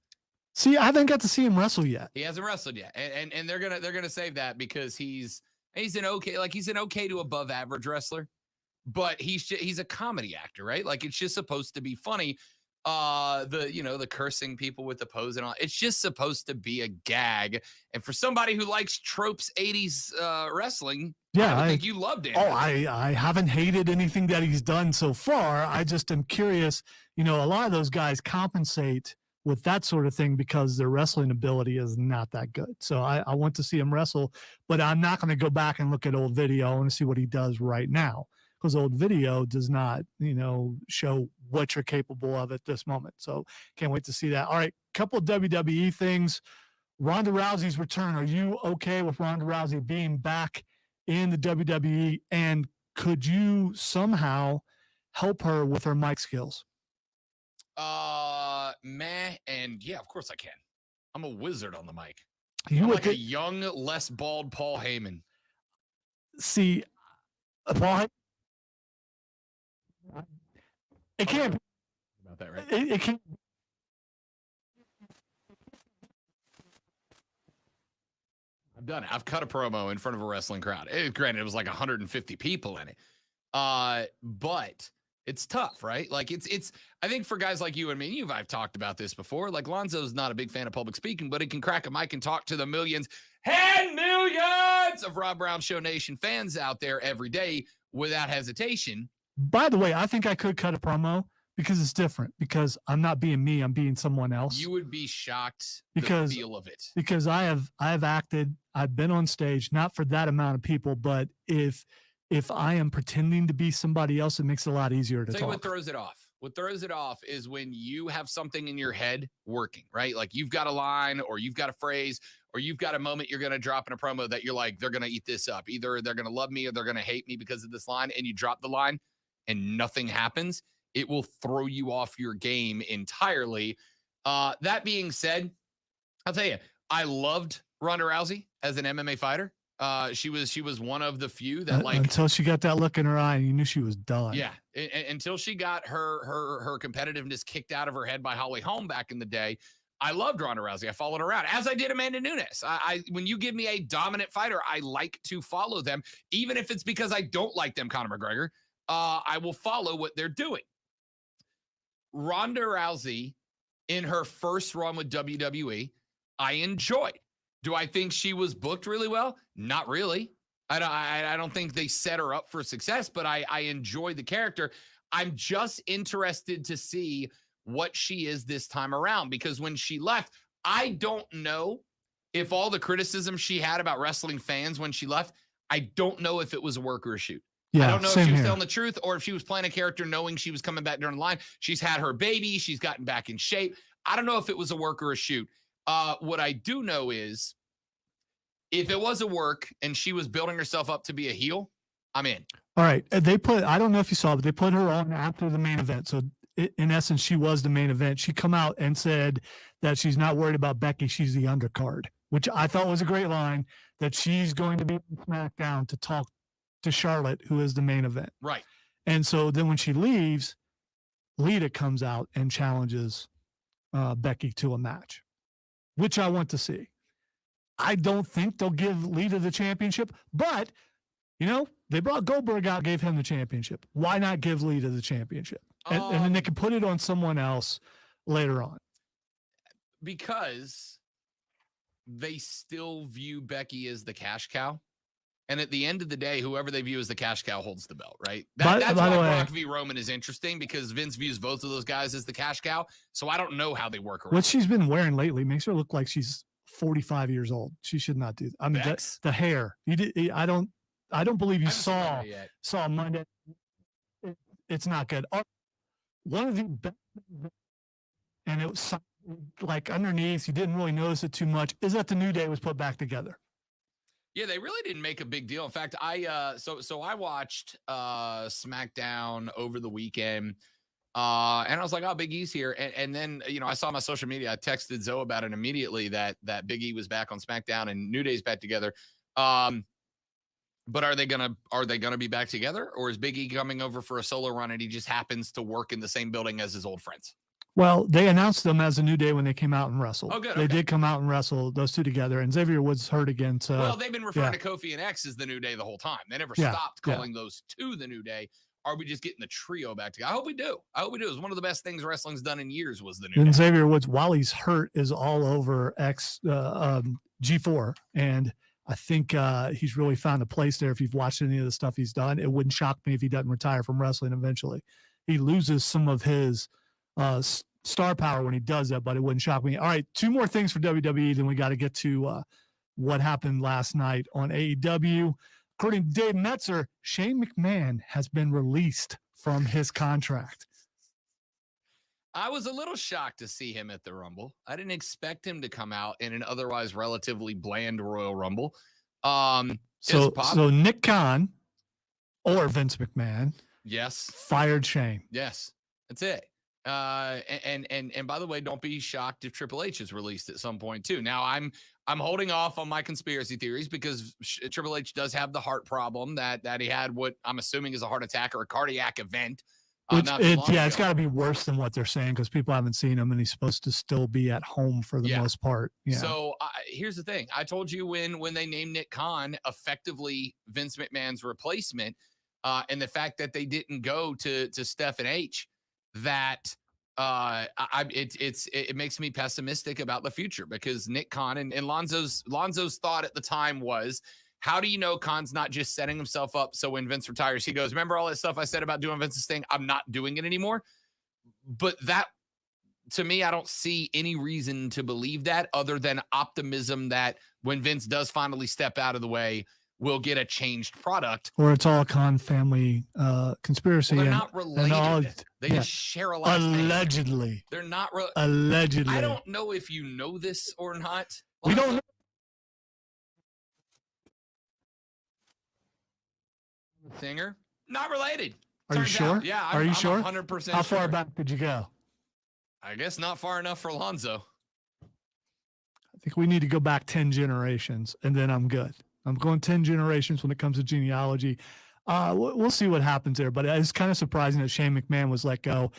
See, I haven't got to see him wrestle yet. He hasn't wrestled yet, and they're gonna save that because he's an okay to above average wrestler, but he's a comedy actor, right? Like it's just supposed to be funny. The cursing people with the pose and all, it's just supposed to be a gag. And for somebody who likes tropes 80s wrestling, yeah, I think you loved it. Oh, I haven't hated anything that he's done so far. I just am curious. A lot of those guys compensate with that sort of thing because their wrestling ability is not that good. So I want to see him wrestle, but I'm not going to go back and look at old video. I want to see what he does right now, because old video does not, show what you're capable of at this moment. So can't wait to see that. All right, couple of WWE things. Ronda Rousey's return. Are you okay with Ronda Rousey being back in the WWE? And could you somehow help her with her mic skills? And yeah, of course I can. I'm a wizard on the mic. I'm like a young, less bald Paul Heyman. See, Paul. It can't be about that, right? It can't. I've done it. I've cut a promo in front of a wrestling crowd. Granted, it was like 150 people in it. But it's tough, right? Like it's I think for guys like you and me, I've talked about this before. Like Lonzo's not a big fan of public speaking, but he can crack a mic and talk to the millions and millions of Rob Brown Show Nation fans out there every day without hesitation. By the way, I think I could cut a promo Because it's different. Because I'm not being me. I'm being someone else. You would be shocked Because- the feel of it. Because I have acted. I've been on stage, not for that amount of people, but if I am pretending to be somebody else, it makes it a lot easier to Tell you talk. what throws it off. What throws it off is when you have something in your head working, right? Like you've got a line or you've got a phrase or you've got a moment you're going to drop in a promo that you're like, they're going to eat this up. Either they're going to love me or they're going to hate me because of this line. And you drop the line and nothing happens. It will throw you off your game entirely. That being said, I'll tell you, I loved Ronda Rousey as an MMA fighter. She was one of the few that until she got that look in her eye and you knew she was done. Yeah, until she got her competitiveness kicked out of her head by Holly Holm back in the day. I loved Ronda Rousey. I followed her around, as I did Amanda Nunes. I when you give me a dominant fighter, I like to follow them, even if it's because I don't like them, Conor McGregor. I will follow what they're doing. Ronda Rousey, in her first run with WWE, I enjoyed. Do I think she was booked really well? Not really. I don't think they set her up for success, but I enjoy the character. I'm just interested to see what she is this time around, because when she left, I don't know if all the criticism she had about wrestling fans when she left, I don't know if it was a work or a shoot. Yeah, I don't know if same she was here. telling the truth or if she was playing a character knowing she was coming back during the line. She's had her baby. She's gotten back in shape. I don't know if it was a work or a shoot. What I do know is if it was a work and she was building herself up to be a heel, I'm in. All right. I don't know if you saw, but they put her on after the main event. So in essence, she was the main event. She come out and said that she's not worried about Becky. She's the undercard, which I thought was a great line, that she's going to be on SmackDown to talk to Charlotte, who is the main event. Right. And so then when she leaves, Lita comes out and challenges Becky to a match, which I want to see. I don't think they'll give Lita the championship, but, they brought Goldberg out, gave him the championship. Why not give Lita the championship? And then they can put it on someone else later on. Because they still view Becky as the cash cow. And at the end of the day, whoever they view as the cash cow holds the belt, right? That's by why the way- Brock v. Roman is interesting, because Vince views both of those guys as the cash cow. So I don't know how they work around. What she's been wearing lately makes her look like she's 45 years old. She should not do that. I mean, the hair. I don't believe you saw Monday. It's not good. One of the best, and it was like underneath, you didn't really notice it too much, is that the New Day was put back together. Yeah, they really didn't make a big deal. In fact, I watched SmackDown over the weekend, and I was like, "Oh, Big E's here." And then I saw my social media. I texted Zoe about it immediately that Big E was back on SmackDown and New Day's back together. But are they gonna be back together, or is Big E coming over for a solo run and he just happens to work in the same building as his old friends? Well, they announced them as a New Day when they came out and wrestled. Oh, good. They Okay. did come out and wrestle those two together, and Xavier Woods hurt again. So Well, they've been referring yeah. to Kofi and X as the New Day the whole time. They never Yeah, stopped yeah. calling those two the New Day. Are we just getting the trio back together? I hope we do. It was one of the best things wrestling's done in years was the New Then Day. Xavier Woods, while he's hurt, is all over G4, and I think he's really found a place there. If you've watched any of the stuff he's done, it wouldn't shock me if he doesn't retire from wrestling eventually. He loses some of his star power when he does that, but it wouldn't shock me. All right, two more things for WWE, then we got to get to what happened last night on AEW. According to Dave Metzer, Shane McMahon has been released from his contract. I was a little shocked to see him at the Rumble. I didn't expect him to come out in an otherwise relatively bland Royal Rumble. So Nick Khan or Vince McMahon, yes, fired Shane. Yes, that's it. And by the way, don't be shocked if Triple H is released at some point too. Now I'm holding off on my conspiracy theories because Triple H does have the heart problem that he had what I'm assuming is a heart attack or a cardiac event. It's got to be worse than what they're saying because people haven't seen him and he's supposed to still be at home for the most part. Yeah. So here's the thing. I told you when they named Nick Khan effectively Vince McMahon's replacement, and the fact that they didn't go to Steph and H, that it makes me pessimistic about the future because Nick Khan and Lonzo's thought at the time was, how do you know Khan's not just setting himself up so when Vince retires, he goes, remember all that stuff I said about doing Vince's thing? I'm not doing it anymore. But that, to me, I don't see any reason to believe that other than optimism that when Vince does finally step out of the way, we'll get a changed product. Or it's all Khan family conspiracy. Well, they're and, not related. all, They just share a last name. Allegedly. They're not. Allegedly. I don't know if you know this or not. We don't know. Singer, not related. Are you Turns sure? out. Yeah. Are you sure? 100% How far sure. back did you go? I guess not far enough for Lonzo. I think we need to go back 10 generations, and then I'm good. I'm going 10 generations when it comes to genealogy. We'll see what happens there, but it's kind of surprising that Shane McMahon was let go.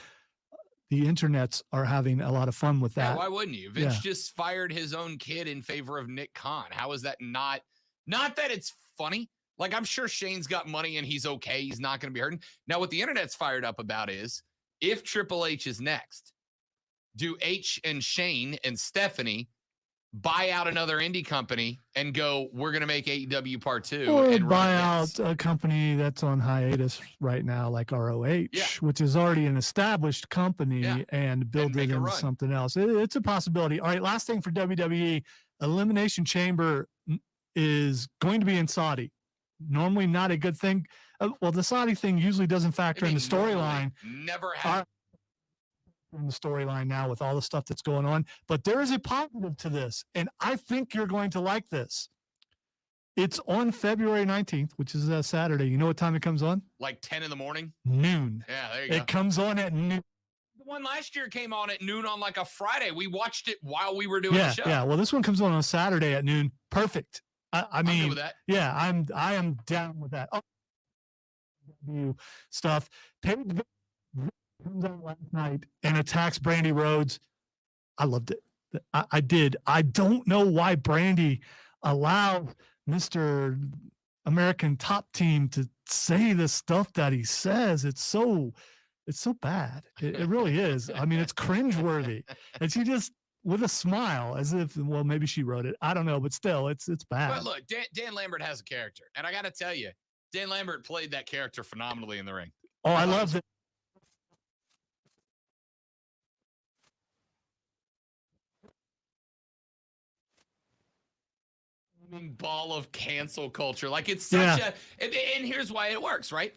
The internets are having a lot of fun with that. Yeah, why wouldn't you? Vince just fired his own kid in favor of Nick Khan. How is that not that it's funny? Like, I'm sure Shane's got money and he's okay. He's not going to be hurting. Now, what the internet's fired up about is if Triple H is next, do H and Shane and Stephanie buy out another indie company and go, we're going to make AEW Part 2 Or and buy run out this? a company that's on hiatus right now, like ROH, which is already an established company, and build it into something else. It's a possibility. All right, last thing for WWE, Elimination Chamber is going to be in Saudi. Normally not a good thing. Well, the Saudi thing usually doesn't factor in the storyline. Never have. In the storyline now with all the stuff that's going on, but there is a positive to this, and I think you're going to like this. It's on February 19th, which is a Saturday. You know what time it comes on? Like 10 in the morning? Noon. Yeah, there you go. It comes on at noon. The one last year came on at noon on like a Friday. We watched it while we were doing the show. Yeah. Well, this one comes on Saturday at noon. Perfect. I mean, I'm good with that. Yeah, I am down with that. Stuff. Paige comes out last night and attacks Brandy Rhodes. I loved it. I did. I don't know why Brandy allowed Mr. American Top Team to say the stuff that he says. It's so bad. It really is. I mean, it's cringeworthy. And she just, with a smile, as if, well, maybe she wrote it. I don't know, but still, it's bad. But look, Dan Lambert has a character. And I got to tell you, Dan Lambert played that character phenomenally in the ring. Oh, I love it. Ball of cancel culture. Like, it's such and here's why it works, right?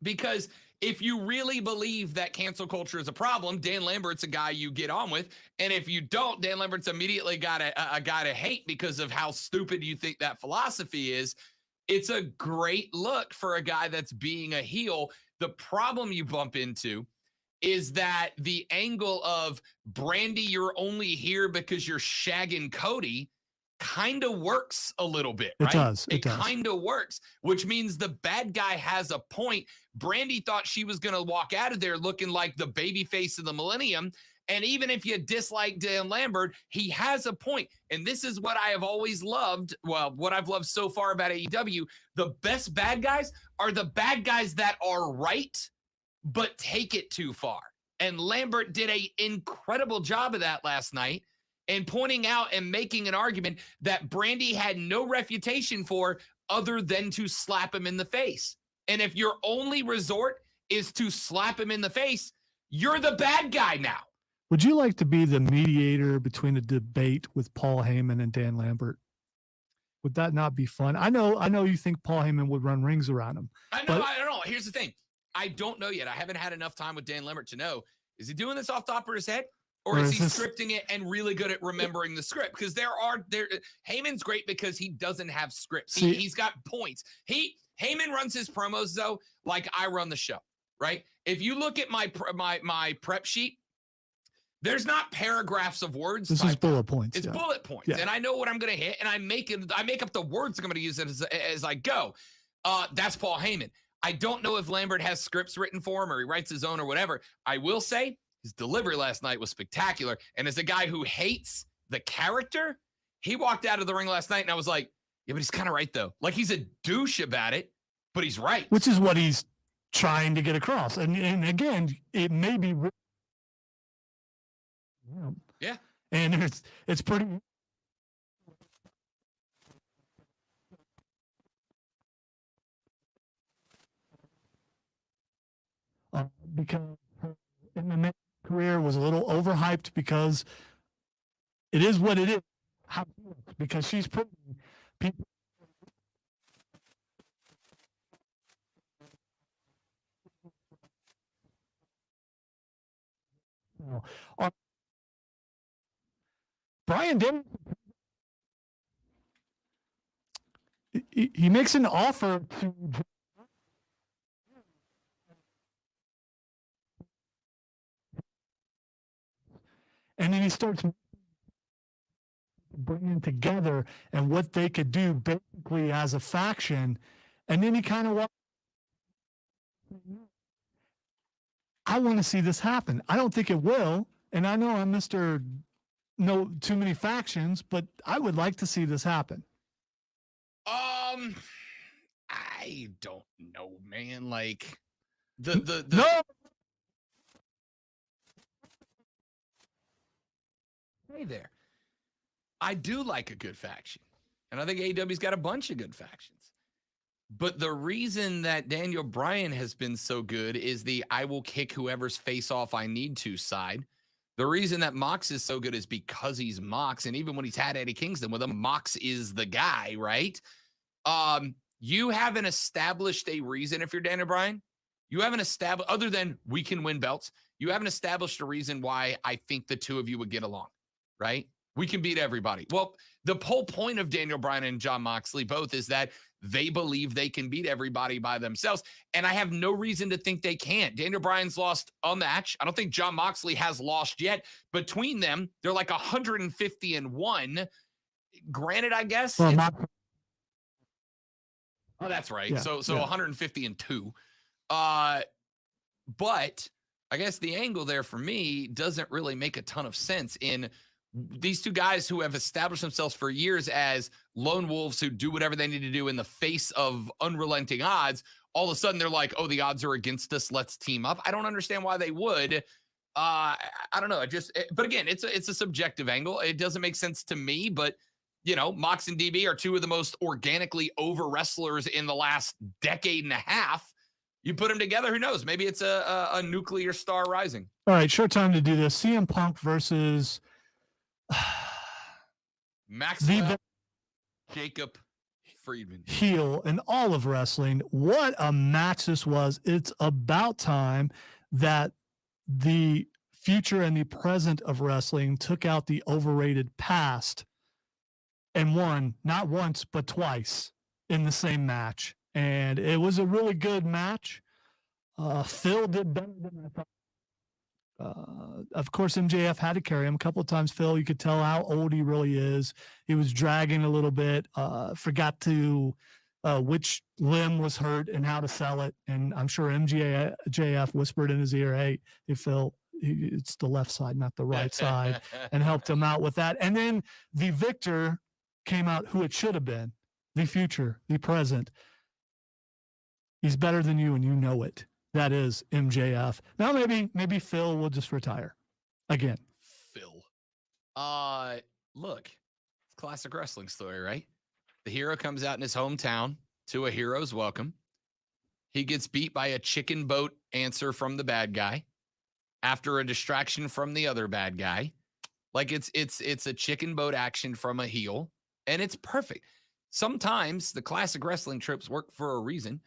Because if you really believe that cancel culture is a problem, Dan Lambert's a guy you get on with. And if you don't, Dan Lambert's immediately got a guy to hate because of how stupid you think that philosophy is. It's a great look for a guy that's being a heel. The problem you bump into is that the angle of Brandy, you're only here because you're shagging Cody, kind of works a little bit, right? It does. Kind of works, which means the bad guy has a point. Brandy thought she was going to walk out of there looking like the baby face of the millennium. And even if you dislike Dan Lambert, he has a point. And this is what I have always loved. Well, what I've loved so far about AEW, the best bad guys are the bad guys that are right, but take it too far. And Lambert did an incredible job of that last night, and pointing out and making an argument that Brandy had no reputation for other than to slap him in the face. And if your only resort is to slap him in the face, you're the bad guy now. Would you like to be the mediator between a debate with Paul Heyman and Dan Lambert? Would that not be fun? I know you think Paul Heyman would run rings around him. I don't know. Here's the thing. I don't know yet. I haven't had enough time with Dan Lambert to know. Is he doing this off the top of his head? Or is he scripting it and really good at remembering the script? Because Heyman's great because he doesn't have scripts. He's got points. Heyman runs his promos though like I run the show, right? If you look at my prep sheet, there's not paragraphs of words. This is bullet points. It's bullet points, and I know what I'm going to hit, and I make up the words I'm going to use as I go. That's Paul Heyman. I don't know if Lambert has scripts written for him or he writes his own or whatever. I will say his delivery last night was spectacular. And as a guy who hates the character, he walked out of the ring last night and I was like, yeah, but he's kind of right though. Like, he's a douche about it, but he's right. Which is what he's trying to get across. And again, it may be. Yeah. And it's pretty. Because in the career was a little overhyped because it is what it is. How, because she's putting people. Brian Danielson, he makes an offer to. And then he starts bringing together and what they could do basically as a faction. And then he kind of I want to see this happen. I don't think it will. And I know I'm Mr. No too many factions, but I would like to see this happen. I don't know, man. Like the no. Hey there. I do like a good faction. And I think AEW's got a bunch of good factions. But the reason that Daniel Bryan has been so good is the I will kick whoever's face off I need to side. The reason that Mox is so good is because he's Mox. And even when he's had Eddie Kingston with him, Mox is the guy, right? You haven't established a reason if you're Daniel Bryan. You haven't established, other than we can win belts, you haven't established a reason why I think the two of you would get along, right? We can beat everybody. Well, the whole point of Daniel Bryan and Jon Moxley both is that they believe they can beat everybody by themselves. And I have no reason to think they can't. Daniel Bryan's lost a match. I don't think Jon Moxley has lost yet. Between them, they're like 150-1. Granted, I guess. Well, Oh, that's right. Yeah, So yeah. 150-2. But I guess the angle there for me doesn't really make a ton of sense in these two guys who have established themselves for years as lone wolves who do whatever they need to do in the face of unrelenting odds. All of a sudden they're like, oh, the odds are against us. Let's team up. I don't understand why they would. I don't know. But again, it's a subjective angle. It doesn't make sense to me, but you know, Mox and DB are two of the most organically over wrestlers in the last decade and a half. You put them together, who knows? Maybe it's a nuclear star rising. All right, short time to do this. CM Punk versus Maxwell Jacob Friedman. Heel in all of wrestling. What a match this was. It's about time that the future and the present of wrestling took out the overrated past and won not once but twice in the same match. And it was a really good match. Phil did better than I thought. Of course, MJF had to carry him a couple of times. Phil, you could tell how old he really is. He was dragging a little bit. Forgot to which limb was hurt and how to sell it. And I'm sure MJF whispered in his ear, "Hey, Phil, it's the left side, not the right side," and helped him out with that. And then the victor came out who it should have been, the future, the present. He's better than you, and you know it. That is MJF. Now maybe Phil will just retire again. Phil. Look, it's a classic wrestling story, right? The hero comes out in his hometown to a hero's welcome. He gets beat by a chicken boat answer from the bad guy after a distraction from the other bad guy. Like it's a chicken boat action from a heel, and it's perfect. Sometimes the classic wrestling tropes work for a reason.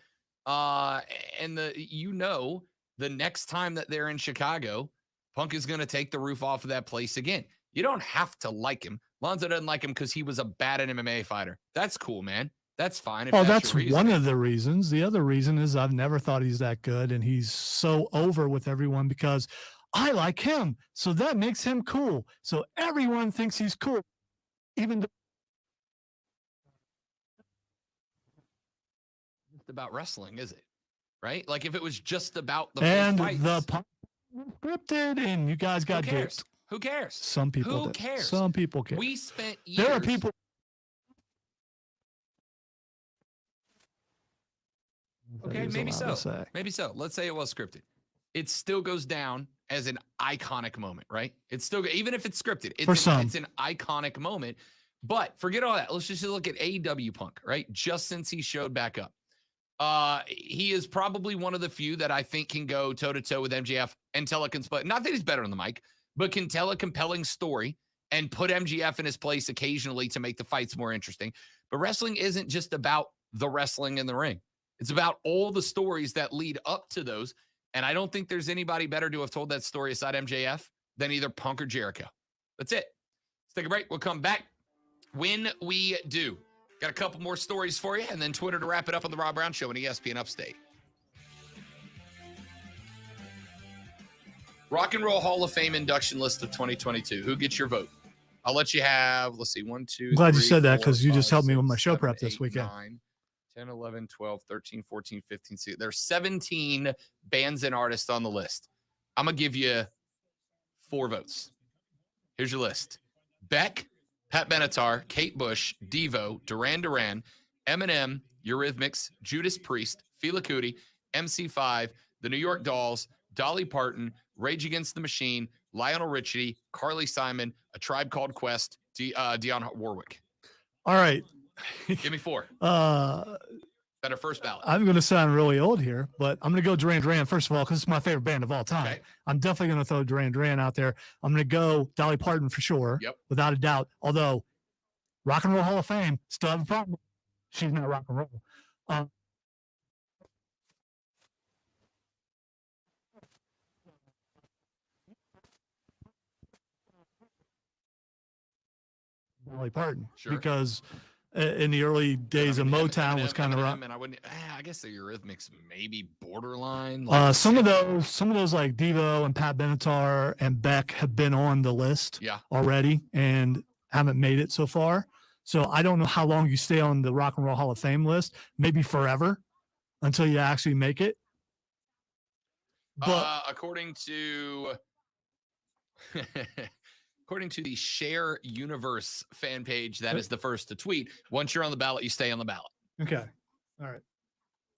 And the next time that they're in Chicago, Punk is going to take the roof off of that place again. You don't have to like him. Lonzo doesn't like him because he was a bad MMA fighter. That's cool, man. That's fine. If That's your reason. One of the reasons. The other reason is I've never thought he's that good, and he's so over with everyone because I like him. So that makes him cool. So everyone thinks he's cool. Even though about wrestling, is it? Right? Like if it was just about the fights. The scripted, and you guys got duped. Who cares? Some people Who do. cares? Some people care. We spent years. There are people. Okay, maybe so. Maybe so. Let's say it was scripted. It still goes down as an iconic moment, right? It's still, even if it's scripted, it's an iconic moment. But forget all that. Let's just look at AEW Punk, right? Just since he showed back up. He is probably one of the few that I think can go toe-to-toe with MJF and tell not that he's better on the mic, but can tell a compelling story and put MJF in his place occasionally to make the fights more interesting. But wrestling isn't just about the wrestling in the ring. It's about all the stories that lead up to those. And I don't think there's anybody better to have told that story aside MJF than either Punk or Jericho. That's it. Let's take a break. We'll come back when we do. Got a couple more stories for you, and then Twitter to wrap it up on the Rob Brown Show on ESPN Upstate. Rock and Roll Hall of Fame induction list of 2022. Who gets your vote? I'll let you have, let's see, 1, 2, I'm glad you 3, said that 4, because you just 5, helped me 6, with my show 7, prep this 8, weekend. 9, 10, 11, 12, 13, 14, 15, 16. There's 17 bands and artists on the list. I'm going to give you 4 votes. Here's your list. Beck, Pat Benatar, Kate Bush, Devo, Duran Duran, Eminem, Eurythmics, Judas Priest, Fela Kuti, MC5, The New York Dolls, Dolly Parton, Rage Against the Machine, Lionel Richie, Carly Simon, A Tribe Called Quest, Dionne Warwick. All right. Give me 4. Better first ballot. I'm going to sound really old here, but I'm going to go Duran Duran, first of all, because it's my favorite band of all time. Okay. I'm definitely going to throw Duran Duran out there. I'm going to go Dolly Parton for sure, without a doubt. Although, Rock and Roll Hall of Fame, still have a problem. She's not rock and roll. Dolly Parton, because in the early days of Motown was kind of rock. And I wouldn't. I guess the Eurythmics maybe borderline. Some of those like Devo and Pat Benatar and Beck have been on the list already and haven't made it so far. So I don't know how long you stay on the Rock and Roll Hall of Fame list. Maybe forever until you actually make it. But according to the Share Universe fan page, that is the first to tweet. Once you're on the ballot, you stay on the ballot. Okay. All right.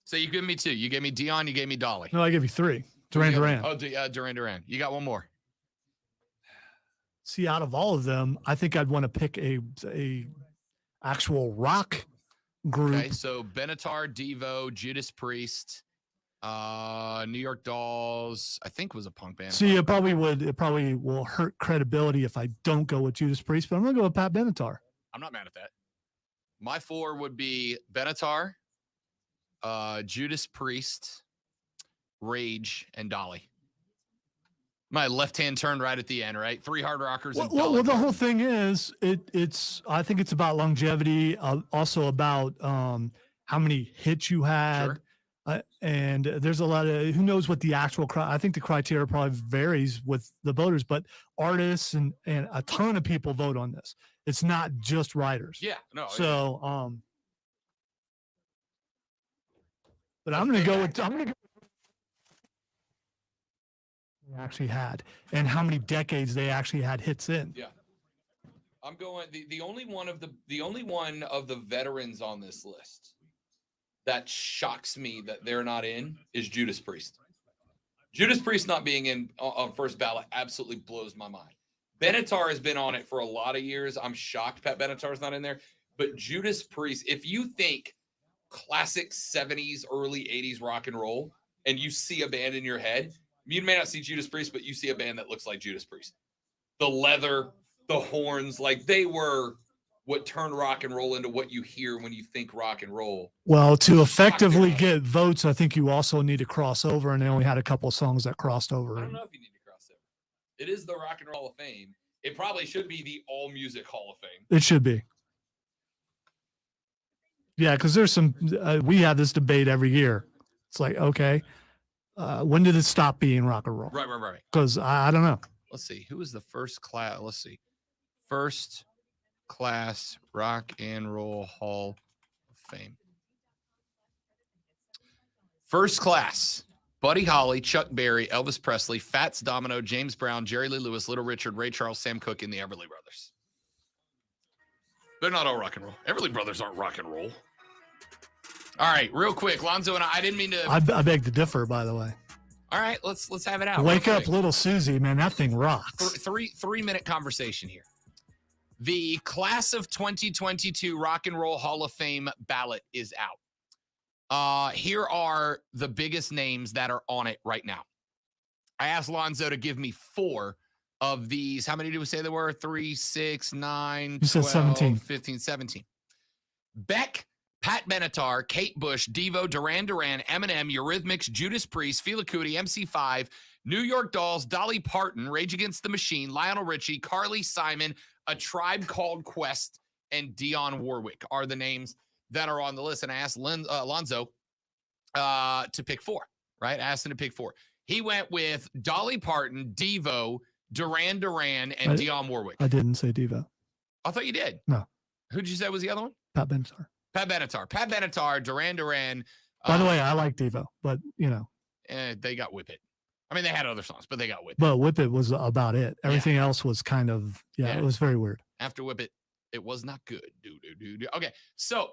So you give me 2. You gave me Dion. You gave me Dolly. No, I give you 3. Duran Duran. Oh, Duran Duran. You got one more. See, out of all of them, I think I'd want to pick a actual rock group. Okay, so Benatar, Devo, Judas Priest, New York Dolls, I think was a punk band. See, it probably will hurt credibility if I don't go with Judas Priest, but I'm going to go with Pat Benatar. I'm not mad at that. My 4 would be Benatar, Judas Priest, Rage, and Dolly. My left hand turned right at the end, right? 3 hard rockers. Well, the whole thing is, I think it's about longevity, also about how many hits you had. Sure. And there's a lot of, who knows what the actual, I think the criteria probably varies with the voters, but artists and a ton of people vote on this. It's not just writers. Yeah, no. So, but I'm going to go with, actually had and how many decades they actually had hits in. Yeah. I'm going the only one of the veterans on this list that shocks me that they're not in is Judas Priest. Judas Priest not being in on first ballot absolutely blows my mind. Benatar has been on it for a lot of years. I'm shocked Pat Benatar's not in there. But Judas Priest, if you think classic 70s, early 80s rock and roll, and you see a band in your head, you may not see Judas Priest, but you see a band that looks like Judas Priest. The leather, the horns, like they were what turned rock and roll into what you hear when you think rock and roll. Well, to effectively get votes, I think you also need to cross over, and they only had a couple of songs that crossed over. I don't know if you need to cross over. It is the Rock and Roll Hall of Fame. It probably should be the All Music Hall of Fame. It should be. Yeah, because there's some, we have this debate every year. It's like, okay, when did it stop being rock and roll? Right. Because I don't know. Let's see. Who was the first class? Let's see. First class Rock and Roll Hall of Fame. First class. Buddy Holly, Chuck Berry, Elvis Presley, Fats Domino, James Brown, Jerry Lee Lewis, Little Richard, Ray Charles, Sam Cooke, and the Everly Brothers. They're not all rock and roll. Everly Brothers aren't rock and roll. All right, real quick, Lonzo and I didn't mean to. I beg to differ, by the way. All right, let's have it out. Wake up, little Susie, man. That thing rocks. Three-minute conversation here. The class of 2022 Rock and Roll Hall of Fame ballot is out. Here are the biggest names that are on it right now. I asked Lonzo to give me 4 of these. How many do we say there were? 3, 6, 9, You said 12, 17. 15, 17. Beck, Pat Benatar, Kate Bush, Devo, Duran Duran, Eminem, Eurythmics, Judas Priest, Fela Kuti, MC5, New York Dolls, Dolly Parton, Rage Against the Machine, Lionel Richie, Carly Simon, A Tribe Called Quest, and Dionne Warwick are the names that are on the list. And I asked Lonzo to pick 4, right? I asked him to pick 4. He went with Dolly Parton, Devo, Duran Duran, and Dionne Warwick. I didn't say Devo. I thought you did. No. Who'd you say was the other one? Pat Benatar. Pat Benatar, Duran Duran. By the way, I like Devo, but they got Whip It. I mean, they had other songs, but they got Whip It. But Whip It was about it. Everything else was kind of, it was very weird. After Whip It, it was not good. Okay, so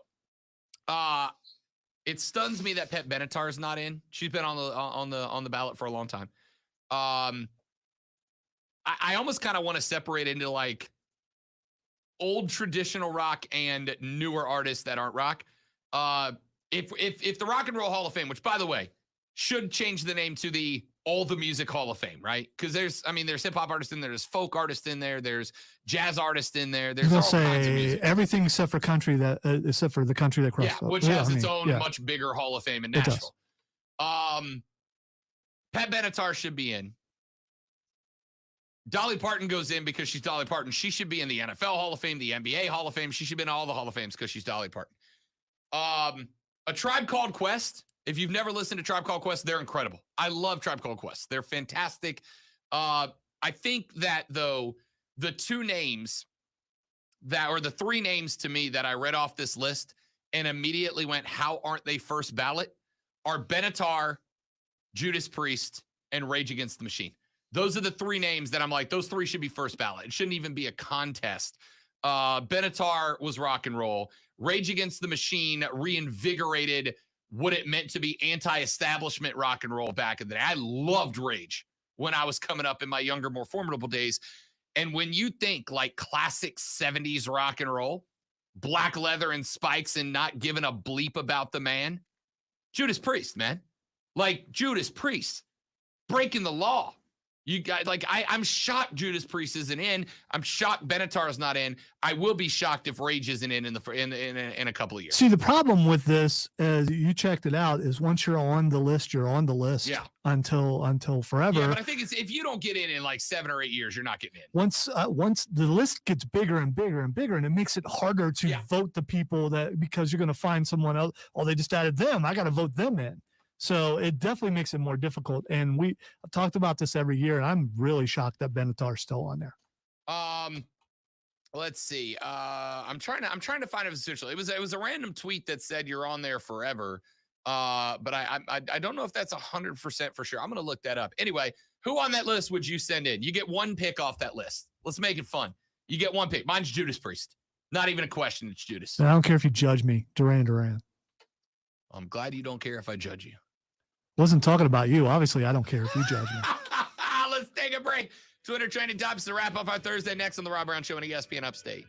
it stuns me that Pat Benatar is not in. She's been on the ballot for a long time. I almost kind of want to separate into like old traditional rock and newer artists that aren't rock. If the Rock and Roll Hall of Fame, which by the way should change the name to the All the Music Hall of Fame, right? Because there's hip hop artists in there, there's folk artists in there, there's jazz artists in there, there's all kinds of music. Everything except for country except for the country that crossed. Yeah, which has its own much bigger Hall of Fame in Nashville. Pat Benatar should be in. Dolly Parton goes in because she's Dolly Parton. She should be in the NFL Hall of Fame, the NBA Hall of Fame. She should be in all the Hall of Fames because she's Dolly Parton. A Tribe Called Quest. If you've never listened to Tribe Called Quest, they're incredible. I love Tribe Called Quest. They're fantastic. I think that, though, the 2 names or the 3 names to me that I read off this list and immediately went, how aren't they first ballot, are Benatar, Judas Priest, and Rage Against the Machine. Those are the 3 names that I'm like, those 3 should be first ballot. It shouldn't even be a contest. Benatar was rock and roll. Rage Against the Machine reinvigorated what it meant to be anti-establishment rock and roll back in the day. I loved Rage when I was coming up in my younger, more formidable days. And when you think like classic 70s rock and roll, black leather and spikes and not giving a bleep about the man, Judas Priest, man. Like Judas Priest, breaking the law. You guys, like, I'm shocked Judas Priest isn't in. I'm shocked Benatar's not in. I will be shocked if Rage isn't in a couple of years. See, the problem with this, as you checked it out, is once you're on the list, you're on the list. Yeah. Until forever. Yeah, but I think it's if you don't get in like 7 or 8 years, you're not getting in. Once the list gets bigger and bigger and bigger, and it makes it harder to vote the people because you're going to find someone else. Oh, they just added them. I got to vote them in. So it definitely makes it more difficult. And I've talked about this every year, and I'm really shocked that Benatar's still on there. Let's see. I'm trying to find if it's official. It was a random tweet that said you're on there forever. But I don't know if that's 100% for sure. I'm gonna look that up. Anyway, who on that list would you send in? You get 1 pick off that list. Let's make it fun. You get 1 pick. Mine's Judas Priest. Not even a question. It's Judas. And I don't care if you judge me, Duran. I'm glad you don't care if I judge you. Wasn't talking about you. Obviously, I don't care if you judge me. Let's take a break. Twitter trending topics to wrap up our Thursday next on the Rob Brown Show on ESPN Upstate.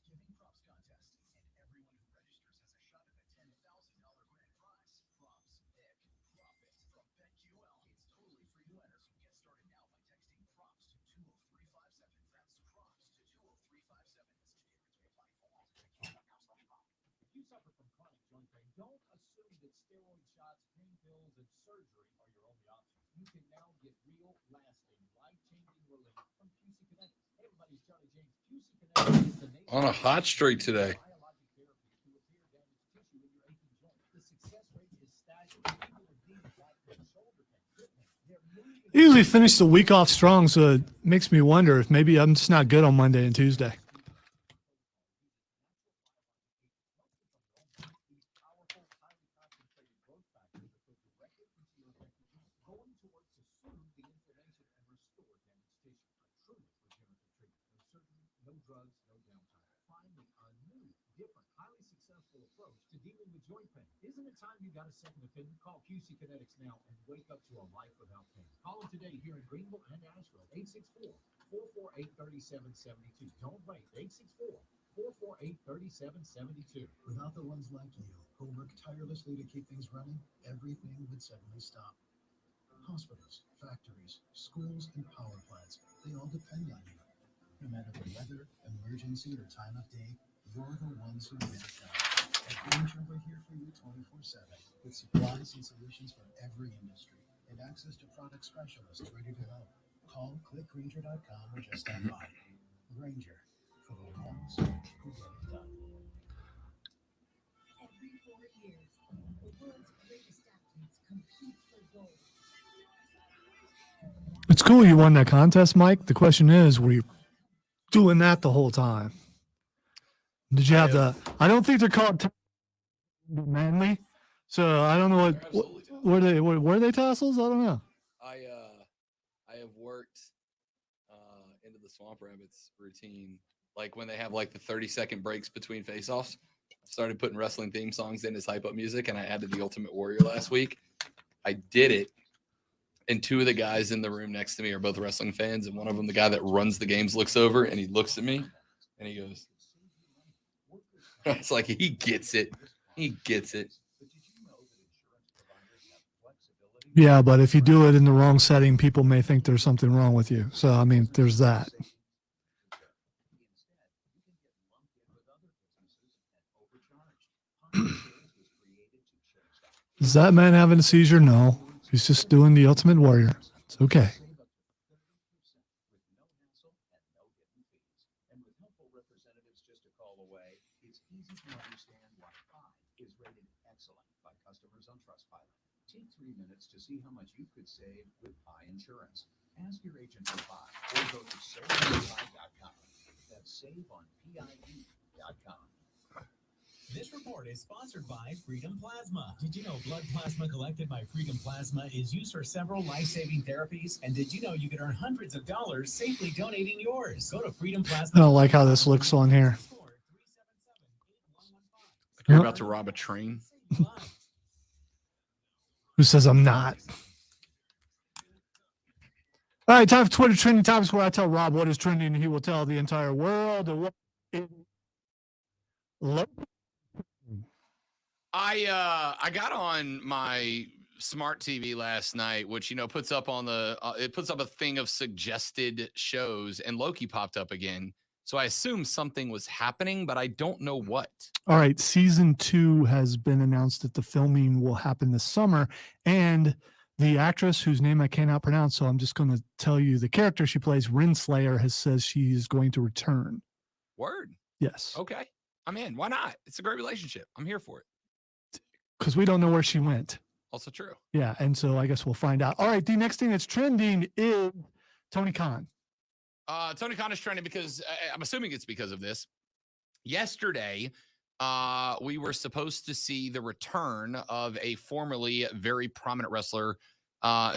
Giving Props Contest, and everyone who registers has a shot at the $10,000 grand prize. Props, pick, profit from BetQL. It's totally free to enter, so get started now by texting props to 20357. That's props to 20357. If you suffer from chronic joint pain, don't assume that steroid shots, pain pills, and surgery are your only option. You can now get real, lasting, life-changing relief from QC Kinetics. Hey, everybody, it's Charlie James. QC Kinetics is the nation's On a hot streak today. biologic therapy to repair damaged tissue in your aching joint. The success rate is staggering. People with deep back pain, shoulder pain, hip pain, they're moving. I usually finish the week off strong, so it makes me wonder if maybe I'm just not good on Monday and Tuesday. Going to work to soothe the inflammation and restore damaged tissue. A truly regenerative treatment. No surgery, no drugs, no downtime. Finding a new, different, highly successful approach to dealing with joint pain. Isn't it time you got a second opinion? Call QC Kinetics now and wake up to a life without pain. Call them today here in Greenville and Asheville. 864-448-3772. Don't wait. 864-448-3772. Without the ones like you, who work tirelessly to keep things running, everything would suddenly stop. Hospitals, factories, schools, and power plants, they all depend on you. No matter the weather, emergency, or time of day, you're the ones who get it done. At Grainger, we're here for you 24/7, with supplies and solutions for every industry, and access to product specialists ready to help. Call clickgrainger.com or just stop by. Grainger, for the ones who get it done. Every 4 years, the world's greatest athletes compete for gold. It's cool you won that contest, Mike. The question is, were you doing that the whole time? Did you have the? I don't think they're called manly, so I don't know what were they tassels? I don't know. I have worked into the Swamp Rabbits routine, like when they have like the 30-second breaks between face-offs. I started putting wrestling theme songs in as hype up music, and I added the Ultimate Warrior last week. I did it, and two of the guys in the room next to me are both wrestling fans, and one of them, the guy that runs the games, looks over and he looks at me and he goes, it's like he gets it. He gets it. Yeah, but if you do it in the wrong setting, people may think there's something wrong with you. So I mean, there's that. Is that man having a seizure? No, he's just doing the Ultimate Warrior. It's okay. And with helpful representatives just a call away, it's easy to understand why Pi is rated excellent by customers on Trustpilot. Take 3 minutes to see how much you could save with Pi Insurance. Ask your agent for Pi or go to saveonpi.com. That's saveonpie.com. This report is sponsored by Freedom Plasma. Did you know blood plasma collected by Freedom Plasma is used for several life-saving therapies? And did you know you could earn hundreds of dollars safely donating yours? Go to Freedom Plasma. I don't like how this looks on here. You're about to rob a train. Who says I'm not? All right, time for Twitter trending topics, where I tell Rob what is trending and he will tell the entire world what is. I got on my smart TV last night, which, you know, puts up on the it puts up a thing of suggested shows, and Loki popped up again. So I assume something was happening, but I don't know what. All right, season 2 has been announced that the filming will happen this summer, and the actress whose name I cannot pronounce, so I'm just going to tell you the character she plays, Renslayer, has says she is going to return. Word. Yes. Okay. I'm in. Why not? It's a great relationship. I'm here for it. Because we don't know where she went. Also true. Yeah, and so I guess we'll find out. All right, the next thing that's trending is Tony Khan. Tony Khan is trending because I'm assuming it's because of this. Yesterday, we were supposed to see the return of a formerly very prominent wrestler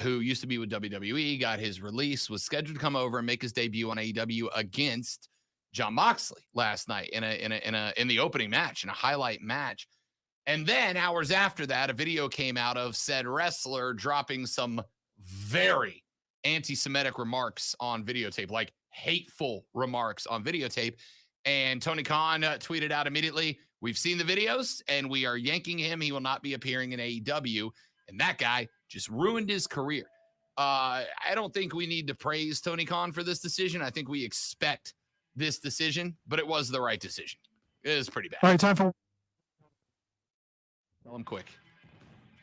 who used to be with WWE, got his release, was scheduled to come over and make his debut on AEW against Jon Moxley last night in the opening match, in a highlight match. And then hours after that, a video came out of said wrestler dropping some very anti-Semitic remarks on videotape, like hateful remarks on videotape. And Tony Khan tweeted out immediately, "We've seen the videos and we are yanking him. He will not be appearing in AEW." And that guy just ruined his career. I don't think we need to praise Tony Khan for this decision. I think we expect this decision, but it was the right decision. It was pretty bad. All right, time for Tell him quick.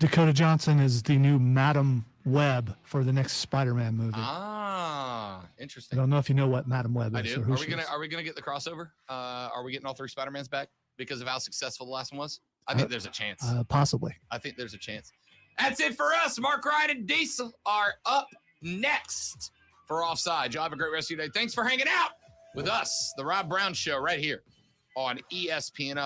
Dakota Johnson is the new Madam Web for the next Spider-Man movie. Ah, I interesting. don't know if you know what Madam Web I is. do. Or who Are she we gonna is. are we gonna get the crossover? Are we getting all 3 Spider-Mans back because of how successful the last one was? I think there's a chance. Possibly. I think there's a chance. That's it for us. Mark Ryan and Diesel are up next for Offside. Y'all have a great rest of your day. Thanks for hanging out with us, the Rob Brown Show, right here on ESPN Up.